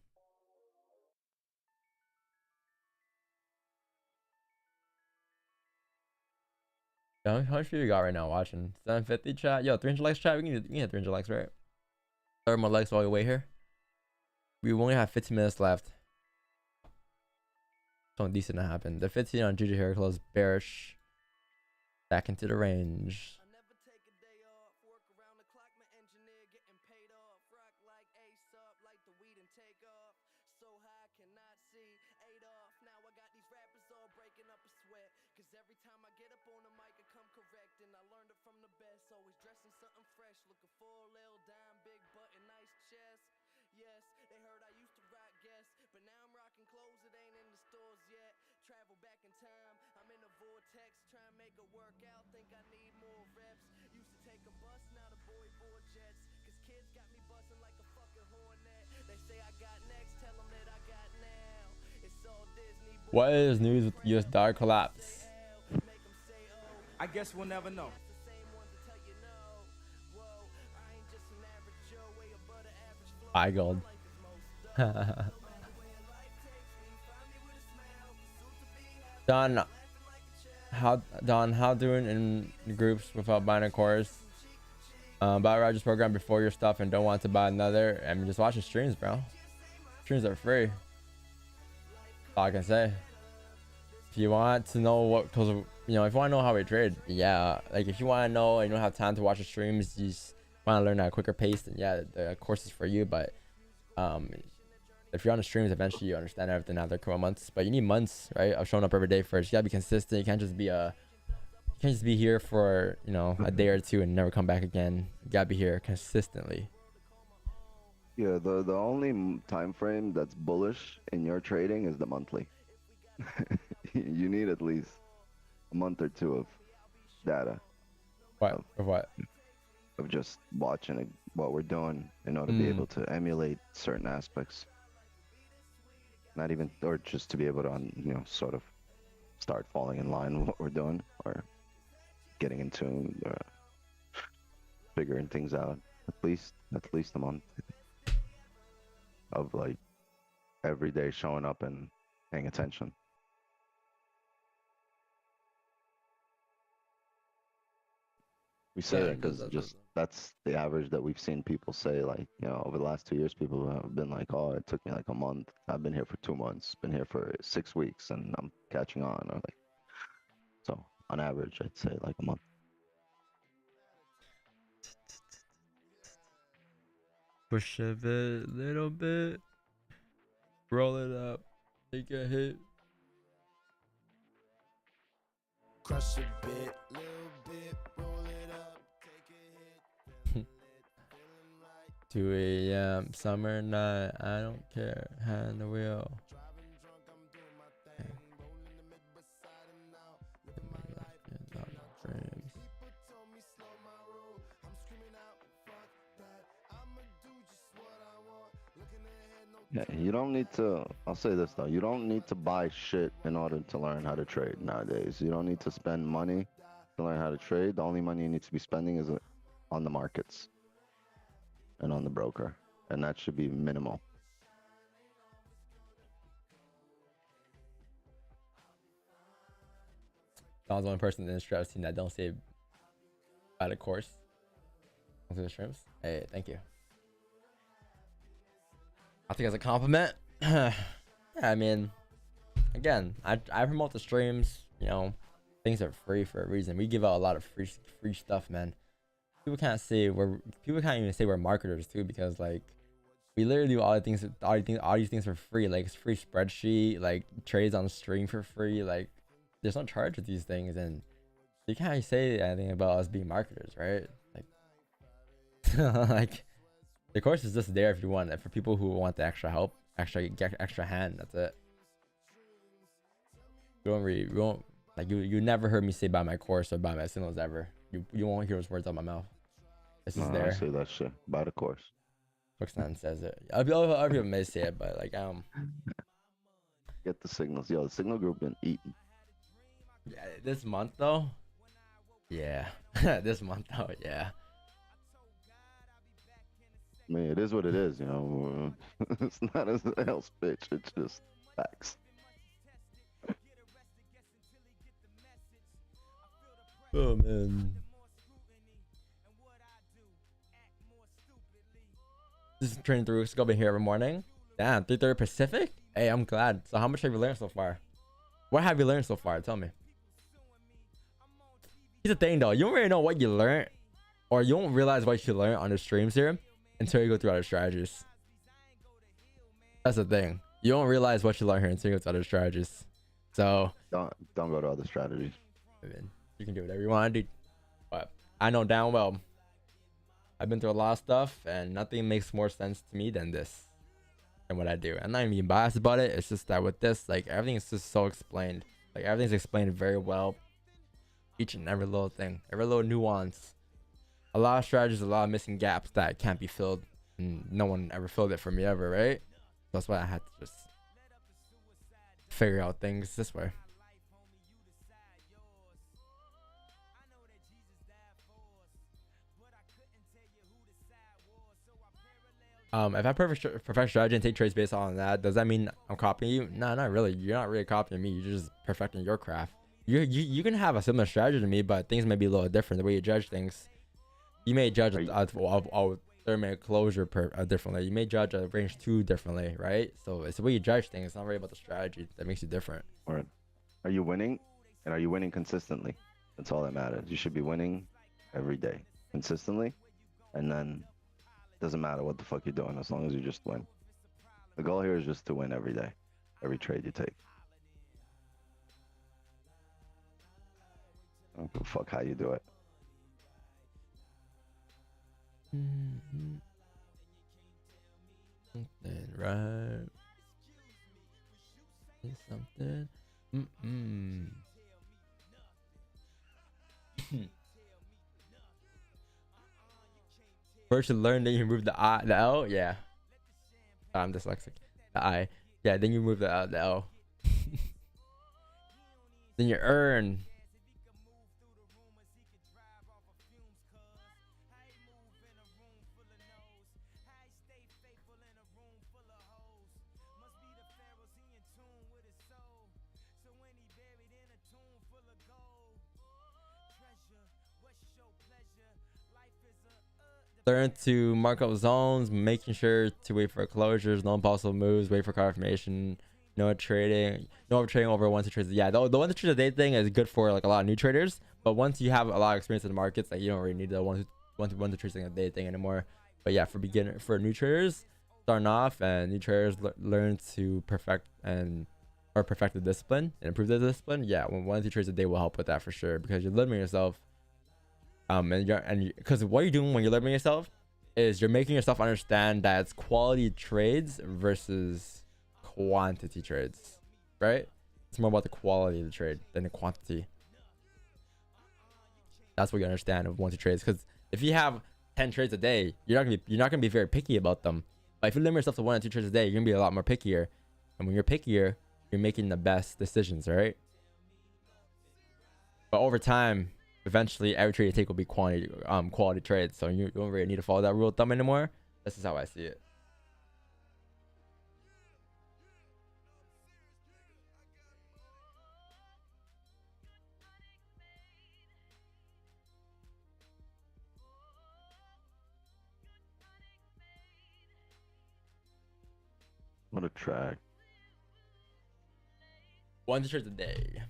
Speaker 3: How much you got right now watching? 750 chat? Yo, 300 likes chat? We can hit 300 likes, right? 30 more likes while we wait here. We only have 15 minutes left. Something decent to happen. The 15 on GG here close bearish. Back into the range. What is news with US dollar collapse?
Speaker 2: I guess we'll never know.
Speaker 3: Buy gold. Don, how doing in groups without buying a course? Buy a Rogers program before your stuff and don't want to buy another. I mean, just watch the streams, bro. Streams are free. That's all I can say. If you want to know what, cause you know, if you want to know how we trade, yeah. Like if you want to know and you don't have time to watch the streams, you just want to learn at a quicker pace, then yeah, the course is for you. But if you're on the streams, eventually you understand everything after a couple months. But you need months, right, of showing up every day first. You gotta be consistent. You can't just be here for, you know, a day or two and never come back again. You gotta be here consistently.
Speaker 5: Yeah, the only time frame that's bullish in your trading is the monthly. You need at least a month or two of data.
Speaker 3: What? Of what?
Speaker 5: Of just watching what we're doing in order to be able to emulate certain aspects. Not even, or just to be able to, you know, sort of start falling in line with what we're doing, or getting in tune, figuring things out. At least a month of like every day showing up and paying attention. We say that because just that's the average that we've seen people say. Like, you know, over the last 2 years, people have been like, "Oh, it took me like a month. I've been here for 2 months. Been here for 6 weeks, and I'm catching on." Or like, so on average, I'd say like a month.
Speaker 3: Push a bit, little bit. Roll it up. Take a hit.
Speaker 2: Crush a bit, little bit, roll it up, take a hit,
Speaker 3: 2 a.m. summer night. I don't care. Hand the wheel.
Speaker 5: Yeah, you don't need to. I'll say this though: you don't need to buy shit in order to learn how to trade nowadays. You don't need to spend money to learn how to trade. The only money you need to be spending is on the markets and on the broker, and that should be minimal.
Speaker 3: Don's the only person in this strategy team that don't say buy the course. Onto the streams. Hey, thank you. I think as a compliment. Yeah, I mean, again, I promote the streams. You know, things are free for a reason. We give out a lot of free stuff, man. People can't even say we're marketers too, because like we literally do all these things for free. Like it's free spreadsheet, like trades on stream for free. Like there's no charge with these things, and you can't say anything about us being marketers, right? Like, like the course is just there if you want it, for people who want the extra help, get extra hand. That's it. We won't like you never heard me say buy my course or buy my signals ever. You won't hear those words out of my mouth. This is there.
Speaker 5: I say that shit. Buy the course.
Speaker 3: Bookstone says it. Other people may say it, but like
Speaker 5: get the signals. Yo, the signal group been eating.
Speaker 3: Yeah, this month though. Yeah, this month though. Yeah.
Speaker 5: I mean, it is what it is, you know. It's not a sales pitch. It's just facts.
Speaker 3: Oh man. This is training through Scalping here every morning. Damn, 3:30 Pacific. Hey, I'm glad. So how much have you learned so far? What have you learned so far? Tell me. Here's the thing though, you don't really know what you learned, or you won't realize what you learned on the streams here until you go through other strategies. That's the thing. You don't realize what you learn here until you go through other strategies. So
Speaker 5: don't go to other strategies.
Speaker 3: I mean, you can do whatever you want to do, but I know damn well I've been through a lot of stuff, and nothing makes more sense to me than this, and what I do. I'm not even being biased about it. It's just that with this, like everything is just so explained. Like everything's explained very well. Each and every little thing, every little nuance. A lot of strategies, a lot of missing gaps that can't be filled, and no one ever filled it for me ever, right? That's why I had to just figure out things this way. If I perfect strategy and take trades based on that, does that mean I'm copying you? No, not really. You're not really copying me. You're just perfecting your craft. You can have a similar strategy to me, but things may be a little different. The way you judge things, you may judge a 30-minute closure differently. You may judge a range 2 differently, right? So it's the way you judge things. It's not really about the strategy that makes you different.
Speaker 5: Or are you winning? And are you winning consistently? That's all that matters. You should be winning every day consistently, and then doesn't matter what the fuck you're doing as long as you just win. The goal here is just to win every day, every trade you take. I don't give a fuck how you do it.
Speaker 3: Something right. Something. First you learn, then you move the L. Yeah. I'm dyslexic. The I. Yeah, then you move the L. Then you earn. Learn to mark up zones, making sure to wait for closures, no impulsive moves, wait for confirmation, no trading over 1 to trades. Yeah, the 1 to trades a day thing is good for like a lot of new traders, but once you have a lot of experience in the markets, like you don't really need the 1 to trades a day thing anymore. But yeah, for new traders starting off, and new traders learn to perfect the discipline and improve the discipline. Yeah, 1 to 2 trades a day will help with that for sure, because you're limiting yourself. Because what you're doing when you're limiting yourself is you're making yourself understand that it's quality trades versus quantity trades, right? It's more about the quality of the trade than the quantity. That's what you understand of 1 to 2 trades. Because if you have 10 trades a day, you're not gonna be very picky about them. But if you limit yourself to 1 or 2 trades a day, you're gonna be a lot more pickier. And when you're pickier, you're making the best decisions, right? But over time, eventually every trade you take will be quality trades, so you don't really need to follow that rule of thumb anymore. This is how I see it.
Speaker 5: What a track.
Speaker 3: 1 to 2 trades a day.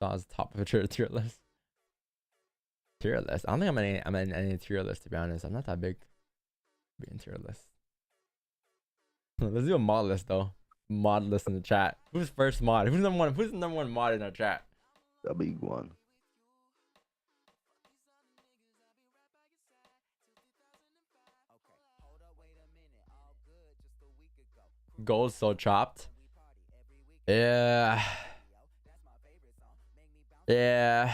Speaker 3: Don's top of a tier list. Tier list. I don't think I'm in any tier list, to be honest. I'm not that big. Being tier list. Let's do a mod list though. Mod list in the chat. Who's first mod? Who's the number one mod in our chat?
Speaker 5: The big one.
Speaker 3: Gold's so chopped. Yeah. Yeah.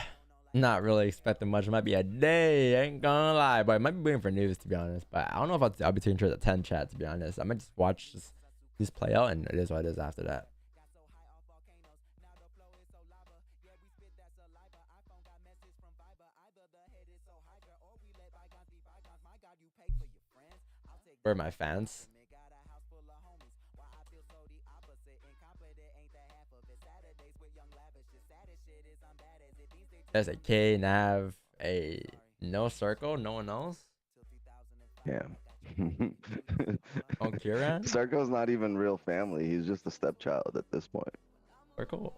Speaker 3: Not really expecting much. It might be a day. I ain't gonna lie. But I might be waiting for news, to be honest. But I don't know if I'll be taking trades at 10 chat, to be honest. I might just watch this play out, and it is what it is after that. Where are my fans? There's a K, Nav, a no circle, no one else.
Speaker 5: Yeah.
Speaker 3: Oh, Kieran?
Speaker 5: Circo's not even real family. He's just a stepchild at this point.
Speaker 3: Circle?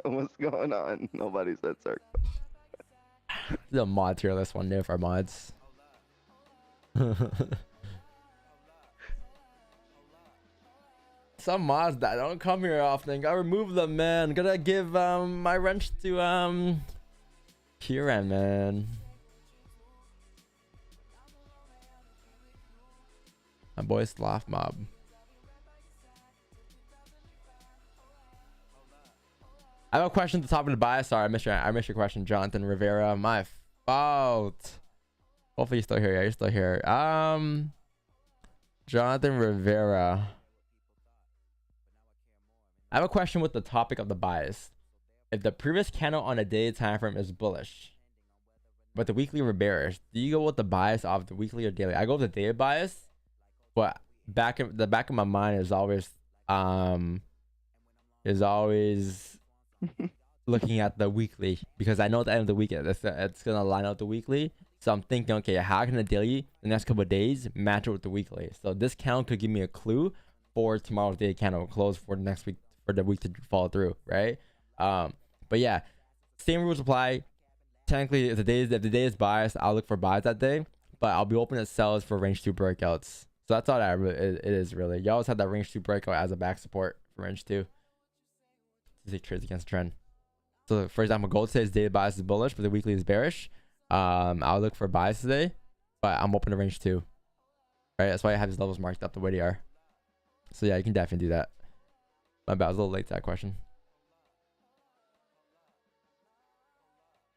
Speaker 5: What's going on? Nobody said Circo.
Speaker 3: The mod tier list one day for our mods. Some mods that don't come here often, gotta remove them, man. Gotta give my wrench to Kieran, man. My boy Sloth Mob. I have a question at the top of the bio. Sorry, I missed your question, Jonathan Rivera. My fault. Hopefully you're still here. Yeah, you're still here. Jonathan Rivera. I have a question with the topic of the bias. If the previous candle on a daily time frame is bullish, but the weekly were bearish, do you go with the bias of the weekly or daily? I go with the daily bias, but back of my mind is always looking at the weekly, because I know at the end of the week it's gonna line up the weekly. So I'm thinking, okay, how can the daily the next couple of days match it with the weekly? So this candle could give me a clue for tomorrow's daily candle close for the next week, for the week to follow through, right? But yeah, same rules apply. Technically, if the day is biased, I'll look for buys that day, but I'll be open to sells for range 2 breakouts. So that's all that it is really. You always have that range 2 breakout as a back support for range 2 to take trades against trend. So for example, gold says daily bias is bullish, but the weekly is bearish. I'll look for buys today, but I'm open to range 2. Right, that's why I have these levels marked up the way they are. So yeah, you can definitely do that. My bad, I was a little late to that question.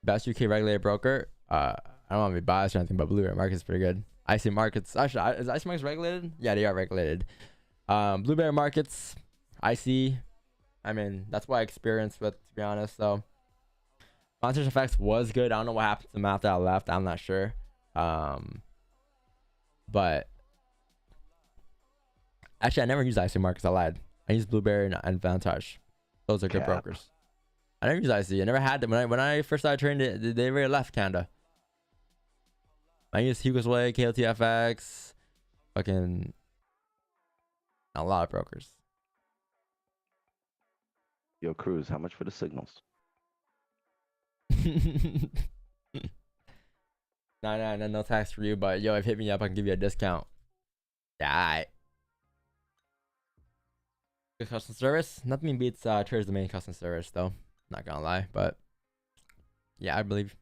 Speaker 3: Best UK regulated broker. I don't want to be biased or anything, but Blue Bear Markets is pretty good. IC Markets. Actually, is IC Markets regulated? Yeah, they are regulated. Blue Bear Markets, IC. I mean, that's what I experienced with, to be honest. So, Monsters Effects was good. I don't know what happened to them after I left. I'm not sure. But actually, I never used IC Markets. I lied. I used Blueberry and Vantage. Those are good brokers. I never used IC. I never had them. When I first started trading, they already left Canada. I used Hugo's Way, KOTFX, fucking a lot of brokers.
Speaker 5: Yo, Cruz, how much for the signals?
Speaker 3: No tax for you, but yo, if hit me up, I can give you a discount. Yeah, alright. Good customer service. Nothing beats Trader's Domain customer service though. Not gonna lie, but yeah, I believe.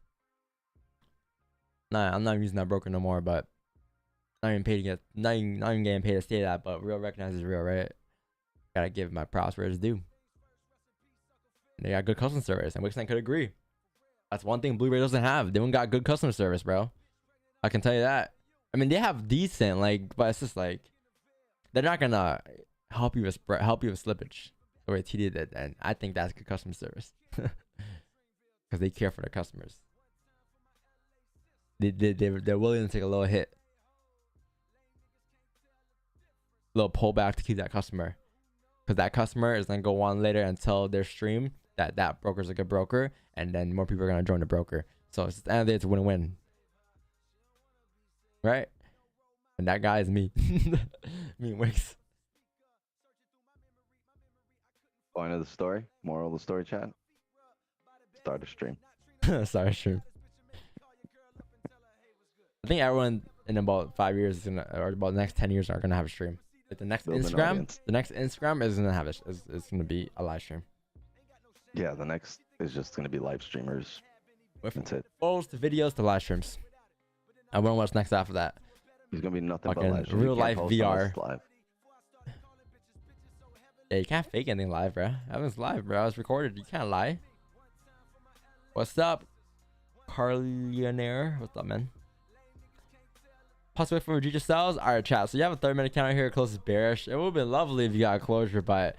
Speaker 3: Nah, I'm not using that broker no more, but not even paid to get, not even getting paid to say that, but real recognizes real, right? Gotta give my props where it's due. They got good customer service, and Wixline could agree. That's one thing Blueberry doesn't have. They don't got good customer service, bro. I can tell you that. I mean, they have decent, like, but it's just like they're not gonna help you with slippage the way TD did, and I think that's good customer service because they care for their customers. They're willing to take a little hit, a little pullback to keep that customer, because that customer is gonna go on later and tell their stream that broker's a good broker, and then more people are gonna join the broker. So it's at the end of the day, it's a win-win, right? And that guy is me. Me and Wix.
Speaker 5: Point of the story, moral of the story, chat. Start a stream.
Speaker 3: Sorry, stream. I think everyone in about 5 years is gonna, or about the next 10 years are gonna have a stream. Like the next Instagram is gonna have is gonna be a live stream.
Speaker 5: Yeah, the next is just gonna be live streamers. That's it.
Speaker 3: Post videos to live streams. I wonder what's next after that.
Speaker 5: There's gonna be nothing but
Speaker 3: Fucking
Speaker 5: live streams.
Speaker 3: real
Speaker 5: You can't
Speaker 3: life
Speaker 5: post unless
Speaker 3: VR.
Speaker 5: it's live.
Speaker 3: Yeah, you can't fake anything live, bro. That was live, bro. I was recorded. You can't lie. What's up, Carlionaire? What's up, man? Possibly for Vegeta cells. All right, chat. So you have a 30-minute counter here. Closes bearish. It would have been lovely if you got a closure, but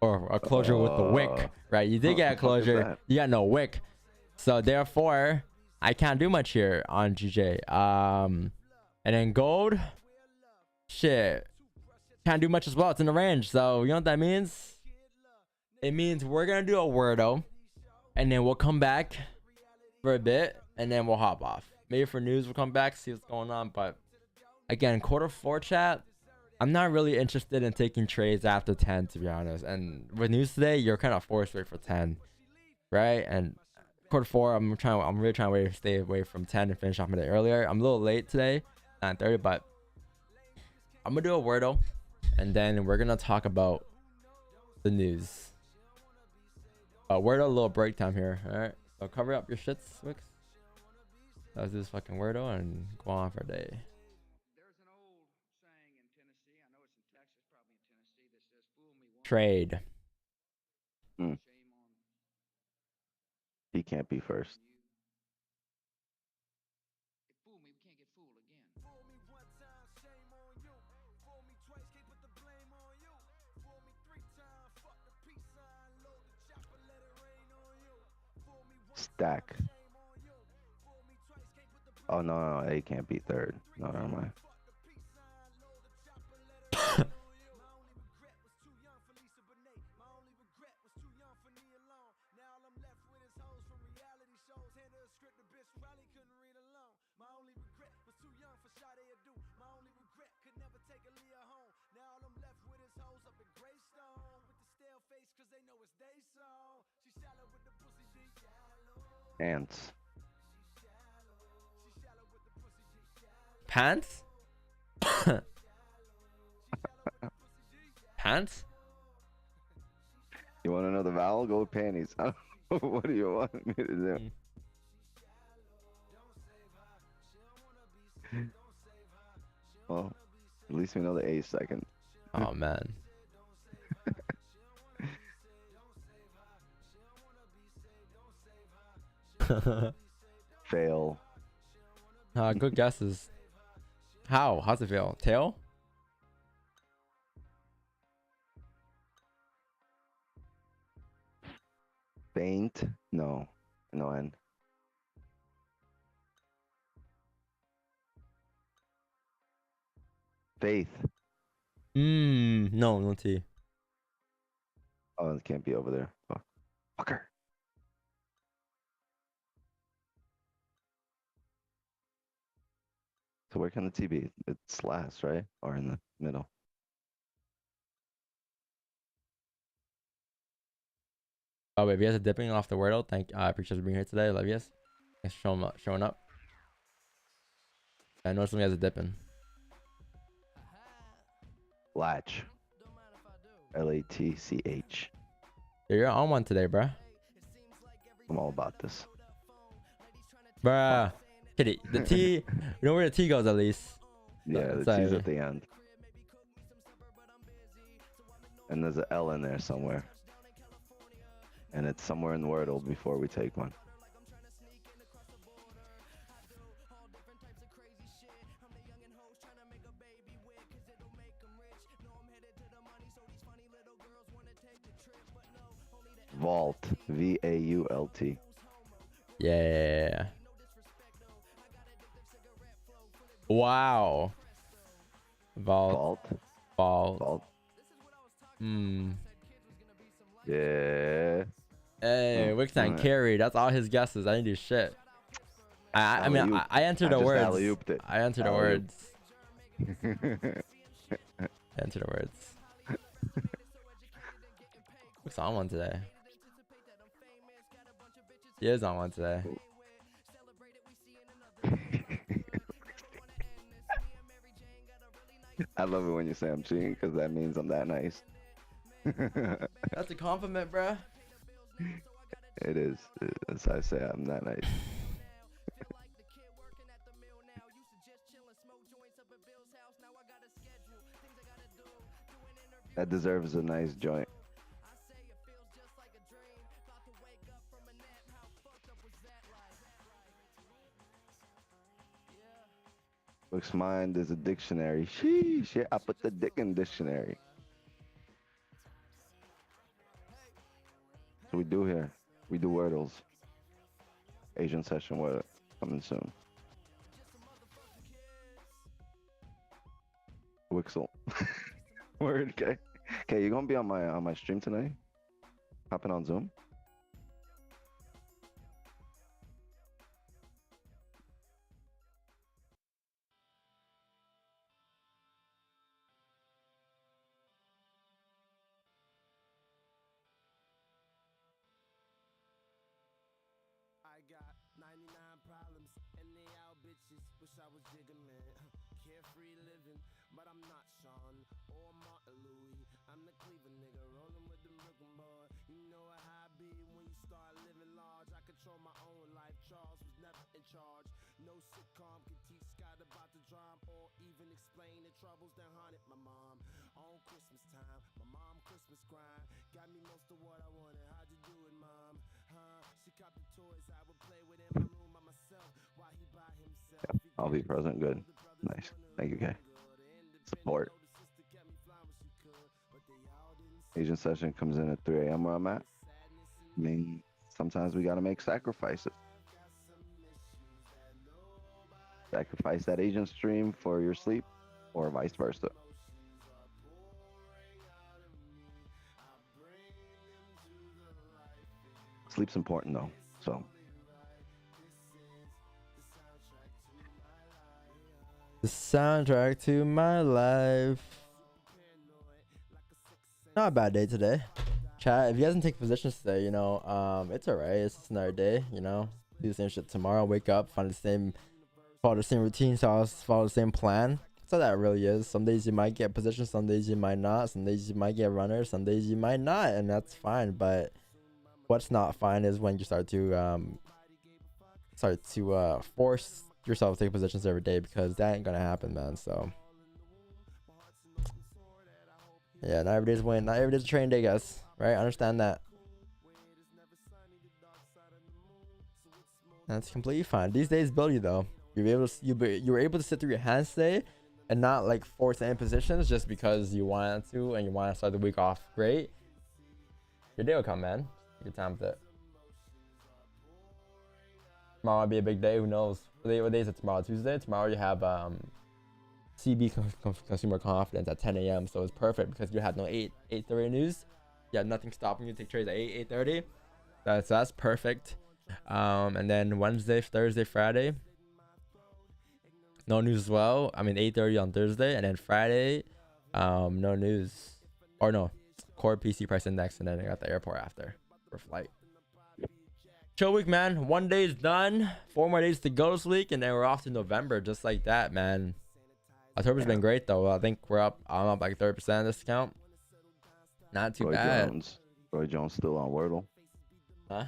Speaker 3: or a closure with the wick, right? You did get a closure. You got no wick, so therefore I can't do much here on GJ. And then gold, shit, can't do much as well. It's in the range, so you know what that means? It means we're gonna do a wordo, and then we'll come back for a bit, and then we'll hop off. Maybe for news we'll come back, see what's going on. But again, quarter 4 chat, I'm not really interested in taking trades after 10, to be honest. And with news today, you're kind of forced to wait for 10, right? And quarter 4, I'm really trying to stay away from 10 and finish off my day earlier. I'm a little late today, 9:30, but I'm gonna do a wordo, and then we're gonna talk about the news. Wordo, a little break time here. All right, so cover up your shits, Wix. Let's do this fucking wordo and go on for a day.
Speaker 6: There's an old saying in Tennessee, I know it's in Texas, probably in Tennessee, that says, fool me once,
Speaker 3: Trade.
Speaker 5: Hmm.
Speaker 6: shame on you.
Speaker 5: He can't be first.
Speaker 6: If fool me, we can't get fooled again.
Speaker 2: Fool me one time, shame on you. Fool me twice, can't put the blame on you. Fool me 3 times, fuck the
Speaker 5: stack. Oh no, A can't be third. No, never mind. Ants.
Speaker 3: Pants? Pants?
Speaker 5: You want to know the vowel? Go with panties. What do you want me to do? Well, at least we know the A second.
Speaker 3: Oh man.
Speaker 5: Fail.
Speaker 3: Good guesses. How? How's it feel? Tail?
Speaker 5: Faint? No. No N. Faith.
Speaker 3: No, no T.
Speaker 5: Oh, it can't be over there. Fuck. Fucker. So where can the T be? It's last, right? Or in the middle?
Speaker 3: Oh wait, Vias is dipping off the Wordle. I appreciate you being here today. Love you. Thanks for showing up. I know somebody has a dipping.
Speaker 5: Latch. Latch.
Speaker 3: You're on one today, bruh.
Speaker 5: I'm all about this.
Speaker 3: Bruh. Kitty, the T, you know where the T goes at least.
Speaker 5: Yeah, the T's at the end. And there's an L in there somewhere. And it's somewhere in the Wordle before we take one. Vault. V-A-U-L-T.
Speaker 3: Yeah. Wow. Vault.
Speaker 5: Vault. Yeah.
Speaker 3: Hey, Wixan carry. That's all his guesses. I didn't do shit. I mean, I entered the words. I entered the words. Enter the words. Wix on one today. He is on one today.
Speaker 5: I love it when you say I'm cheating because that means I'm that nice.
Speaker 3: That's a compliment, bruh.
Speaker 5: It is. As I say, I'm that nice. That deserves a nice joint. Looks mind is a dictionary. Sheesh, yeah, I put the dick in dictionary. So we do here. We do Wordles. Asian session word coming soon. Wixel. Word, okay. Okay, you gonna be on my stream tonight? Hopping on Zoom?
Speaker 7: I got 99 problems and they all bitches. Wish I was Jigga Man. Carefree living, but I'm not Sean or Martin Louis. I'm the Cleveland nigga rolling with the Brooklyn boy. You know how I be when you start living large. I control my own life. Charles was never in charge. No sitcom can teach Scott about the drama or even explain the troubles that haunted my mom. On Christmas time, my mom Christmas grind got me most of what I wanted. How'd you do it, mom? Huh? She copped the toys I would play with in my room by myself while he by himself.
Speaker 5: I'll be present. Good. Nice. Thank you, Kay. Support. Asian session comes in at 3 a.m. where I'm at. Ming sometimes we got to make sacrifices. Sacrifice that agent stream for your sleep, or vice versa. Sleep's important though, so.
Speaker 3: The soundtrack to my life. Not a bad day today. Chat, if you guys take positions today, you know, it's alright. It's just another day, you know. Do the same shit tomorrow, wake up, follow the same routine, follow the same plan. That's how that really is. Some days you might get positions, some days you might not. Some days you might get runners, some days you might not, and that's fine. But what's not fine is when you start to force yourself to take positions every day, because that ain't gonna happen, man. So yeah, not every day's win, not every day's a training day, guys, right? I understand that. That's completely fine. These days build you though. You were able to sit through your hands today and not like force any positions just because you wanted to and you want to start the week off great. Your day will come, man. Good time with it. Tomorrow might be a big day. Who knows? What day is it tomorrow? Tuesday? Tomorrow you have CB consumer confidence at 10 a.m. So it's perfect because you had no 8:30 news. You had nothing stopping you to take trades at 8:30. That's perfect. And then Wednesday, Thursday, Friday, no news as well. I mean 8:30 on Thursday, and then Friday, no news, or no, core PC price index, and then I got the airport after for flight. Chill week, man. 1 day is done. 4 more days to go this week, and then we're off to November, just like that, man. October's been great though. I think I'm up like 30% this account. Not too bad.
Speaker 5: Roy Jones still on Wordle.
Speaker 3: Huh?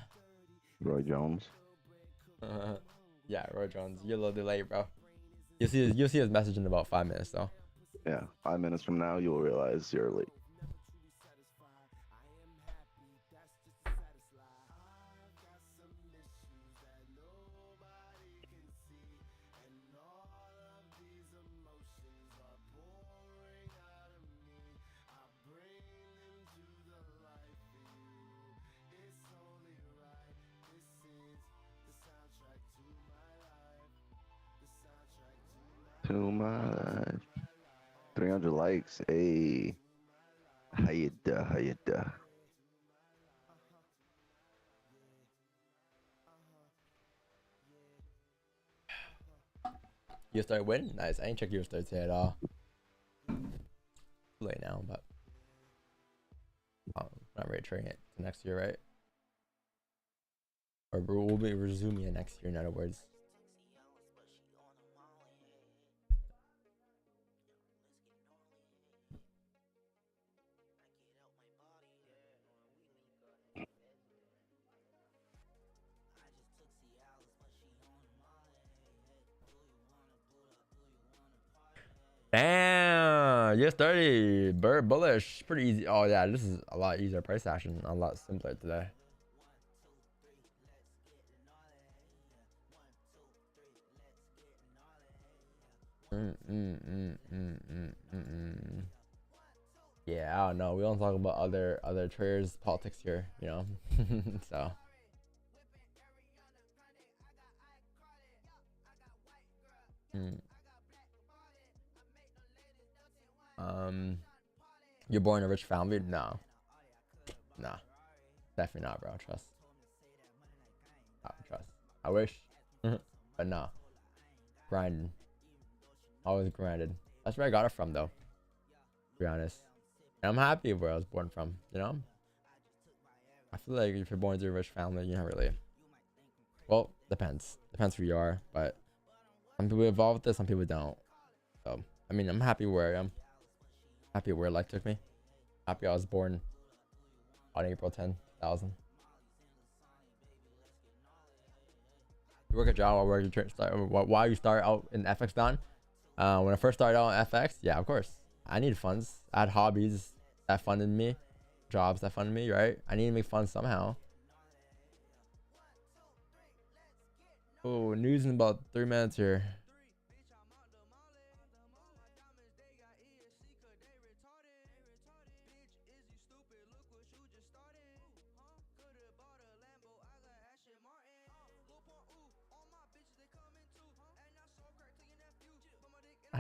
Speaker 5: Roy Jones.
Speaker 3: Yeah, Roy Jones. You're a little delayed, bro. You'll see his message in about 5 minutes though.
Speaker 5: Yeah, 5 minutes from now you'll realize you're late. To my life. 300 likes. Hey, how you do? How you do?
Speaker 3: You start win? Nice. I ain't checked US30 today at all. Too late now, but not ready to train it to next year, right? Or we'll be resuming it next year, in other words. Damn, US30 bird bullish, pretty easy. Oh yeah, this is a lot easier price action, a lot simpler today. Yeah, I don't know. We don't talk about other traders' politics here, you know. So. You're born in a rich family? No. Nah. Definitely not, bro. Trust. Trust. I wish. But no. Grinding. Always grinded. That's where I got it from, though. To be honest. And I'm happy where I was born from, you know? I feel like if you're born to a rich family, you're not really... Well, depends. Depends who you are, but... Some people evolve with this, some people don't. So, I mean, I'm happy where I am. Happy where life took me. Happy I was born on April 10, 2000. You work a job while you start out in FX, Don? When I first started out in FX, yeah, of course. I needed funds. I had hobbies that funded me. Jobs that funded me, right? I need to make funds somehow. Oh, news in about 3 minutes here.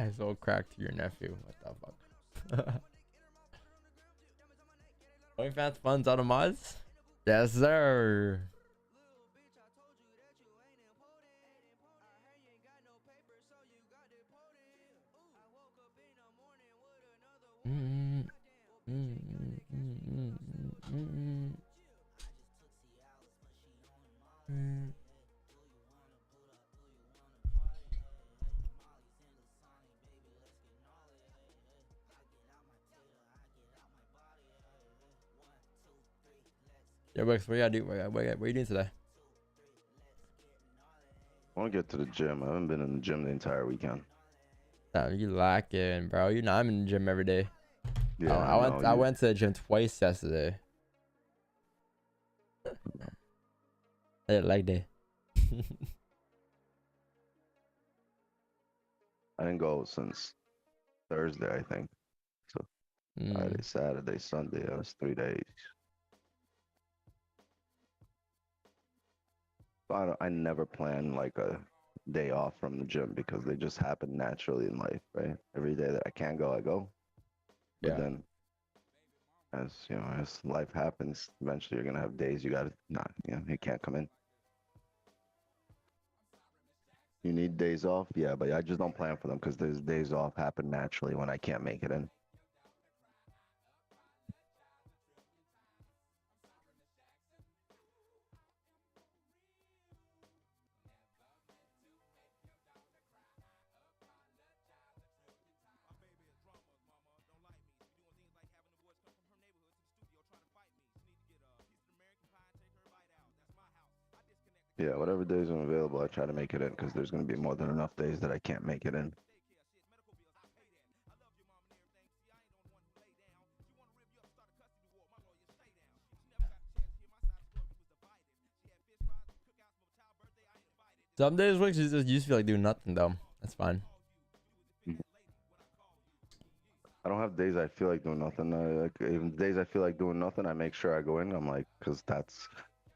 Speaker 3: Eyes all cracked to your nephew. What the fuck? OnlyFans funds out of mods? Yes, sir. Yeah, Wix, what you gotta do? What are you doing today?
Speaker 5: I want to get to the gym. I haven't been in the gym the entire weekend.
Speaker 3: Damn, you lacking, bro. You know I'm in the gym every day.
Speaker 5: Yeah,
Speaker 3: I went to the gym twice yesterday. I did leg day.
Speaker 5: I didn't go since Thursday, I think. So Friday, Saturday, Sunday. That was 3 days. So I never plan like a day off from the gym because they just happen naturally in life, right? Every day that I can't go, I go. But then, as you know, as life happens, eventually you're gonna have days you gotta not, you can't come in. You need days off, yeah, but I just don't plan for them because those days off happen naturally when I can't make it in. Yeah, whatever days I'm available, I try to make it in because there's going to be more than enough days that I can't make it in.
Speaker 3: Some days Wix you just feel like doing nothing though. That's fine.
Speaker 5: I don't have days I feel like doing nothing. Even days I feel like doing nothing, I make sure I go in. I'm like, because that's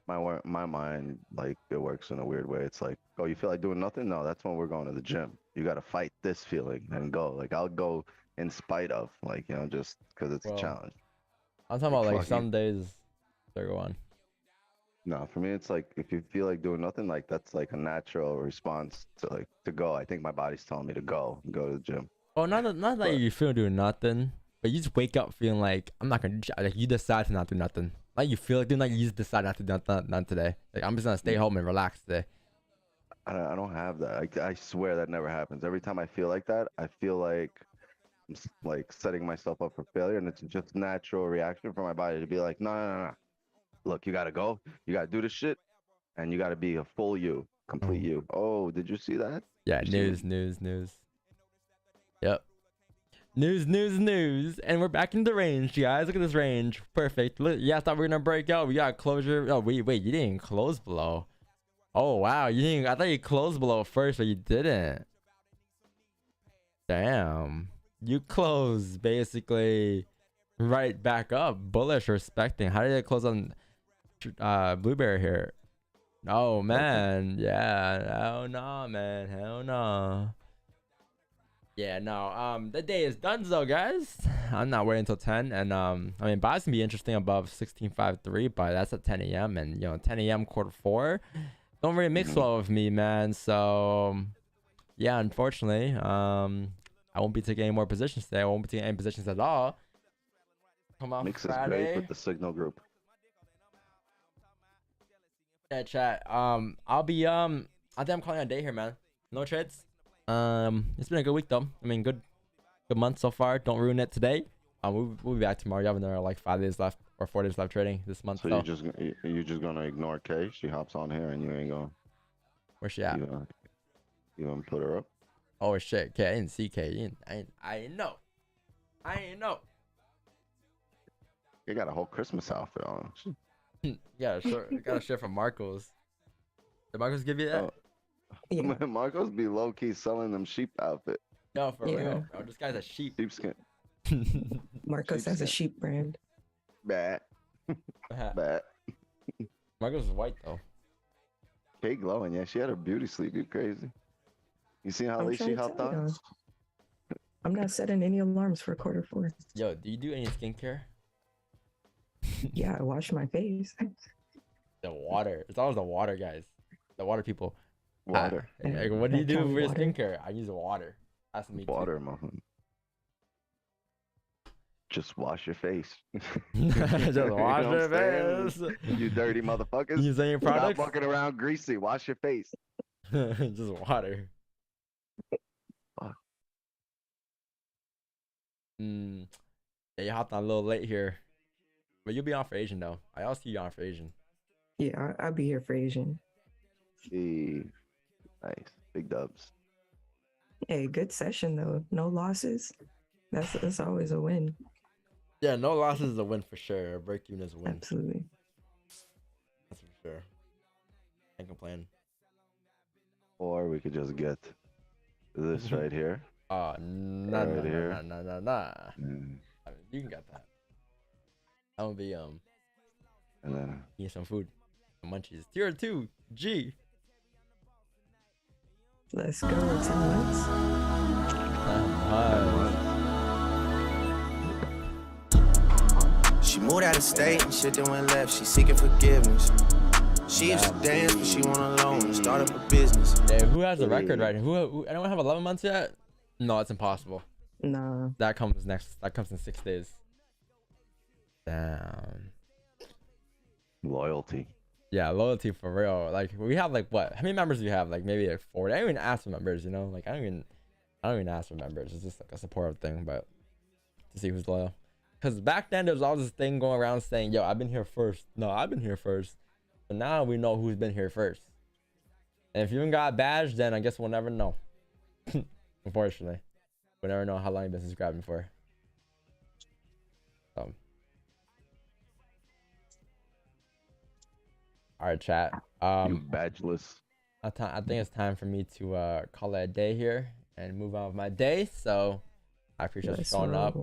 Speaker 5: my mind, like it works in a weird way. It's like, oh, you feel like doing nothing? No, that's when we're going to the gym. You got to fight this feeling and go. Like I'll go in spite of, like, just because it's a challenge.
Speaker 3: I'm talking about like some days they're going.
Speaker 5: No, for me, it's like if you feel like doing nothing, like that's like a natural response to go. I think my body's telling me to go to the gym.
Speaker 3: Oh, not that you feel doing nothing, but you just wake up feeling like I'm not gonna. Like you decide to not do nothing. Like you feel like doing, like you just decide not to do nothing today. Like I'm just gonna stay home and relax today.
Speaker 5: I don't have that. I swear that never happens. Every time I feel like that, I feel like I'm like setting myself up for failure, and it's just natural reaction for my body to be like, no. Look, you gotta go. You gotta do this shit, and you gotta be a full you, complete you. Oh, did you see that?
Speaker 3: Yeah, news. Yep. News. And we're back in the range, guys. Look at this range. Perfect. Look, yeah, I thought we were gonna break out. We got closure. Oh, wait. You didn't close below. Oh, wow. You didn't. I thought you closed below first, but you didn't. Damn. You closed basically right back up. Bullish, respecting. How did it close on Blueberry here? Oh, man. Yeah. Hell no, man. Hell no. Yeah, no. The day is done though, guys. I'm not waiting until 10. And I mean, buys can be interesting above 16.53, but that's at 10 a.m. And 10 a.m. quarter 4 don't really mix well with me, man. So yeah, unfortunately, I won't be taking any more positions today. I won't be taking any positions at all. Come on,
Speaker 5: Mix
Speaker 3: Friday.
Speaker 5: is great with the signal group.
Speaker 3: Yeah, chat. I'll be I think I'm calling it a day here, man. No trades. It's been a good week though. I mean, good month so far. Don't ruin it today. We'll be back tomorrow. You have another like 5 days left or 4 days left trading this month.
Speaker 5: So you're just gonna ignore Kay? She hops on here and you ain't going.
Speaker 3: Where's she at?
Speaker 5: You gonna put her up?
Speaker 3: Oh shit, K. I didn't see K. I didn't know.
Speaker 5: You got a whole Christmas outfit on.
Speaker 3: Yeah, sure. Got a shirt from Marcos. Did Marcos give you that?
Speaker 5: Oh. Yeah. Marcos be low key selling them sheep outfit.
Speaker 3: No, for real. Bro, this guy's a sheep.
Speaker 5: Sheepskin.
Speaker 8: Marcos has a sheep brand.
Speaker 5: Bat.
Speaker 3: Marcos is white though.
Speaker 5: Kay glowing, yeah. She had her beauty sleep. You crazy? You see how late she hopped on?
Speaker 8: I'm not setting any alarms for Q4.
Speaker 3: Yo, do you do any skincare?
Speaker 8: Yeah, I wash my face.
Speaker 3: The water. It's always the water, guys. The water people.
Speaker 5: Water.
Speaker 3: Like, what do you
Speaker 8: That
Speaker 3: do
Speaker 8: count
Speaker 3: for your
Speaker 8: water?
Speaker 3: skincare? I use water. That's me.
Speaker 5: Water, man. Just wash your face.
Speaker 3: Just wash your face.
Speaker 5: You dirty motherfuckers.
Speaker 3: Use any
Speaker 5: Stop
Speaker 3: products?
Speaker 5: walking around greasy. Wash your face.
Speaker 3: Just water.
Speaker 5: Fuck.
Speaker 3: Yeah, you hopped on a little late here. But you'll be on for Asian though. I'll see you on for Asian.
Speaker 8: Yeah, I'll be here for Asian.
Speaker 5: Hey, nice. Big dubs.
Speaker 8: Hey, good session though. No losses. That's always a win.
Speaker 3: Yeah, no losses is a win for sure. A break even is a win.
Speaker 8: Absolutely.
Speaker 3: That's for sure. Can't complain.
Speaker 5: Or we could just get this right here.
Speaker 3: Nah.
Speaker 5: Mm.
Speaker 3: I mean, you can get that. I'm gonna be
Speaker 5: And then
Speaker 3: eating some food. Some munchies. Tier 2 G.
Speaker 8: Let's go. 10 months.
Speaker 4: She moved out of state and shit that went left. She seeking forgiveness. She used to dance, but she want a loan and start up a business.
Speaker 3: Yeah, who has the record right now? Who anyone have 11 months yet? No, it's impossible.
Speaker 8: Nah.
Speaker 3: That comes next. That comes in 6 days. Damn.
Speaker 5: loyalty.
Speaker 3: Yeah, loyalty for real. Like we have like what? How many members do you have? Like maybe like 40. I don't even ask for members, you know? Like I don't even ask for members. It's just like a supportive thing, but to see who's loyal. Because back then there was all this thing going around saying, yo, I've been here first. No, I've been here first. But now we know who's been here first. And if you haven't got a badge, then I guess we'll never know. Unfortunately. We'll never know how long you've been subscribing for. So. Alright, chat.
Speaker 5: You badgeless.
Speaker 3: I think it's time for me to call it a day here and move on with my day. So I appreciate you showing up.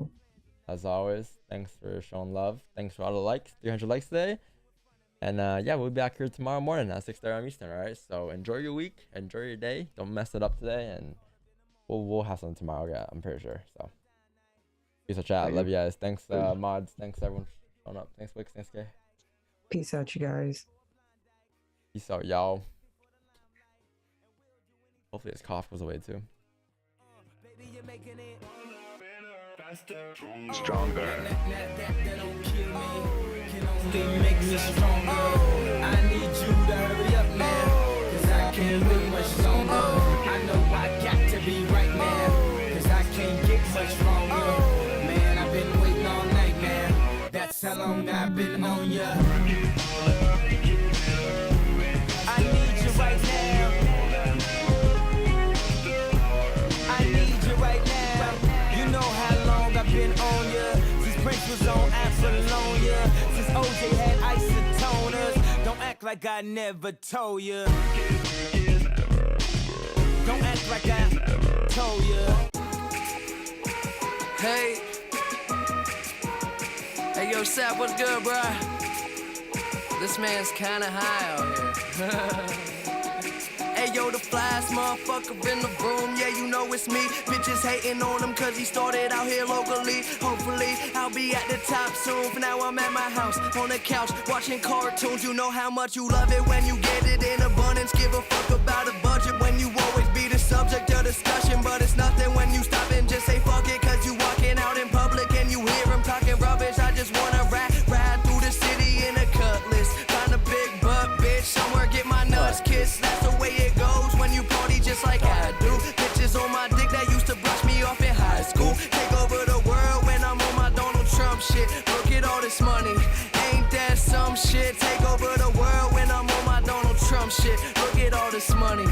Speaker 3: As always, thanks for showing love. Thanks for all the likes. 300 likes today. And yeah, we'll be back here tomorrow morning at 6:30 Eastern. All right. So enjoy your week. Enjoy your day. Don't mess it up today. And we'll have something tomorrow. Yeah, I'm pretty sure. So peace out, chat. Love you guys. Thanks, mods. Thanks everyone for showing up. Thanks, Wix. Thanks, Kay.
Speaker 8: Peace out, you guys.
Speaker 3: Peace out, y'all. Hopefully this cough goes away too.
Speaker 5: Stronger.
Speaker 1: Make me stronger. I need you to hurry up now, cause I can't wait much longer. I know I got to be right now, cause I can't get much longer. Man, I've been waiting all night now. That's how long I've been on ya. I need you right now. I need you right now. You know how long I've been on ya. Since Prince was on Apollonia. Since OJ had isotoners. Don't act like I never told ya. Don't act like I told ya.
Speaker 9: Hey. Hey, yo, Sap, what's good, bruh? This man's kinda high out here. Hey, yo, the flyest motherfucker in the room, yeah, you know it's me. Bitches hating on him cause he started out here locally. Hopefully, I'll be at the top soon. For now, I'm at my house, on the couch, watching cartoons. You know how much you love it when you get it in abundance. Give a fuck about a budget when you always be the subject of discussion. But it's nothing when you stop and just say fuck it, cause you walking out in public and you hear him talking rubbish. I just wanna ride through the city in a cutlass. Find a big butt, bitch, somewhere get my nuts kissed. That's the way it goes when you party just like I do. Bitches on my dick that used to brush me off in high school. Take over the world when I'm on my Donald Trump shit. Look at all this money, ain't that some shit? Take over the world when I'm on my Donald Trump shit. Look at all this money,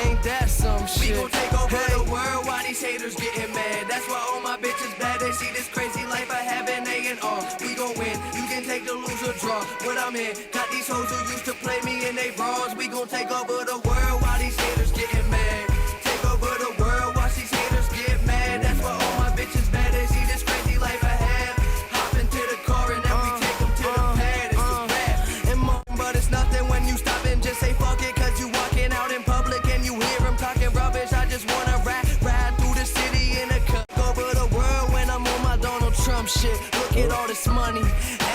Speaker 9: ain't that some shit? We gon' take over the world while these haters getting mad. That's why all my bitches bad. They see this crazy life I have and they in awe. We gon' win, you can take the lose or draw. What I'm in, got these hoes who used to play me in they bras. We gon' take over the world while these haters getting mad. Take over the world, watch these haters get mad. That's why all my bitches bad. They see this crazy life I have. Hop into the car and then we take them to the pad. It's a rap. And mom, but it's nothing when you stop and just say fuck it, cause you walking out in public and you hear him talking rubbish. I just wanna ride through the city in a cup over shit. Look at all this money,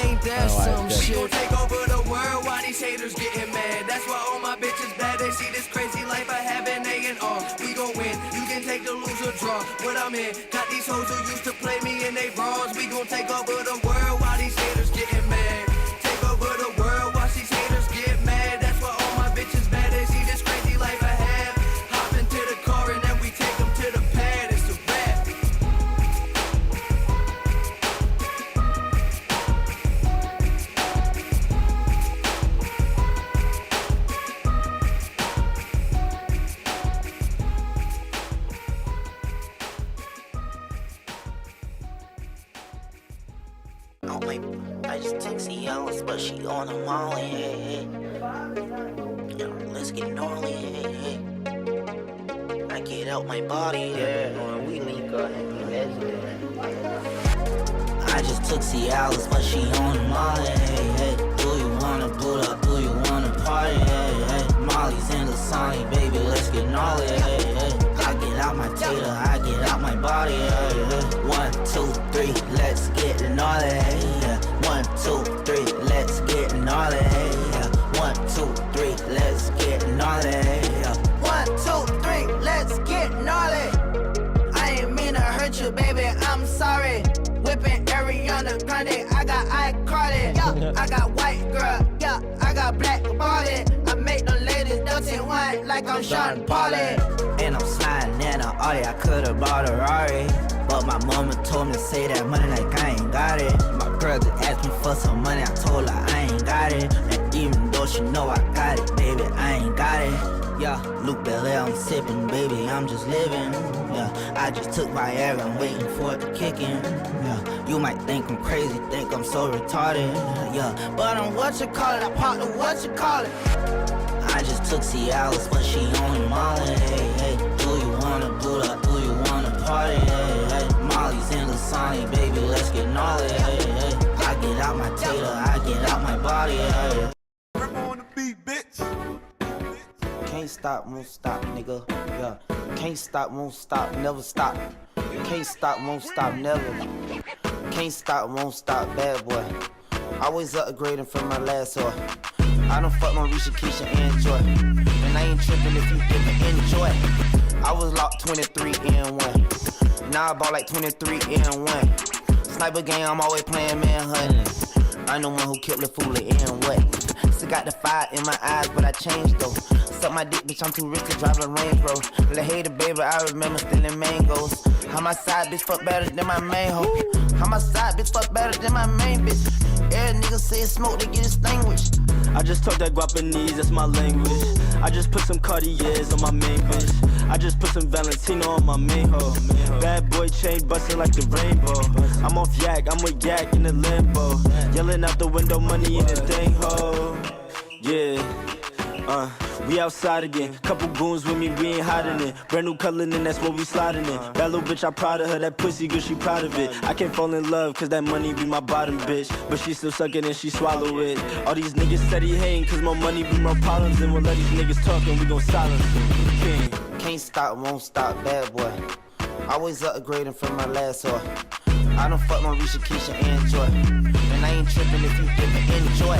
Speaker 9: ain't that some shit? Gon' take over the world while these haters getting mad. That's why all my bitches bad. They see this crazy life I have in A&R. We gon' win. You can take the lose or draw. What I'm in, got these hoes who used to play me in they bras. We gon' take over the world while these haters getting mad. Take over the world while these haters get mad. That's why all my bitches bad. They see this crazy life I have. Hop into the car and then we take them to the pad. It's a wrap.
Speaker 10: Oh wait, I just took Cialis, but she on a molly. Hey, hey. Yo, let's get gnarly. Hey, hey. I get out my body. Yeah, when we link up and be legendary. I just took Cialis, but she on a molly. Hey, hey. Do you wanna boot up? Do you wanna party? Hey, hey. Molly's in the Sonic, baby. Let's get gnarly. Hey, hey. I get out my tater, I get out my body. Hey, hey. 1, 2, 3, let's get gnarly. Yeah. 1, 2, 3, let's get gnarly. Yeah. 1, 2, 3, let's get gnarly. Yeah. 1, 2, 3, let's get gnarly. I ain't mean to hurt you, baby. I'm sorry. Whipping Ariana Grande, I got iCarly. Yeah, I got white girl. Yeah, I got black body. I make the ladies dirty wine like I'm Sean Pauli. And I'm sliding in a Audi. I could've bought a Rari, but my mama told me to say that money like I ain't got it. My girl just asked me for some money. I told her I ain't got it. And even though she know I got it, baby, I ain't got it. Yeah, Luke Belair, I'm sipping, baby, I'm just living. Yeah, I just took Viagra, I'm waiting for it to kick in. Yeah, you might think I'm crazy, think I'm so retarded. Yeah, but I'm what you call it, I popped the what you call it. I just took Cialis, but she on the molly. Hey, hey, do you wanna boot up? Do you wanna party? Hey, hey, Molly's in the Sonic, baby, let's get gnarly. Hey, hey, I get out my tater, I get out my body. Hey.
Speaker 2: Rip on the beat, bitch.
Speaker 10: Can't stop, won't stop, nigga. Yeah. Can't stop, won't stop, never stop. Can't stop, won't stop, never. Can't stop, won't stop, bad boy. Always upgrading from my last whore. I done fuck my Risha, Keisha, and Joy. And I ain't tripping if you didn't enjoy. I was locked 23 and 1. Now I bought like 23 and 1. Sniper game, I'm always playing manhunt. I'm the one who killed the fool and what? Still got the fire in my eyes, but I changed though. Suck my dick, bitch, I'm too rich to drive a Range Rover. La hater, baby, I remember stealing mangoes. How my side bitch fuck better than my main hoe. How my side bitch fuck better than my main bitch. Every nigga say smoke, they get extinguished.
Speaker 11: I just talk that Guapanese, that's my language. I just put some Cartiers on my main bitch. I just put some Valentino on my main hoe. Bad boy chain bustin' like the rainbow. I'm off yak, I'm with yak in the limbo. Yelling out the window, money in the thing, ho. Yeah, we outside again. Couple goons with me, we ain't hiding it. Brand new color, and that's what we sliding in. That little bitch, I proud of her. That pussy good, she proud of it. I can't fall in love, cause that money be my bottom bitch. But she still suck it and she swallow it. All these niggas steady hating, cause my money be more problems. And we'll let these niggas talk and we gon' silence them. King.
Speaker 10: Can't stop, won't stop, bad boy. Always upgrading from my last whore. I done fuck my Risha, Keisha, and Joy. And I ain't tripping if you didn't enjoy.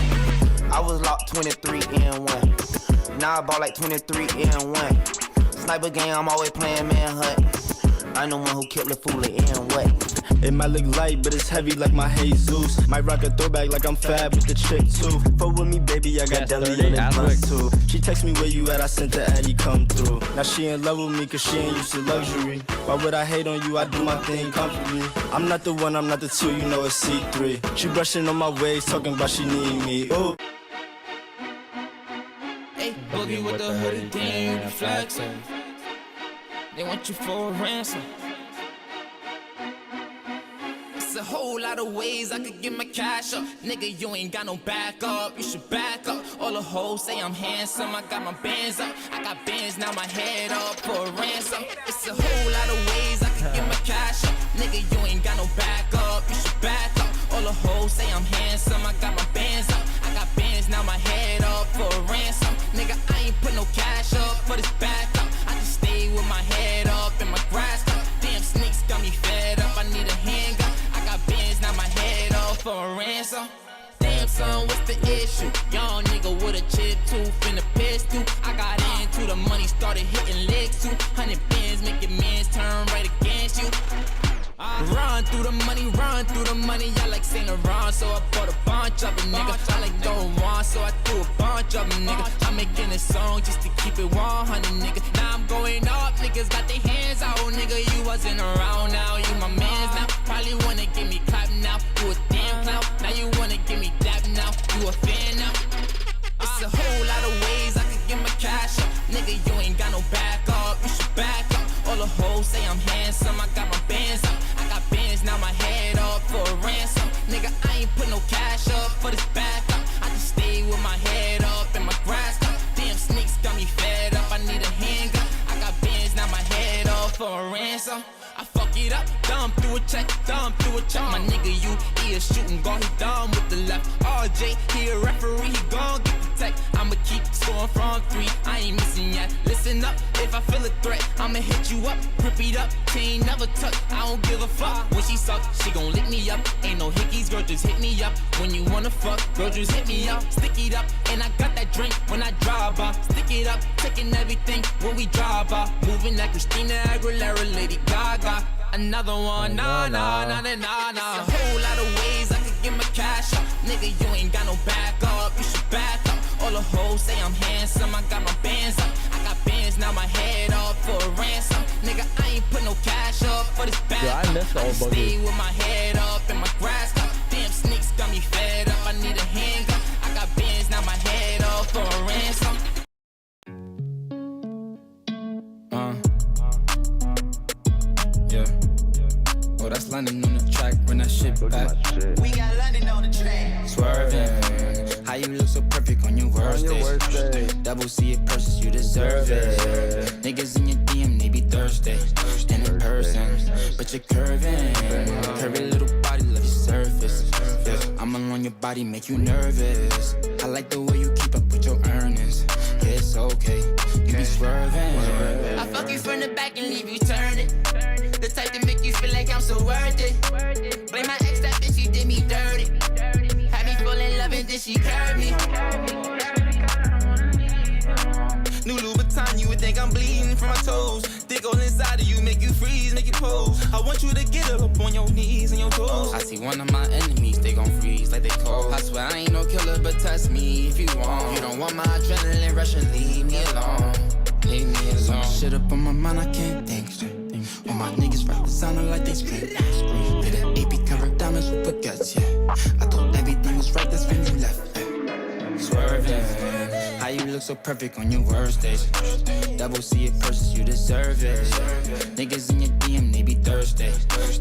Speaker 10: I was locked 23 and 1. Now I bought like 23 and 1. Sniper game, I'm always playing manhunt. I'm the one who killed the fool and what?
Speaker 11: It might look light, but it's heavy like my Jesus. Might rock a throwback like I'm fab with the chick too. Fuck with me, baby, I got deli in the bus too. She text me where you at, I sent the Addy come through. Now she in love with me cause she ain't used to luxury. Why would I hate on you? I do my thing comfortably. I'm not the one, I'm not the two, you know it's C3. She brushing on my waist, talking about she need me. Ooh.
Speaker 1: Hey, boogie with the hoodie, then you be flexing. They want you for a ransom. It's a whole lot of ways I could get my cash up. Nigga, you ain't got no backup, you should back up. All the hoes say I'm handsome, I got my bands up. I got bands, now my head up for a ransom. It's a whole lot of ways I could get my cash up. Nigga, you ain't got no backup, you should back up. All the hoes say I'm handsome, I got my bands up. I got bands, now my head up for a ransom. Nigga, I ain't put no cash up for this backup. I just stay with my head up and my grass cut. Damn snakes got me fed up, I need a handgun. I got bands, now my son, what's the issue? Young nigga with a chip tooth and a pistol. I got into the money, started hitting licks too. 100 bins, making men's turn right against you. Run through the money, I like singing wrong, so I bought a bunch of them, nigga. I like throwing one, so I threw a bunch of them, nigga. I'm making a song just to keep it 100, nigga. Now I'm going up, niggas got their hands out, nigga. You wasn't around now, you my mans now. Probably wanna give me clap now, you a damn clown. Now you wanna give me dap now, you a fan now. It's a whole lot of ways I could get my cash up, nigga. You ain't got no backup, you should back up. All the hoes say I'm handsome, I got my bands up. I got bands, now my head up for a ransom. Nigga, I ain't put no cash up for this backup. I just stay with my head up and my grass cut. Damn sneaks got me fed up, I need a handgun. I got bands, now my head up for a ransom. I fuck it up, thumb through a check, thumb through a check. My nigga, you, he a shooting guard, he dumb with the left. RJ, he a referee, he gon' get the tech. I'ma keep scoring from 3, I ain't missing yet. Listen up, if I feel a threat, I'ma hit you up, grip it up, chain never tuck. I don't give a fuck, when she suck, she gon' lick me up. Ain't no hickeys, girl, just hit me up. When you wanna fuck, girl, just hit me up. Stick it up, and I got that drink when I drive by. Stick it up, taking everything when we drive by. Moving like Christina Aguilera, Lady Gaga. Another one, nah. It's a whole lot of ways I could get my cash up. Nigga, you ain't got no backup, you should back up. All the hoes say I'm handsome, I got my bands up. I got bands, now my head up for a ransom. Nigga, I ain't put no cash up for this backup.
Speaker 3: I miss the old
Speaker 1: stay with my head up and my grass cut. Damn sneaks got me fed up, I need a handgun. I got bands, now my head up for a ransom.
Speaker 12: Yeah. Oh, that's London on the track, run that shit back.
Speaker 10: We got London on the track.
Speaker 12: Swerving, how you look so perfect on your worst day. Double C it purses, you deserve it. Niggas in your DM, they be thirsty. And in person, but you're curving. Curvy little body, love your surface. Yeah, I'm along your body, make you nervous. I like the way you keep up with your earnings. Yeah, it's okay, you be swerving.
Speaker 1: I fuck you from the back and leave you turning. The type to make you feel like I'm so worth it. Blame my ex, that bitch, she did me dirty. Had me fall in love and then she curved me.
Speaker 12: New Louboutin, you would think I'm bleeding from my toes. Dick all inside of you, make you freeze, make you pose. I want you to get up on your knees and your toes. I see one of my enemies, they gon' freeze like they cold. I swear I ain't no killer, but test me if you want. You don't want my adrenaline rush and leave me alone. Leave me alone. Shit up on my mind, I can't think straight. All my niggas rap the sound like they scream. Hit an AP cover diamonds with baguettes, yeah. I thought everything was right, that's when you left. Swerving, how you look so perfect on your worst days. Double C it purses, you deserve it. Niggas in your DM, they be thirsty.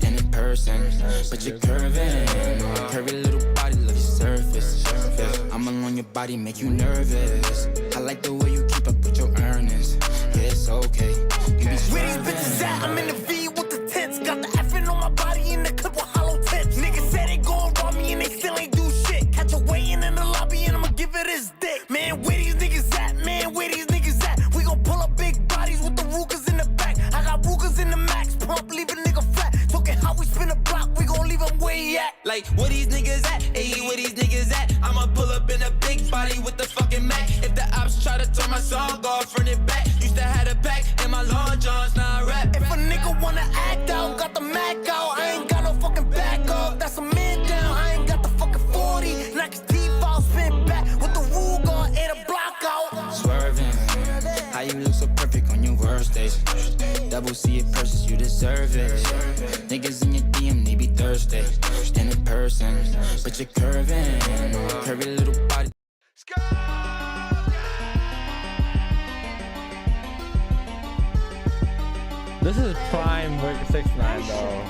Speaker 12: And in person, but you're curving. Curvy little body, love your surface. Yeah, I'm along your body, make you nervous. I like the way you keep up with your earnings. Yeah, it's okay, you be swerving.
Speaker 7: Where these bitches at? I'm in the V with the tents. Got the effing on my body in the clip with hollow tips. Niggas said they gon' rob me and they still ain't do shit. Catch a weigh-in the lobby and I'ma give it his dick. Man, where these niggas at? Man, where these niggas at? We gon' pull up big bodies with the Rugers in the back. I got Rugers in the max, pump, leave a nigga flat. Talking how we spin a block, we gon' leave them where he at.
Speaker 12: Like, where these niggas at? Ayy, where these niggas at? I'ma pull up in a big body with the fucking Mac. If the ops try to turn my song off, run it back. Used to have a pack in my long johns, now I rap.
Speaker 7: If a nigga wanna act out, got the Mac out. I ain't got no fucking back up, that's a man down. I ain't got the fucking 40, knock his teeth out, spin back with the Ruger and a block out.
Speaker 12: Swerving, how you look so perfect on your worst days. Double C it purses, you deserve it. Niggas in your DM, they be thirsty. And in person, but you're curving. Curvy little body.
Speaker 3: This is prime 6ix9ine though.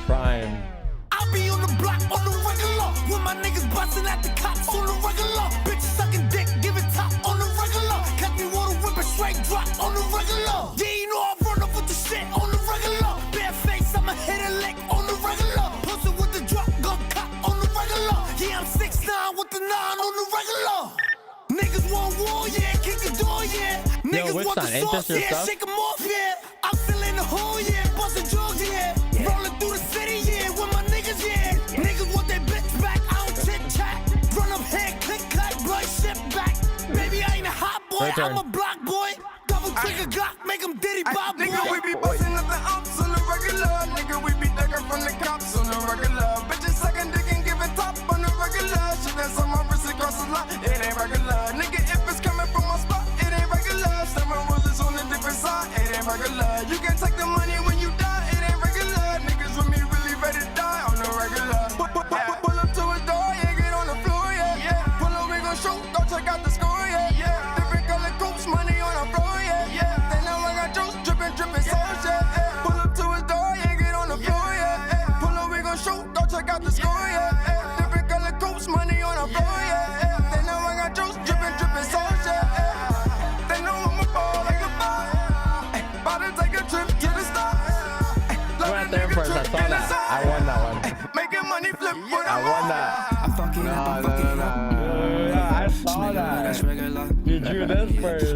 Speaker 3: Prime.
Speaker 7: I'll be on the block on the regular. When my niggas busting at the cops on the regular. Bitches sucking dick, giving top on the regular. Catch me water whipping straight drop on the regular. Yeah, you know I run up with the shit on the regular. Bare face, I'ma hit a lick on the regular. Pussy with the drop, gun cop on the regular. Yeah, I'm 6'9" with the 9 on the regular. Niggas want war, yeah, kick the door, yeah. Niggas want the sauce, yeah, shake them off, yeah. I'm still in the hole, yeah, busting drugs, yeah. Rolling through the city, yeah, with my niggas, yeah. Niggas want their bitch back, I don't chit chat. Run up
Speaker 3: turn.
Speaker 7: I'm a block boy. Double trigger Glock, make him diddy bop boy. Nigga, we be busting up the ops on the regular. Nigga, we be ducking from the cops on the regular. Bitches sucking dick and giving top on the regular. Shit that's on my wrist across the lot, it ain't regular. Nigga, if it's coming from my spot, it ain't regular. Seven rulers on the different side, it ain't regular. You can take the money when you die, it ain't regular. Niggas with me really ready to die on the regular. Pull up to his door, yeah, get on the floor, yeah. Pull up, we gon' shoot, go check out the score, yeah. Different color coats, money on the floor, yeah. They know I got juice, drippin', sauce, yeah. Pull up to his door, yeah, get on the floor, yeah. Pull up, we gon' shoot, go check out the score, yeah. Different color coats, money on the floor, yeah. They know I got juice, drippin', sauce, yeah. They know I'm a ball like a ball. About to take a trip to the stars.
Speaker 3: Went there first. I saw that. I won that one.
Speaker 7: Making money flip with
Speaker 3: I won that.
Speaker 9: I'm fucking up, I'm fucking up.
Speaker 3: Yeah, I saw that. You drew this first.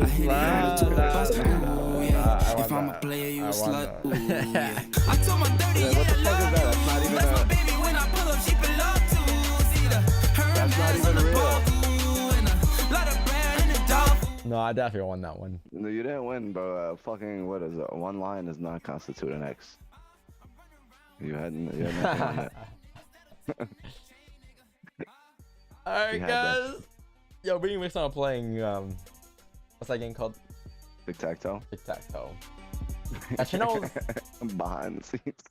Speaker 9: If I'm a player, you a slut. Ooh, yeah.
Speaker 7: I told my 30, yeah,
Speaker 3: What the fuck is that? That's not even
Speaker 7: that's my baby when I pull up, she pull up too. See the
Speaker 3: That's not even real.
Speaker 7: and a lot of bread in the dog.
Speaker 3: No, I definitely won that one.
Speaker 5: No, you didn't win, bro. Fucking, what is it? One line does not constitute an X. You had nothing on it.
Speaker 3: Alright,
Speaker 5: You had
Speaker 3: guys. Yo, we mixed on playing, what's that game called?
Speaker 5: Tic-tac-toe?
Speaker 3: Tic-tac-toe. Actually, no.
Speaker 5: Behind the scenes.